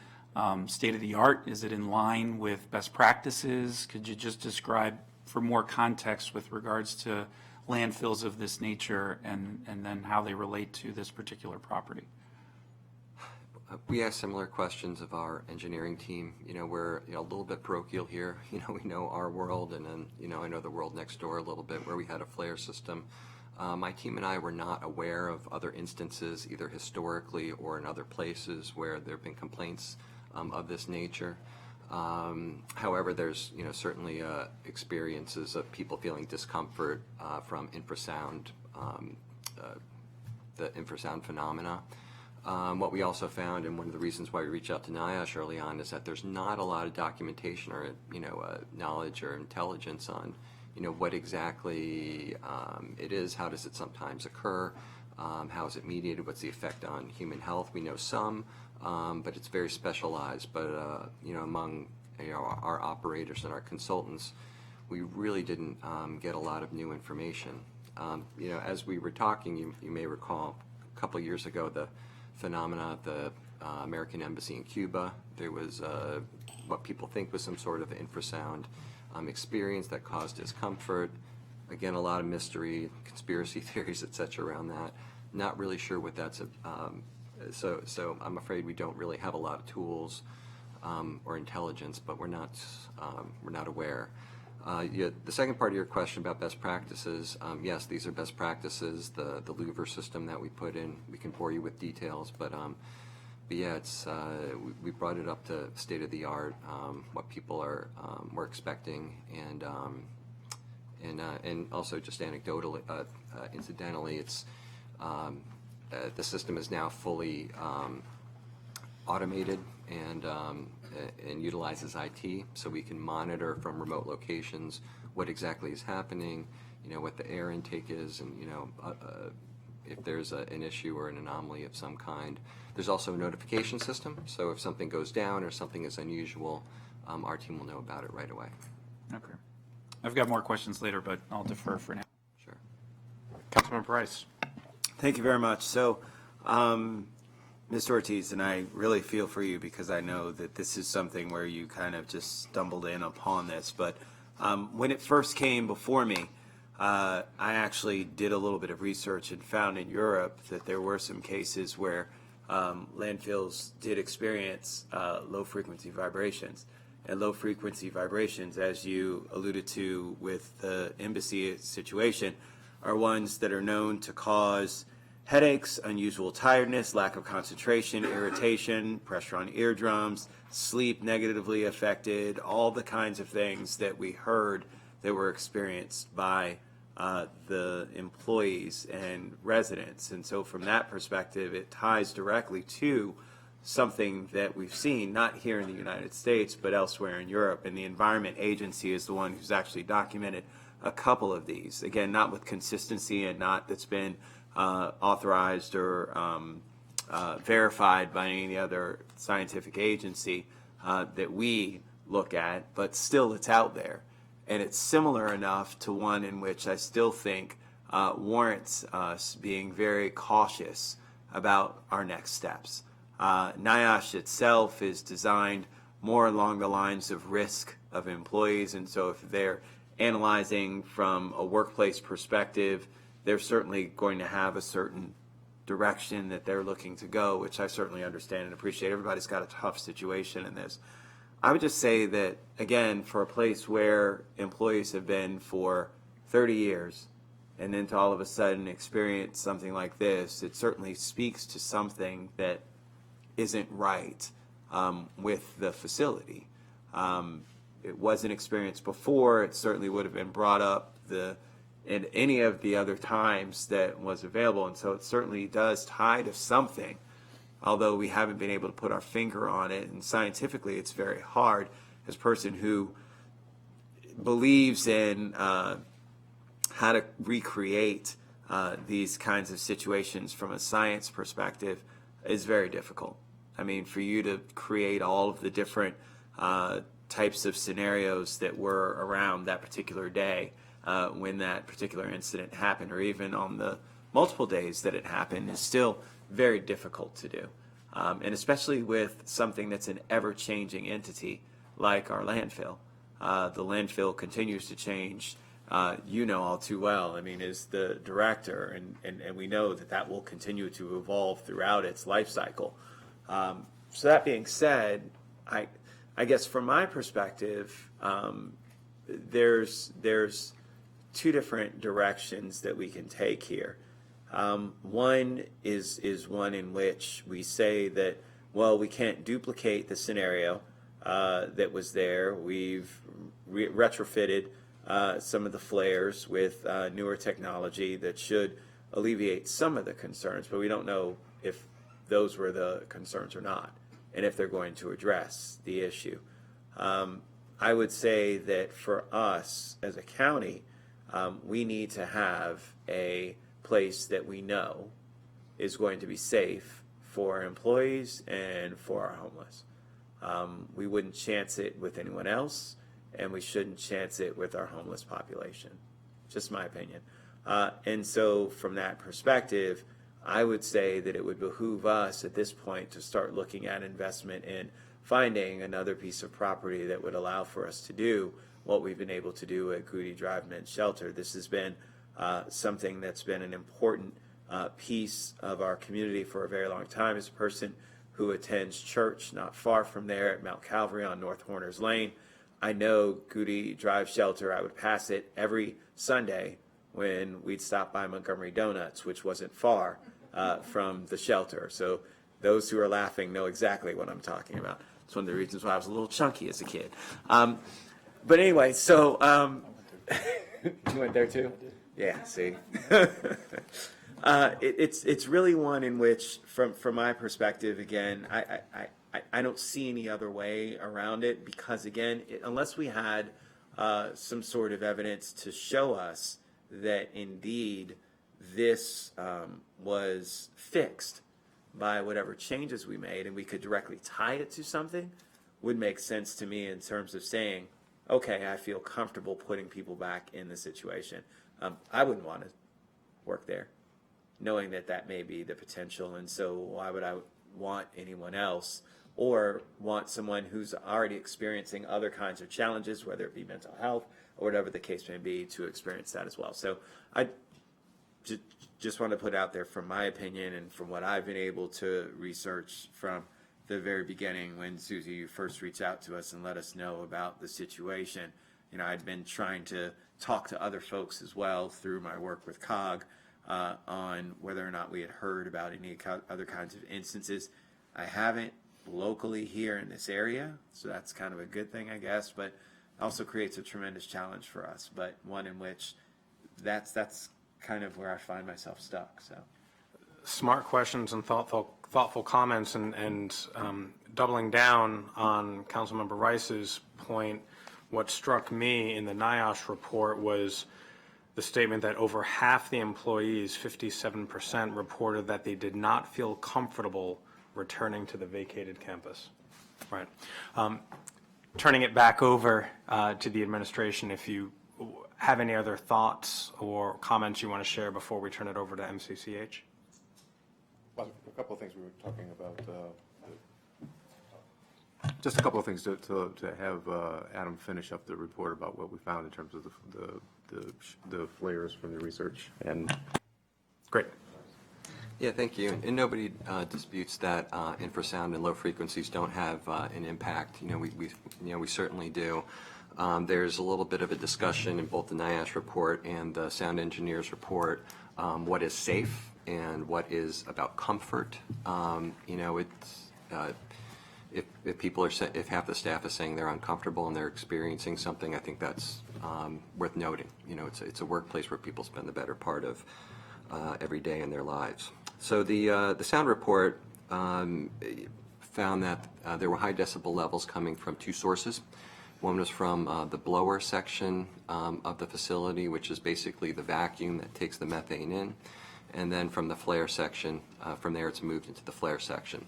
state-of-the-art? Is it in line with best practices? Could you just describe for more context with regards to landfills of this nature and then how they relate to this particular property? We ask similar questions of our engineering team. We're a little bit parochial here. We know our world, and then I know the world next door a little bit, where we had a flare system. My team and I were not aware of other instances, either historically or in other places, where there have been complaints of this nature. However, there's certainly experiences of people feeling discomfort from infrasound, the infrasound phenomena. What we also found, and one of the reasons why we reached out to NIOSH early on, is that there's not a lot of documentation or knowledge or intelligence on what exactly it is, how does it sometimes occur, how is it mediated, what's the effect on human health. We know some, but it's very specialized. But among our operators and our consultants, we really didn't get a lot of new information. As we were talking, you may recall a couple years ago the phenomena at the American Embassy in Cuba. There was what people think was some sort of infrasound experience that caused discomfort. Again, a lot of mystery, conspiracy theories, etc. around that. Not really sure what that's. So I'm afraid we don't really have a lot of tools or intelligence, but we're not aware. The second part of your question about best practices, yes, these are best practices. The louver system that we put in, we can bore you with details, but yeah, it's we brought it up to state of the art, what people were expecting, and also just anecdotally, incidentally, it's the system is now fully automated and utilizes IT, so we can monitor from remote locations what exactly is happening, what the air intake is, and if there's an issue or an anomaly of some kind. There's also a notification system, so if something goes down or something is unusual, our team will know about it right away. Okay. I've got more questions later, but I'll defer for now. Sure. Councilman Price. Thank you very much. So, Ms. Ortiz, and I really feel for you because I know that this is something where you kind of just stumbled in upon this. But when it first came before me, I actually did a little bit of research and found in Europe that there were some cases where landfills did experience low-frequency vibrations. and low frequency vibrations, as you alluded to with the embassy situation, are ones that are known to cause headaches, unusual tiredness, lack of concentration, irritation, pressure on eardrums, sleep negatively affected, all the kinds of things that we heard that were experienced by the employees and residents. And so from that perspective, it ties directly to something that we've seen, not here in the United States, but elsewhere in Europe. And the Environment Agency is the one who's actually documented a couple of these. Again, not with consistency and not that's been authorized or verified by any other scientific agency that we look at, but still it's out there. And it's similar enough to one in which I still think warrants us being very cautious about our next steps. NIOSH itself is designed more along the lines of risk of employees, and so if they're analyzing from a workplace perspective, they're certainly going to have a certain direction that they're looking to go, which I certainly understand and appreciate. Everybody's got a tough situation in this. I would just say that, again, for a place where employees have been for 30 years and then to all of a sudden experience something like this, it certainly speaks to something that isn't right with the facility. It wasn't experienced before. It certainly would have been brought up in any of the other times that was available, and so it certainly does tie to something, although we haven't been able to put our finger on it, and scientifically it's very hard as a person who believes in how to recreate these kinds of situations from a science perspective is very difficult. I mean, for you to create all of the different types of scenarios that were around that particular day when that particular incident happened, or even on the multiple days that it happened, is still very difficult to do. And especially with something that's an ever-changing entity like our landfill. The landfill continues to change. You know all too well, I mean, as the director, and we know that that will continue to evolve throughout its life cycle. So that being said, I guess from my perspective, there's two different directions that we can take here. One is one in which we say that, well, we can't duplicate the scenario that was there. We've retrofitted some of the flares with newer technology that should alleviate some of the concerns, but we don't know if those were the concerns or not, and if they're going to address the issue. I would say that for us as a county, we need to have a place that we know is going to be safe for our employees and for our homeless. We wouldn't chance it with anyone else, and we shouldn't chance it with our homeless population. Just my opinion. And so from that perspective, I would say that it would behoove us at this point to start looking at investment in finding another piece of property that would allow for us to do what we've been able to do at Goody Drive Men's Shelter. This has been something that's been an important piece of our community for a very long time. As a person who attends church not far from there at Mount Calvary on North Horners Lane, I know Goody Drive Shelter. I would pass it every Sunday when we'd stop by Montgomery Donuts, which wasn't far from the shelter. So those who are laughing know exactly what I'm talking about. It's one of the reasons why I was a little chunky as a kid. But anyway, so you went there too? Yeah, see. It's really one in which, from my perspective, again, I don't see any other way around it, because, again, unless we had some sort of evidence to show us that indeed this was fixed by whatever changes we made, and we could directly tie it to something, would make sense to me in terms of saying, okay, I feel comfortable putting people back in the situation. I wouldn't want to work there, knowing that that may be the potential, and so why would I want anyone else, or want someone who's already experiencing other kinds of challenges, whether it be mental health or whatever the case may be, to experience that as well. So I just want to put out there, from my opinion and from what I've been able to research from the very beginning when Susie, you first reached out to us and let us know about the situation. I'd been trying to talk to other folks as well through my work with COG on whether or not we had heard about any other kinds of instances. I haven't locally here in this area, so that's kind of a good thing, I guess, but also creates a tremendous challenge for us, but one in which that's kind of where I find myself stuck. So Smart questions and thoughtful comments, and doubling down on Councilmember Rice's point, what struck me in the NIOSH report was the statement that over half the employees, 57%, reported that they did not feel comfortable returning to the vacated campus. Right. Turning it back over to the administration, if you have any other thoughts or comments you want to share before we turn it over to MCCH. Well, a couple of things we were talking about. Just a couple of things to have Adam finish up the report about what we found in terms of the flares from the research. And great. Yeah, thank you. And nobody disputes that infrasound and low frequencies don't have an impact. We certainly do. There's a little bit of a discussion in both the NIOSH report and the sound engineers report, what is safe and what is about comfort. If people are, if half the staff is saying they're uncomfortable and they're experiencing something, I think that's worth noting. It's a workplace where people spend the better part of every day in their lives. So the sound report found that there were high decibel levels coming from two sources. One was from the blower section of the facility, which is basically the vacuum that takes the methane in, and then from the flare section. From there, it's moved into the flare section.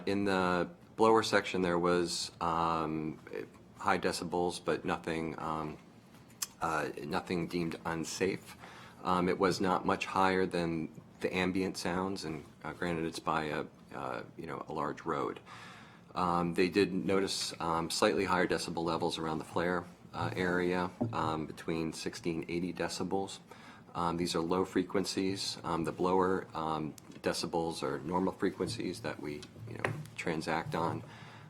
In the blower section, there was high decibels, but nothing deemed unsafe. It was not much higher than the ambient sounds, and granted, it's by a large road. They did notice slightly higher decibel levels around the flare area, between 60 and 80 decibels. These are low frequencies. The blower decibels are normal frequencies that we transact on.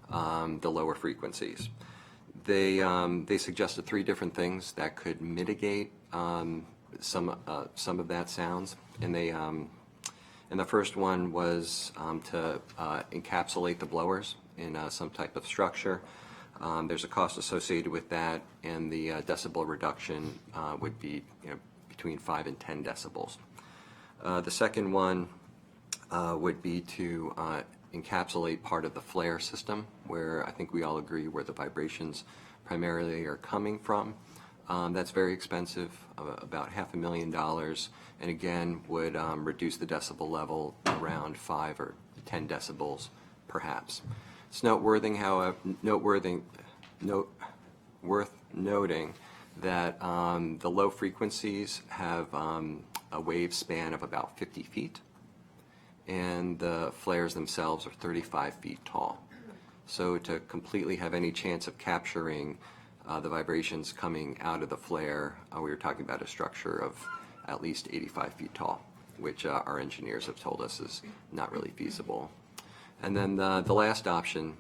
The lower frequencies. They suggested three different things that could mitigate some of that sounds, and the first one was to encapsulate the blowers in some type of structure. There's a cost associated with that, and the decibel reduction would be between 5 and 10 decibels. The second one would be to encapsulate part of the flare system, where I think we all agree where the vibrations primarily are coming from. That's very expensive, about $500,000, and again would reduce the decibel level around 5 or 10 decibels, perhaps. It's worth noting that the low frequencies have a wave span of about 50 feet, and the flares themselves are 35 feet tall. So to completely have any chance of capturing the vibrations coming out of the flare, we were talking about a structure of at least 85 feet tall, which our engineers have told us is not really feasible. And then the last option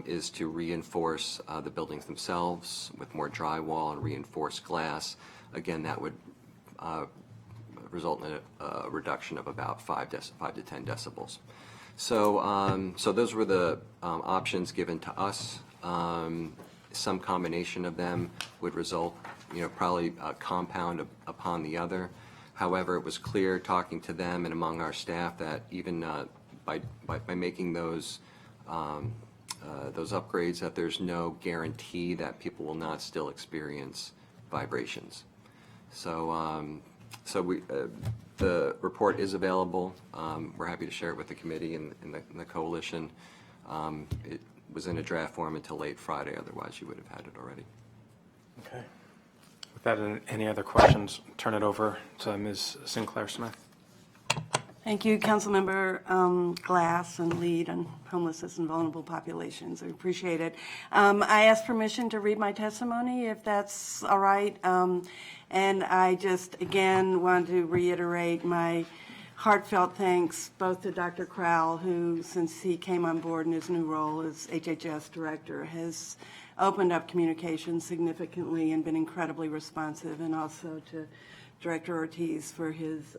is to reinforce the buildings themselves with more drywall and reinforced glass. Again, that would result in a reduction of about 5 to 10 decibels. So those were the options given to us. Some combination of them would result, probably a compound upon the other. However, it was clear talking to them and among our staff that even by making those upgrades, that there's no guarantee that people will not still experience vibrations. So the report is available. We're happy to share it with the committee and the coalition. It was in a draft form until late Friday. Otherwise, you would have had it already. Okay. With that, any other questions? Turn it over to Ms. Sinclair Smith. Thank you, Councilmember Glass and lead on homelessness and vulnerable populations. I appreciate it. I ask permission to read my testimony, if that's all right. And I just, again, want to reiterate my heartfelt thanks both to Dr. Crowell, who, since he came on board in his new role as HHS Director, has opened up communication significantly and been incredibly responsive, and also to Director Ortiz for his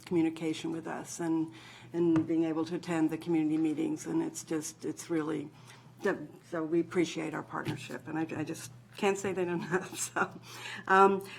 communication with us and being able to attend the community meetings. And it's really, so we appreciate our partnership, and I just can't say that enough. So,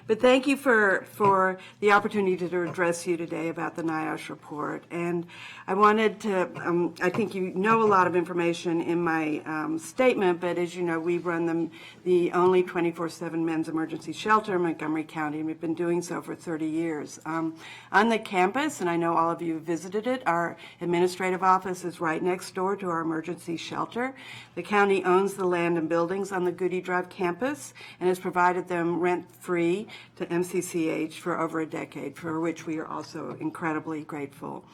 but thank you for the opportunity to address you today about the NIOSH report. And I wanted to, I think you know a lot of information in my statement, but as you know, we run the only 24/7 men's emergency shelter in Montgomery County, and we've been doing so for 30 years. On the campus, and I know all of you have visited it, our administrative office is right next door to our emergency shelter. The county owns the land and buildings on the Goody Drive campus and has provided them rent-free to MCCH for over a decade, for which we are also incredibly grateful.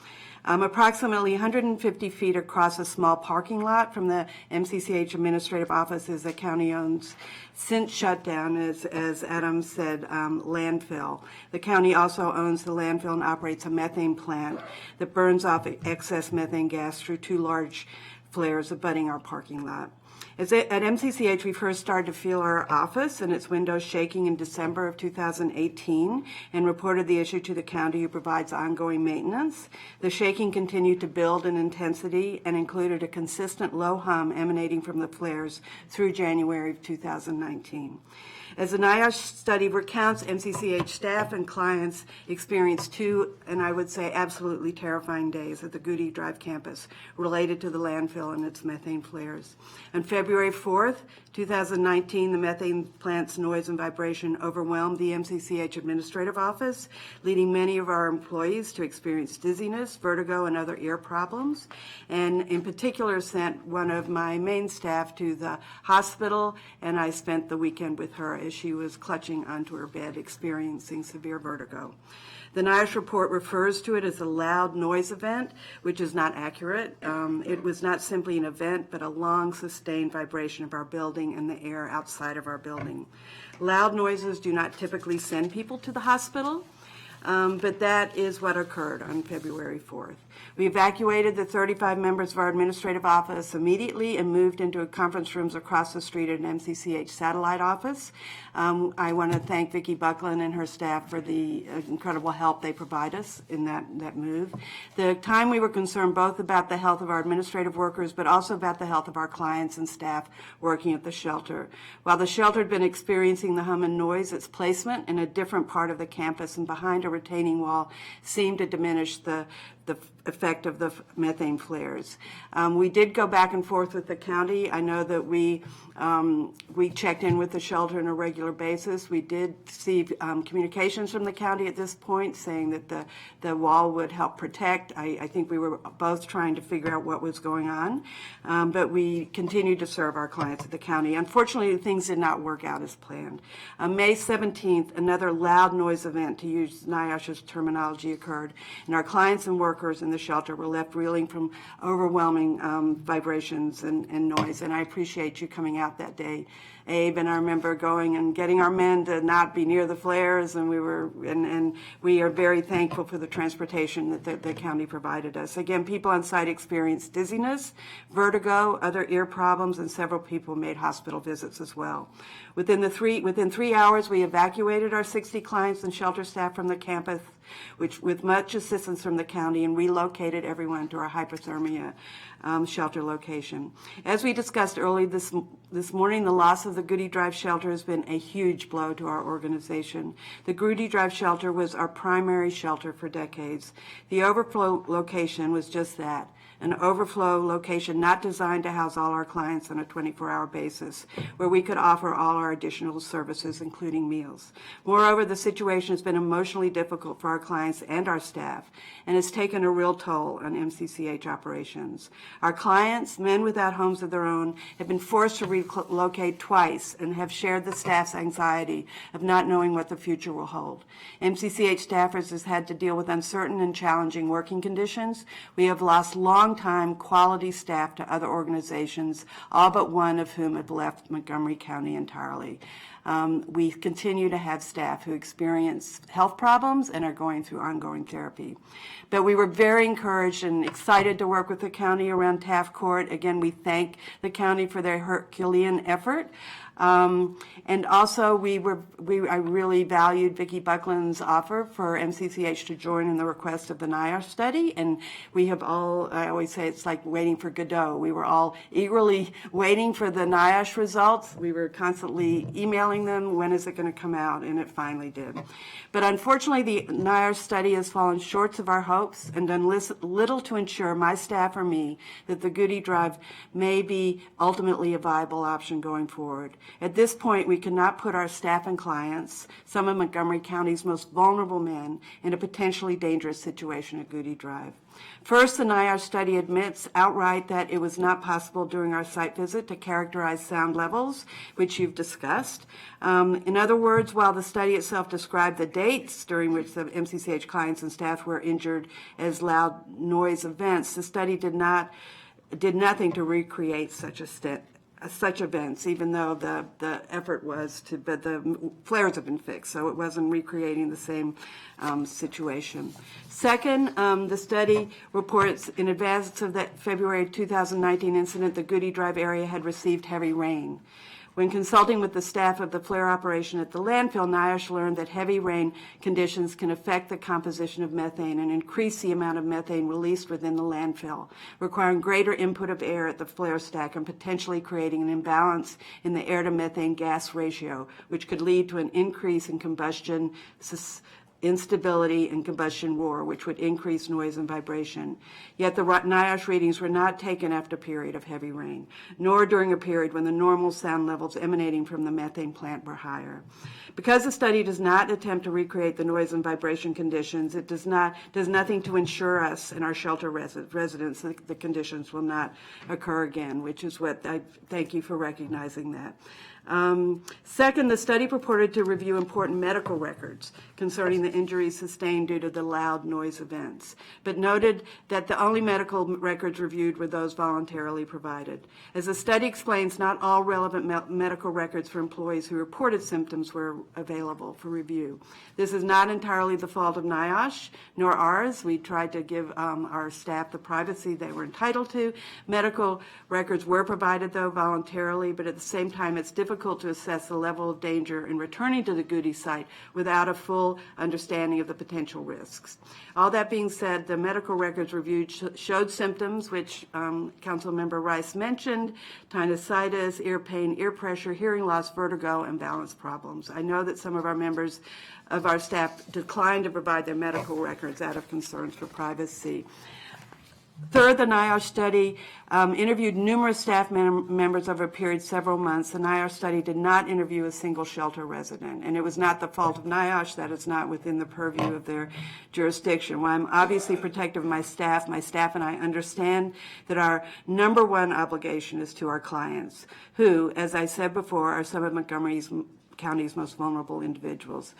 Approximately 150 feet across a small parking lot from the MCCH administrative offices the county owns since shutdown, as Adam said, landfill. The county also owns the landfill and operates a methane plant that burns off excess methane gas through 2 large flares abutting our parking lot. At MCCH, we first started to feel our office and its windows shaking in December of 2018 and reported the issue to the county, who provides ongoing maintenance. The shaking continued to build in intensity and included a consistent low hum emanating from the flares through January of 2019. As the NIOSH study recounts, MCCH staff and clients experienced 2, and I would say absolutely terrifying days at the Goody Drive campus related to the landfill and its methane flares. On February 4th, 2019, the methane plant's noise and vibration overwhelmed the MCCH administrative office, leading many of our employees to experience dizziness, vertigo, and other ear problems, and in particular sent one of my main staff to the hospital, and I spent the weekend with her as she was clutching onto her bed, experiencing severe vertigo. The NIOSH report refers to it as a loud noise event, which is not accurate. It was not simply an event, but a long, sustained vibration of our building and the air outside of our building. Loud noises do not typically send people to the hospital, but that is what occurred on February 4th. We evacuated the 35 members of our administrative office immediately and moved into conference rooms across the street at an MCCH satellite office. I want to thank Vicki Buckland and her staff for the incredible help they provide us in that move. The time we were concerned both about the health of our administrative workers, but also about the health of our clients and staff working at the shelter. While the shelter had been experiencing the hum and noise, its placement in a different part of the campus and behind a retaining wall seemed to diminish the effect of the methane flares. We did go back and forth with the county. I know that we checked in with the shelter on a regular basis. We did see communications from the county at this point saying that the wall would help protect. I think we were both trying to figure out what was going on, but we continued to serve our clients at the county. Unfortunately, things did not work out as planned. On May 17th, another loud noise event, to use NIOSH's terminology, occurred, and our clients and workers in the shelter were left reeling from overwhelming vibrations and noise. And I appreciate you coming out that day, Abe, and I remember going and getting our men to not be near the flares, and we are very thankful for the transportation that the county provided us. Again, people on site experienced dizziness, vertigo, other ear problems, and several people made hospital visits as well. Within 3 hours, we evacuated our 60 clients and shelter staff from the campus, which with much assistance from the county, and relocated everyone to our hypothermia shelter location. As we discussed early this morning, the loss of the Goody Drive shelter has been a huge blow to our organization. The Goody Drive shelter was our primary shelter for decades. The overflow location was just that, an overflow location not designed to house all our clients on a 24-hour basis, where we could offer all our additional services, including meals. Moreover, the situation has been emotionally difficult for our clients and our staff, and has taken a real toll on MCCH operations. Our clients, men without homes of their own, have been forced to relocate twice and have shared the staff's anxiety of not knowing what the future will hold. MCCH staffers has had to deal with uncertain and challenging working conditions. We have lost long-time quality staff to other organizations, all but one of whom have left Montgomery County entirely. We continue to have staff who experience health problems and are going through ongoing therapy. But we were very encouraged and excited to work with the county around Taft Court. Again, we thank the county for their Herculean effort. And also, I really valued Vicki Buckland's offer for MCCH to join in the request of the NIOSH study, and we have all, I always say it's like waiting for Godot. We were all eagerly waiting for the NIOSH results. We were constantly emailing them, when is it going to come out, and it finally did. But unfortunately, the NIOSH study has fallen short of our hopes and done little to ensure my staff or me that the Goody Drive may be ultimately a viable option going forward. At this point, we cannot put our staff and clients, some of Montgomery County's most vulnerable men, in a potentially dangerous situation at Goody Drive. First, the NIOSH study admits outright that it was not possible during our site visit to characterize sound levels, which you've discussed. In other words, while the study itself described the dates during which the MCCH clients and staff were injured as loud noise events, the study did nothing to recreate such events, even though the effort was to, but the flares have been fixed, so it wasn't recreating the same situation. Second, the study reports in advance of that February 2019 incident, the Goody Drive area had received heavy rain. When consulting with the staff of the flare operation at the landfill, NIOSH learned that heavy rain conditions can affect the composition of methane and increase the amount of methane released within the landfill, requiring greater input of air at the flare stack and potentially creating an imbalance in the air-to-methane gas ratio, which could lead to an increase in combustion instability and combustion roar, which would increase noise and vibration. Yet the NIOSH readings were not taken after a period of heavy rain, nor during a period when the normal sound levels emanating from the methane plant were higher. Because the study does not attempt to recreate the noise and vibration conditions, it does nothing to ensure us and our shelter residents that the conditions will not occur again, which is what I thank you for recognizing that. Second, the study purported to review important medical records concerning the injuries sustained due to the loud noise events, but noted that the only medical records reviewed were those voluntarily provided. As the study explains, not all relevant medical records for employees who reported symptoms were available for review. This is not entirely the fault of NIOSH, nor ours. We tried to give our staff the privacy they were entitled to. Medical records were provided, though, voluntarily, but at the same time, it's difficult to assess the level of danger in returning to the Goody site without a full understanding of the potential risks. All that being said, the medical records reviewed showed symptoms which Councilmember Rice mentioned: sinusitis, ear pain, ear pressure, hearing loss, vertigo, and balance problems. I know that some of our members of our staff declined to provide their medical records out of concerns for privacy. Third, the NIOSH study interviewed numerous staff members over a period of several months. The NIOSH study did not interview a single shelter resident, and it was not the fault of NIOSH that it's not within the purview of their jurisdiction. While I'm obviously protective of my staff and I understand that our number one obligation is to our clients, who, as I said before, are some of Montgomery County's most vulnerable individuals.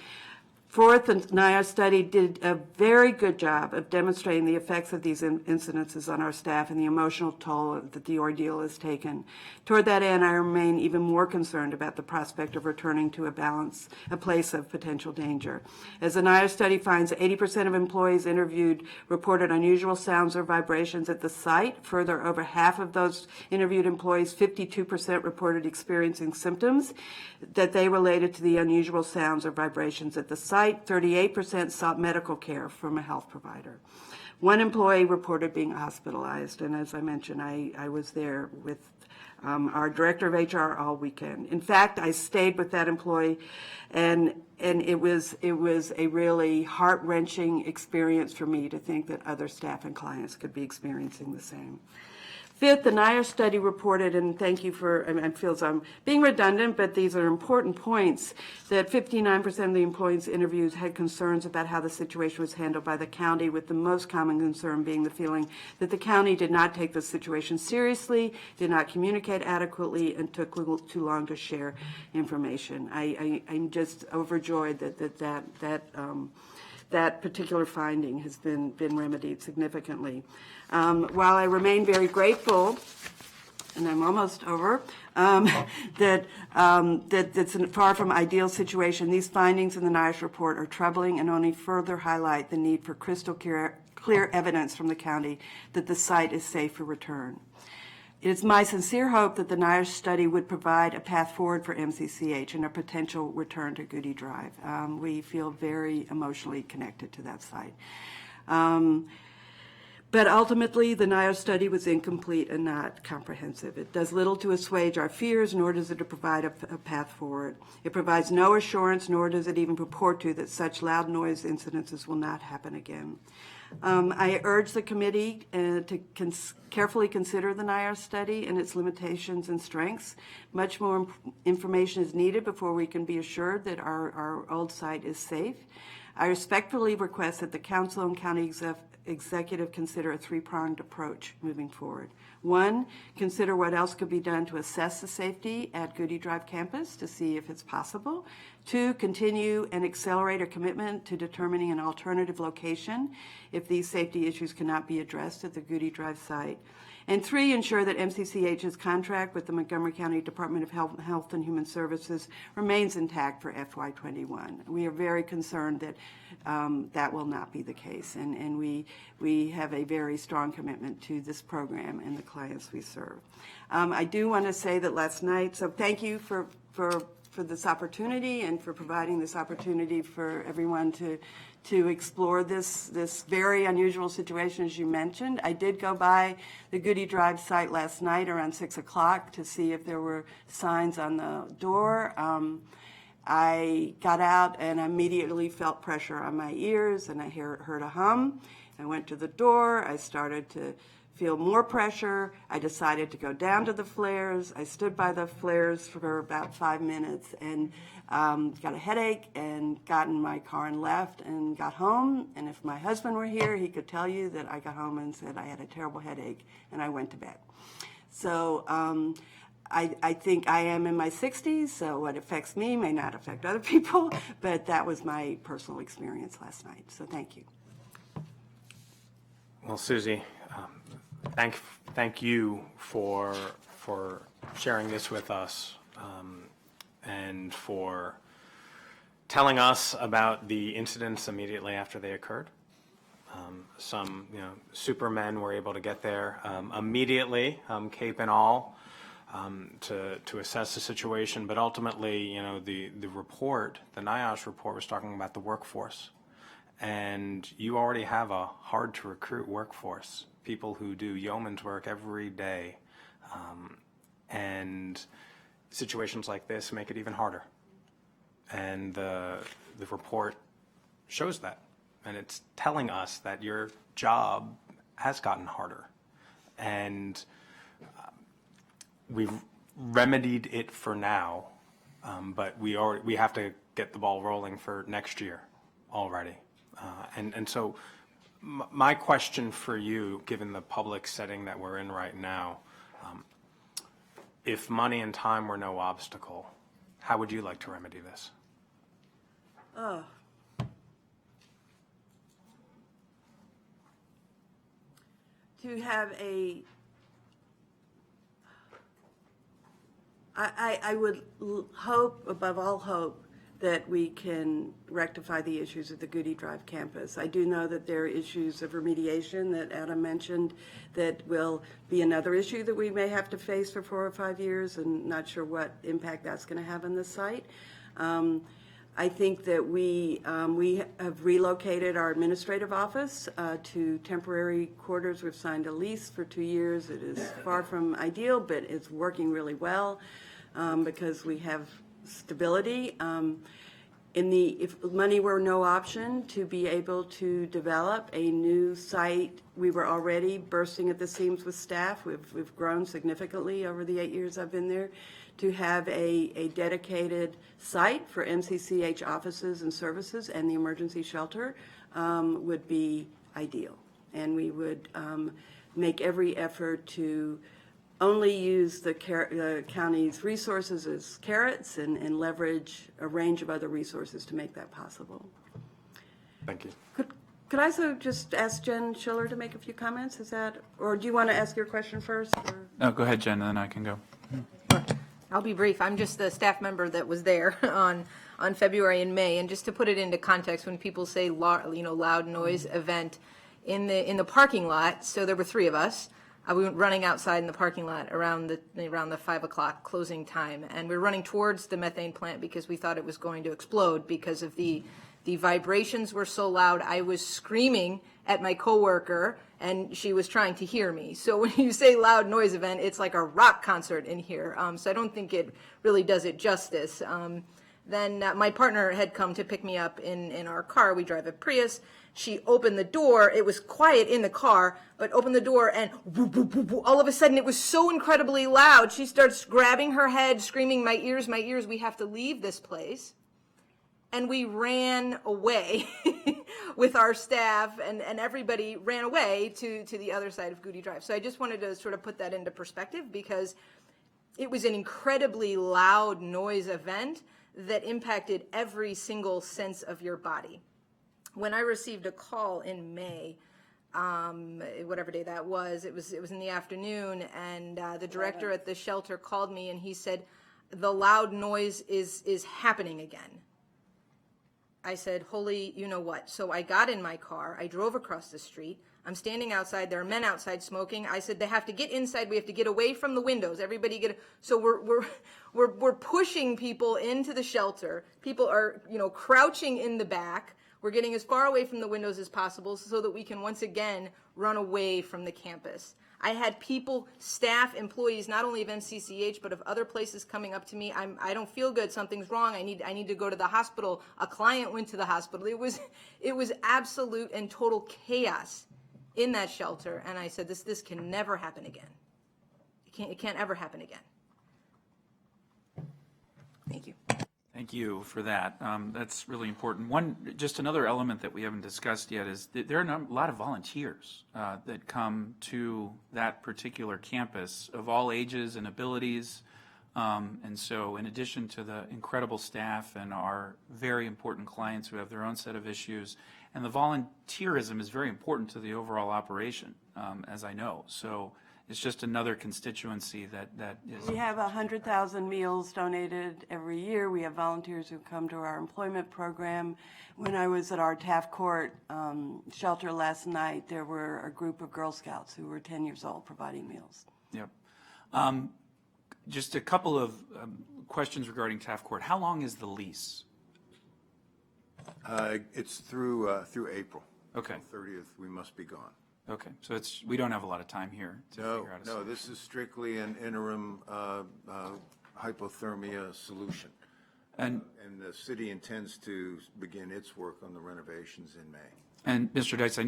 Fourth, the NIOSH study did a very good job of demonstrating the effects of these incidences on our staff and the emotional toll that the ordeal has taken. Toward that end, I remain even more concerned about the prospect of returning to a place of potential danger. As the NIOSH study finds, 80% of employees interviewed reported unusual sounds or vibrations at the site. Further, over half of those interviewed employees, 52%, reported experiencing symptoms that they related to the unusual sounds or vibrations at the site. 38% sought medical care from a health provider. One employee reported being hospitalized, and as I mentioned, I was there with our director of HR all weekend. In fact, I stayed with that employee, and it was a really heart-wrenching experience for me to think that other staff and clients could be experiencing the same. Fifth, the NIOSH study reported, and thank you for, I feel as I'm being redundant, but these are important points, that 59% of the employees interviewed had concerns about how the situation was handled by the county, with the most common concern being the feeling that the county did not take the situation seriously, did not communicate adequately, and took too long to share information. I'm just overjoyed that particular finding has been remedied significantly. While I remain very grateful and I'm almost over, that's a far from ideal situation. These findings in the NIOSH report are troubling and only further highlight the need for crystal clear evidence from the county that the site is safe for return. It is my sincere hope that the NIOSH study would provide a path forward for MCCH and a potential return to Goody Drive. We feel very emotionally connected to that site. But ultimately, the NIOSH study was incomplete and not comprehensive. It does little to assuage our fears, nor does it provide a path forward. It provides no assurance, nor does it even purport to, that such loud noise incidences will not happen again. I urge the committee to carefully consider the NIOSH study and its limitations and strengths. Much more information is needed before we can be assured that our old site is safe. I respectfully request that the council and county executive consider a three-pronged approach moving forward. One, consider what else could be done to assess the safety at Goody Drive campus to see if it's possible. Two, continue and accelerate a commitment to determining an alternative location if these safety issues cannot be addressed at the Goody Drive site. And three, ensure that MCCH's contract with the Montgomery County Department of Health and Human Services remains intact for FY21. We are very concerned that that will not be the case, and we have a very strong commitment to this program and the clients we serve. I do want to say that last night, so thank you for this opportunity and for providing this opportunity for everyone to explore this very unusual situation, as you mentioned. I did go by the Goody Drive site last night around 6 o'clock to see if there were signs on the door. I got out and immediately felt pressure on my ears, and I heard a hum. I went to the door. I started to feel more pressure. I decided to go down to the flares. I stood by the flares for about 5 minutes and got a headache and got in my car and left and got home. And if my husband were here, he could tell you that I got home and said I had a terrible headache and I went to bed. So I think I am in my 60s, so what affects me may not affect other people, but that was my personal experience last night. So thank you. Well, Susie, thank you for sharing this with us and for telling us about the incidents immediately after they occurred. Some, supermen were able to get there immediately, cape and all, to assess the situation. But ultimately, the report, the NIOSH report, was talking about the workforce. And you already have a hard-to-recruit workforce, people who do yeoman's work every day. And situations like this make it even harder. And the report shows that. And it's telling us that your job has gotten harder. And we've remedied it for now, but we have to get the ball rolling for next year already. And so my question for you, given the public setting that we're in right now, if money and time were no obstacle, how would you like to remedy this? To have I would hope, above all hope, that we can rectify the issues at the Goody Drive campus. I do know that there are issues of remediation that Adam mentioned that will be another issue that we may have to face for 4 or 5 years, and not sure what impact that's going to have on the site. I think that we have relocated our administrative office to temporary quarters. We've signed a lease for 2 years. It is far from ideal, but it's working really well because we have stability. If money were no option to be able to develop a new site, we were already bursting at the seams with staff. We've grown significantly over the 8 years I've been there. To have a dedicated site for MCCH offices and services and the emergency shelter would be ideal. And we would make every effort to only use the county's resources as carrots and leverage a range of other resources to make that possible. Thank you. Could I also just ask Jen Schiller to make a few comments? Is that, or do you want to ask your question first? Or? No, go ahead, Jen, and then I can go. I'll be brief. I'm just the staff member that was there on February and May, and just to put it into context, when people say loud noise event in the parking lot, so there were 3 of us. We went running outside in the parking lot around the 5 o'clock closing time, and we were running towards the methane plant because we thought it was going to explode because of the vibrations were so loud. I was screaming at my coworker, and she was trying to hear me. So when you say loud noise event, it's like a rock concert in here. So I don't think it really does it justice. Then my partner had come to pick me up in our car. We drive a Prius. She opened the door. It was quiet in the car, but opened the door, and whoop, whoop, whoop, whoop. All of a sudden it was so incredibly loud. She starts grabbing her head, screaming, my ears, we have to leave this place. And we ran away with our staff, and everybody ran away to the other side of Goody Drive. So I just wanted to sort of put that into perspective, because it was an incredibly loud noise event that impacted every single sense of your body. When I received a call in May, whatever day that was, it was in the afternoon, and the director at the shelter called me, and he said, the loud noise is happening again. I said, holy, you know what? So I got in my car. I drove across the street. I'm standing outside. There are men outside smoking. I said, they have to get inside. We have to get away from the windows. Everybody get. So we're pushing people into the shelter. People are, crouching in the back. We're getting as far away from the windows as possible so that we can once again run away from the campus. I had people, staff, employees, not only of MCCH, but of other places coming up to me. I don't feel good. Something's wrong. I need to go to the hospital. A client went to the hospital. It was absolute and total chaos in that shelter. And I said, this can never happen again. It can't ever happen again. Thank you. Thank you for that. That's really important. Just another element that we haven't discussed yet is that there are a lot of volunteers that come to that particular campus of all ages and abilities. And so in addition to the incredible staff and our very important clients who have their own set of issues, and the volunteerism is very important to the overall operation, as I know. So it's just another constituency that is. We have 100,000 meals donated every year. We have volunteers who come to our employment program. When I was at our Taft Court shelter last night, there were a group of Girl Scouts who were 10 years old providing meals. Yep. Just a couple of questions regarding Taft Court. How long is the lease? It's through April. Okay. 30th, we must be gone. Okay, so we don't have a lot of time here to figure out a No, this is strictly an interim hypothermia solution. And the city intends to begin its work on the renovations in May. And Mr. Deitz,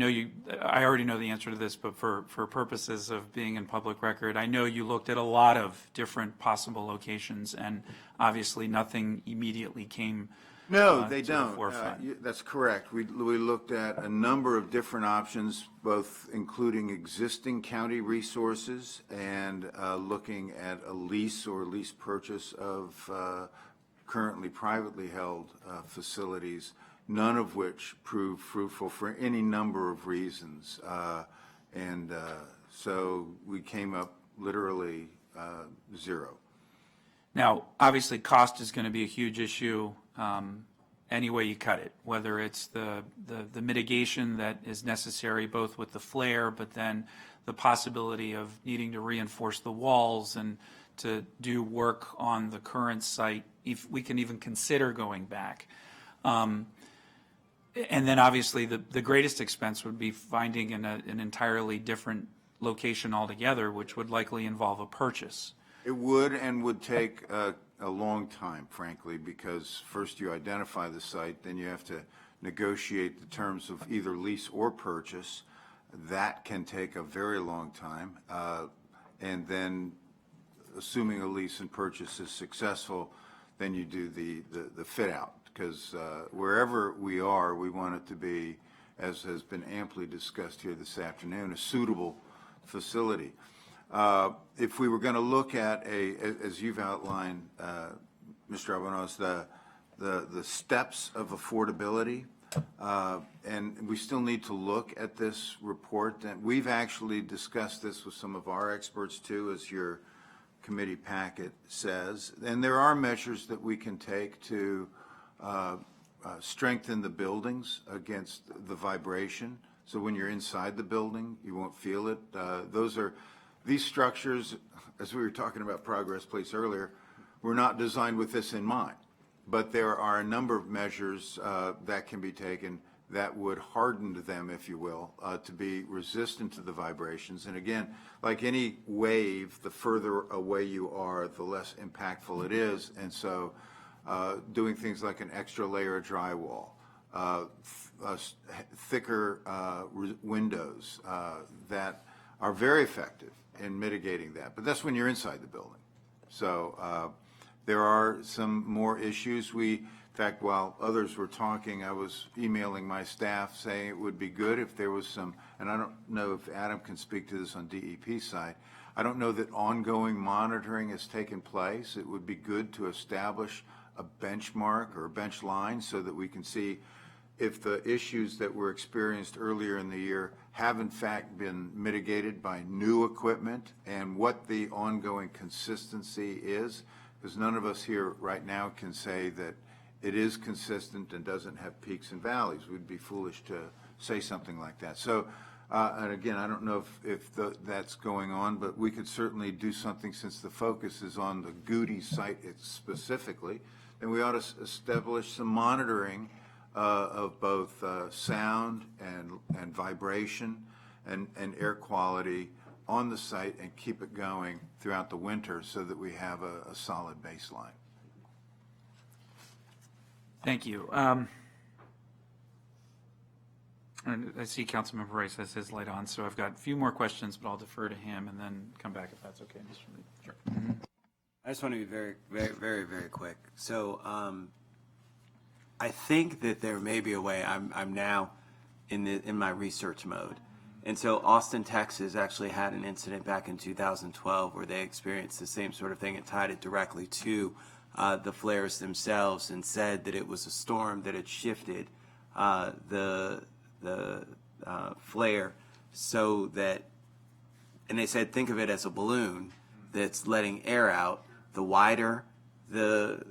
I already know the answer to this, but for purposes of being in public record, I know you looked at a lot of different possible locations, and obviously nothing immediately came. No, they to don't. The forefront. That's correct. We looked at a number of different options, both including existing county resources and looking at a lease or lease purchase of currently privately held facilities, none of which proved fruitful for any number of reasons. So we came up literally zero. Now, obviously, cost is going to be a huge issue any way you cut it, whether it's the mitigation that is necessary both with the flare, but then the possibility of needing to reinforce the walls and to do work on the current site, if we can even consider going back. And then obviously the greatest expense would be finding an entirely different location altogether, which would likely involve a purchase. It would, and would take a long time, frankly, because first you identify the site, then you have to negotiate the terms of either lease or purchase. That can take a very long time. And then, assuming a lease and purchase is successful, then you do the fit out. Because wherever we are, we want it to be, as has been amply discussed here this afternoon, a suitable facility. If we were going to look at as you've outlined, Mr. Albanos, the steps of affordability, And we still need to look at this report. And we've actually discussed this with some of our experts too, as your committee packet says. And there are measures that we can take to strengthen the buildings against the vibration. So when you're inside the building, you won't feel it. These structures, as we were talking about Progress Place earlier, were not designed with this in mind. But there are a number of measures that can be taken that would harden them, if you will, to be resistant to the vibrations. And again, like any wave, the further away you are, the less impactful it is. And so doing things like an extra layer of drywall, thicker windows that are very effective in mitigating that. But that's when you're inside the building. So there are some more issues. In fact, while others were talking, I was emailing my staff saying it would be good if there was some, and I don't know if Adam can speak to this on DEP side, I don't know that ongoing monitoring has taken place. It would be good to establish a benchmark or a bench line so that we can see if the issues that were experienced earlier in the year have in fact been mitigated by new equipment and what the ongoing consistency is. Because none of us here right now can say that it is consistent and doesn't have peaks and valleys. We'd be foolish to say something like that. So, and again, I don't know if that's going on, but we could certainly do something since the focus is on the Goody site specifically. Then we ought to establish some monitoring of both sound and vibration and air quality on the site and keep it going throughout the winter so that we have a solid baseline. Thank you. And I see Councilmember Rice has his light on, so I've got a few more questions, but I'll defer to him and then come back if that's okay, Mr. Reed. Sure. I just want to be very, very, very, very quick. So I think that there may be a way. I'm now in my research mode. And so Austin, Texas actually had an incident back in 2012 where they experienced the same sort of thing and tied it directly to the flares themselves and said that it was a storm that had shifted the flare so that, and they said think of it as a balloon that's letting air out. The wider the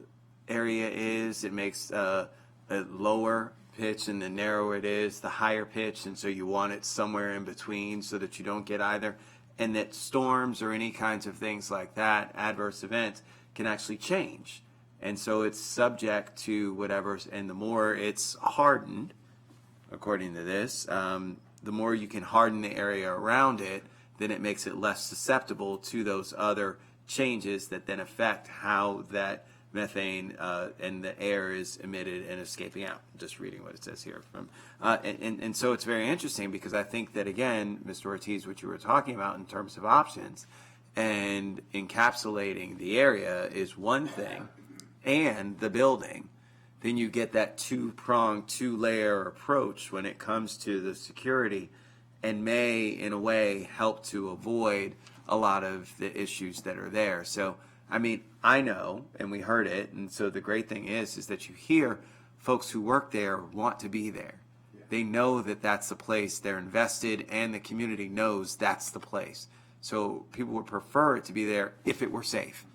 area is, it makes a lower pitch, and the narrower it is, the higher pitch, and so you want it somewhere in between so that you don't get either. And that storms or any kinds of things like that, adverse events, can actually change. And so it's subject to whatever, and the more it's hardened, according to this, the more you can harden the area around it, then it makes it less susceptible to those other changes that then affect how that methane and the air is emitted and escaping out. Just reading what it says here from, and so it's very interesting because I think that again, Mr. Ortiz, what you were talking about in terms of options and encapsulating the area is one thing, and the building, then you get that two-pronged, two-layer approach when it comes to the security, and may in a way help to avoid a lot of the issues that are there. So I mean, I know, and we heard it, and so the great thing is that you hear folks who work there want to be there. Yeah. They know that that's the place, they're invested, and the community knows that's the place. So people would prefer it to be there if it were safe.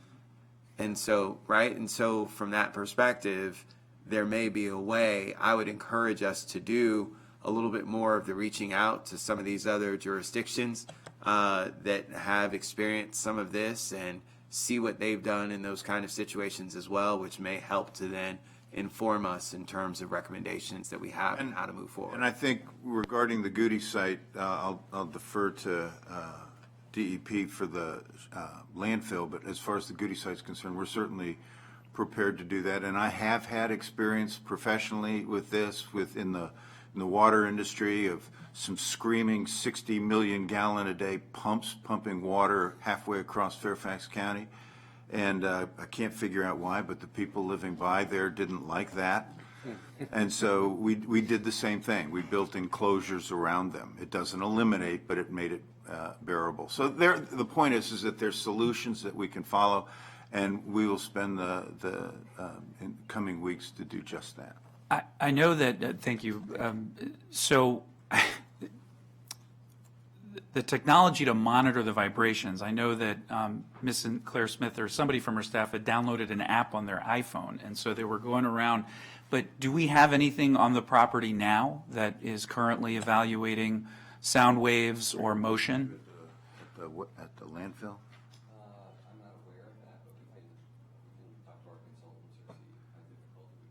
And so, right, and so from that perspective, there may be a way. I would encourage us to do a little bit more of the reaching out to some of these other jurisdictions that have experienced some of this and see what they've done in those kind of situations as well, which may help to then inform us in terms of recommendations that we have and how to move forward. And I think regarding the Goody site, I'll defer to DEP for the landfill, but as far as the Goody site is concerned, we're certainly prepared to do that. And I have had experience professionally with this in the water industry of some screaming 60 million gallon a day pumps pumping water halfway across Fairfax County. And I can't figure out why, but the people living by there didn't like that. And so we did the same thing. We built enclosures around them. It doesn't eliminate, but it made it bearable. So the point is that there's solutions that we can follow, and we will spend the coming weeks to do just that. I know that, thank you. So the technology to monitor the vibrations, I know that Ms. Claire Smith or somebody from her staff had downloaded an app on their iPhone, and so they were going around. But do we have anything on the property now that is currently evaluating sound waves or motion? At the landfill? I'm not aware of that, but we can talk to our consultants or see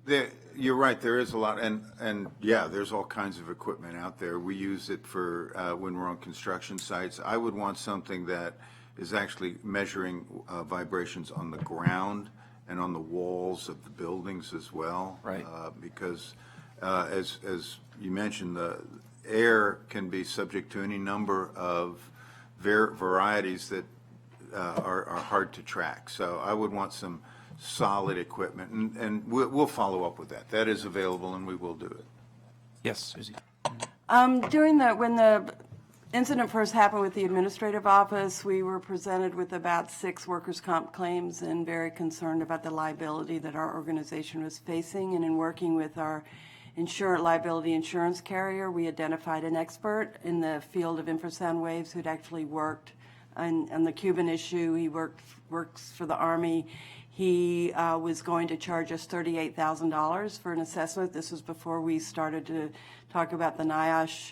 how difficult. You're right, there is a lot, and yeah, there's all kinds of equipment out there. We use it for when we're on construction sites. I would want something that is actually measuring vibrations on the ground and on the walls of the buildings as well. Right. Because as you mentioned, the air can be subject to any number of varieties that are hard to track. So I would want some solid equipment, and we'll follow up with that. That is available, and we will do it. Yes, Susie. When the incident first happened with the administrative office, we were presented with about 6 workers' comp claims and very concerned about the liability that our organization was facing. And in working with our liability insurance carrier, we identified an expert in the field of infrasound waves who'd actually worked on the Cuban issue. He works for the Army. He was going to charge us $38,000 for an assessment. This was before we started to talk about the NIOSH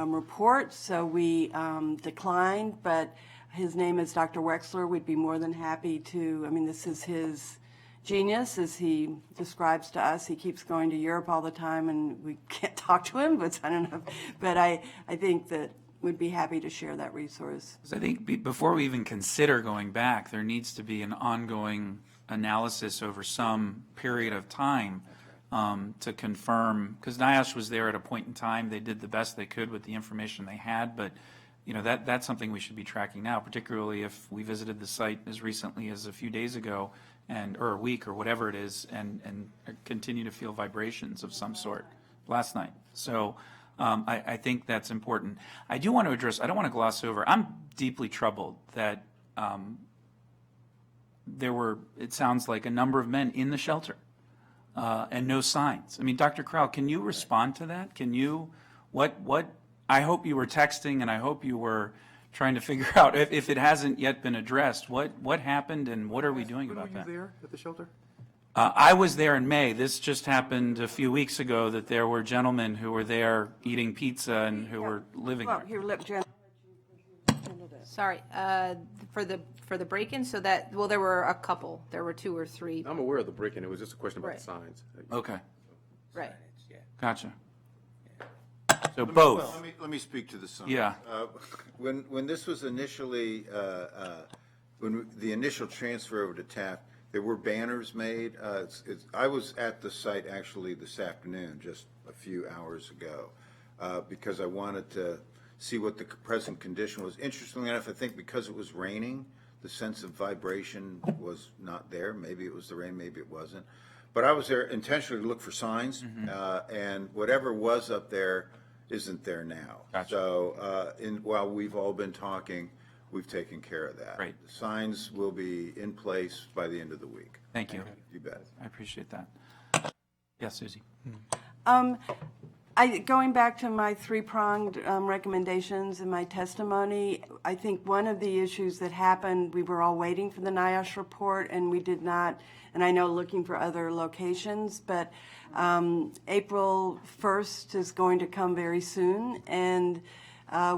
report, so we declined, but his name is Dr. Wexler. We'd be more than happy to, this is his genius, as he describes to us. He keeps going to Europe all the time, and we can't talk to him, but I don't know. But I think that we'd be happy to share that resource. I think before we even consider going back, there needs to be an ongoing analysis over some period of time to confirm, because NIOSH was there at a point in time. They did the best they could with the information they had, but that's something we should be tracking now, particularly if we visited the site as recently as a few days ago or a week or whatever it is, and continue to feel vibrations of some sort last night. So I think that's important. I do want to address, I don't want to gloss over, I'm deeply troubled that there were, it sounds like, a number of men in the shelter and no signs. Dr. Crowell, can you respond to that? Can you, I hope you were texting, and I hope you were trying to figure out, if it hasn't yet been addressed, what happened and what are we doing about that? Were you there at the shelter? I was there in May. This just happened a few weeks ago, that there were gentlemen who were there eating pizza and who were living there. Here, let Jen. Sorry, for the break-in, so that, well, there were a couple. There were 2 or 3. I'm aware of the break-in. It was just a question about Right. the signs. Okay, Right. gotcha. So both. Well, let me speak to the signs. Yeah. When this was initially, when the initial transfer over to TAP, there were banners made. I was at the site actually this afternoon, just a few hours ago, because I wanted to see what the present condition was. Interestingly enough, I think because it was raining, the sense of vibration was not there. Maybe it was the rain, maybe it wasn't. But I was there intentionally to look for signs, and whatever was up there isn't there now. Gotcha. So while we've all been talking, we've taken care of that. Great. The signs will be in place by the end of the week. Thank you. You bet. I appreciate that. Yes, Susie. Going back to my 3-pronged recommendations in my testimony, I think one of the issues that happened, we were all waiting for the NIOSH report, and we did not, and I know looking for other locations, but April 1st is going to come very soon, and I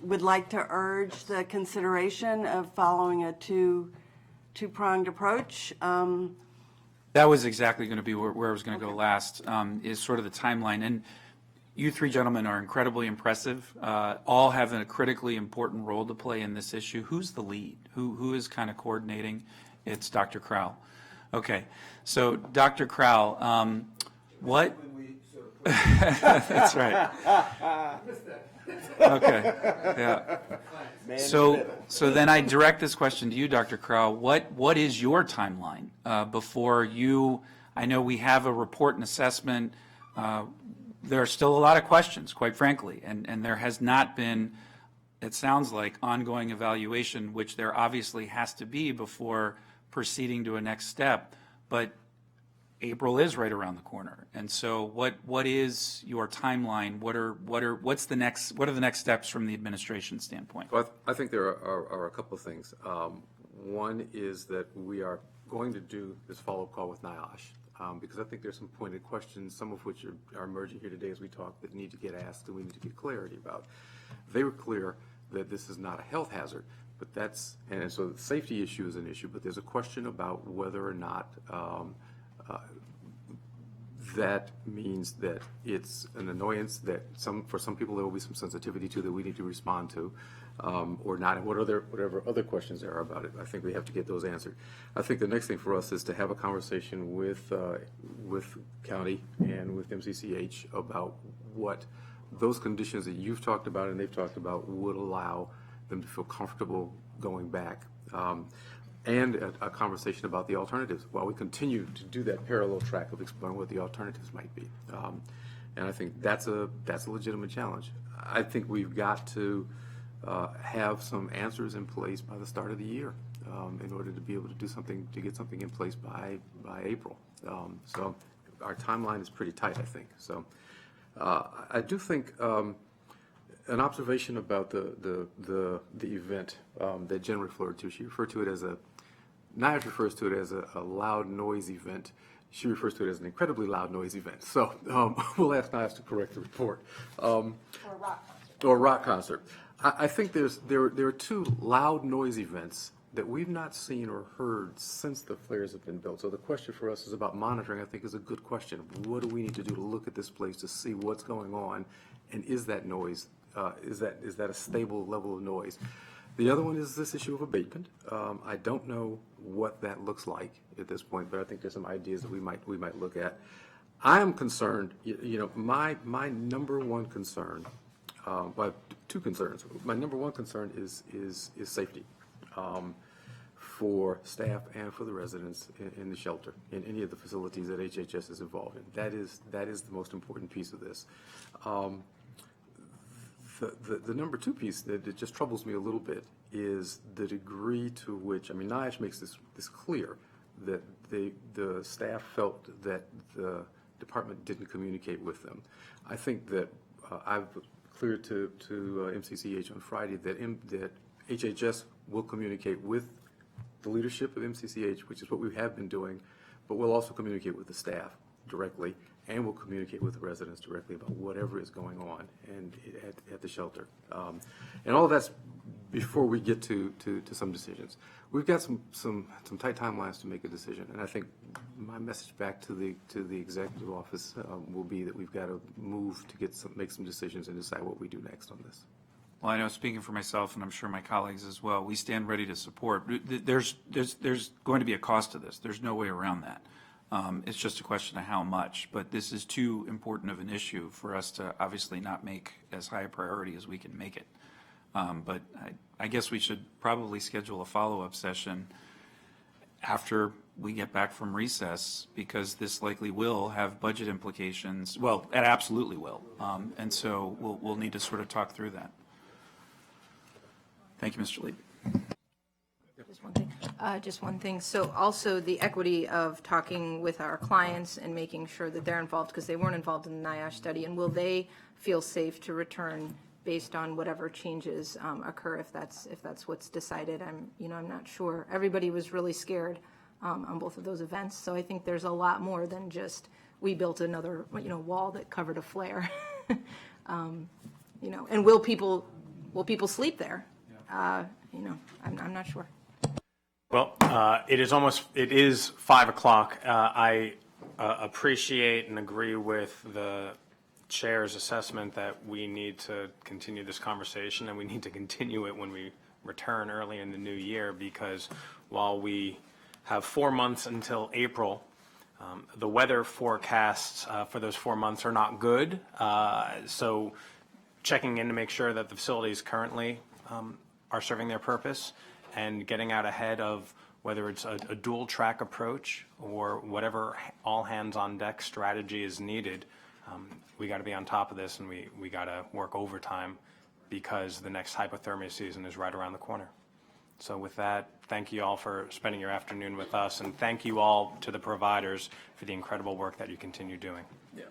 would like to urge the consideration of following a two-pronged approach. That was exactly going to be where I was going to go last, is sort of the timeline. And you 3 gentlemen are incredibly impressive, all have a critically important role to play in this issue. Who's the lead? Who is kind of coordinating? It's Dr. Crowell. Okay, so Dr. Crowell, what? That's right. Okay, yeah. So then I direct this question to you, Dr. Crowell. What is your timeline before you? I know we have a report and assessment. There are still a lot of questions, quite frankly, and there has not been, it sounds like, ongoing evaluation, which there obviously has to be before proceeding to a next step. But April is right around the corner. And so what is your timeline? What are the next steps from the administration standpoint? Well, I think there are a couple of things. One is that we are going to do this follow-up call with NIOSH, because I think there's some pointed questions, some of which are emerging here today as we talk, that need to get asked and we need to get clarity about. They were clear that this is not a health hazard, but and so the safety issue is an issue, but there's a question about whether or not that means that it's an annoyance that for some people there will be some sensitivity to that we need to respond to, or not, and whatever other questions there are about it. I think we have to get those answered. I think the next thing for us is to have a conversation with county and with MCCH about what those conditions that you've talked about and they've talked about would allow them to feel comfortable going back. And a conversation about the alternatives while we continue to do that parallel track of exploring what the alternatives might be. And I think that's a legitimate challenge. I think we've got to have some answers in place by the start of the year in order to be able to do something, to get something in place by April. So our timeline is pretty tight, I think. So I do think an observation about the event that Jen referred to. She referred to it as NIOSH refers to it as a loud noise event. She refers to it as an incredibly loud noise event. So we'll ask NIOSH to correct the report. Or a rock concert. I think there are two loud noise events that we've not seen or heard since the flares have been built. So the question for us is about monitoring, I think, is a good question. What do we need to do to look at this place to see what's going on, and is that noise, is that a stable level of noise? The other one is this issue of abatement. I don't know what that looks like at this point, but I think there's some ideas that we might look at. I am concerned. My number one concern, well, two concerns. My number one concern is safety for staff and for the residents in the shelter, in any of the facilities that HHS is involved in. That is the most important piece of this. The number two piece that just troubles me a little bit is the degree to which, NIOSH makes this clear, that the staff felt that the department didn't communicate with them. I think that I've cleared to MCCH on Friday that HHS will communicate with the leadership of MCCH, which is what we have been doing, but we'll also communicate with the staff directly, and we'll communicate with the residents directly about whatever is going on and at the shelter. And all of that's before we get to some decisions. We've got some tight timelines to make a decision, and I think my message back to the executive office will be that we've got to move to make some decisions and decide what we do next on this. Well, I know, speaking for myself, and I'm sure my colleagues as well, we stand ready to support. There's going to be a cost to this. There's no way around that. It's just a question of how much. But this is too important of an issue for us to obviously not make as high a priority as we can make it. But I guess we should probably schedule a follow-up session after we get back from recess, because this likely will have budget implications. Well, it absolutely will. And so we'll need to sort of talk through that. Thank you, Mr. Lee. Just one thing. So also the equity of talking with our clients and making sure that they're involved, because they weren't involved in the NIOSH study, and will they feel safe to return based on whatever changes occur, if that's what's decided? I'm not sure. Everybody was really scared on both of those events. So I think there's a lot more than just we built another wall that covered a flare. And will people sleep there? I'm not sure. Well, it is 5 o'clock. I appreciate and agree with the chair's assessment that we need to continue this conversation, and we need to continue it when we return early in the new year, because while we have 4 months until April, the weather forecasts for those 4 months are not good. So checking in to make sure that the facilities currently are serving their purpose, and getting out ahead of whether it's a dual track approach or whatever all hands on deck strategy is needed. We got to be on top of this, and we got to work overtime, because the next hypothermia season is right around the corner. So with that, thank you all for spending your afternoon with us, and thank you all to the providers for the incredible work that you continue doing. Yeah.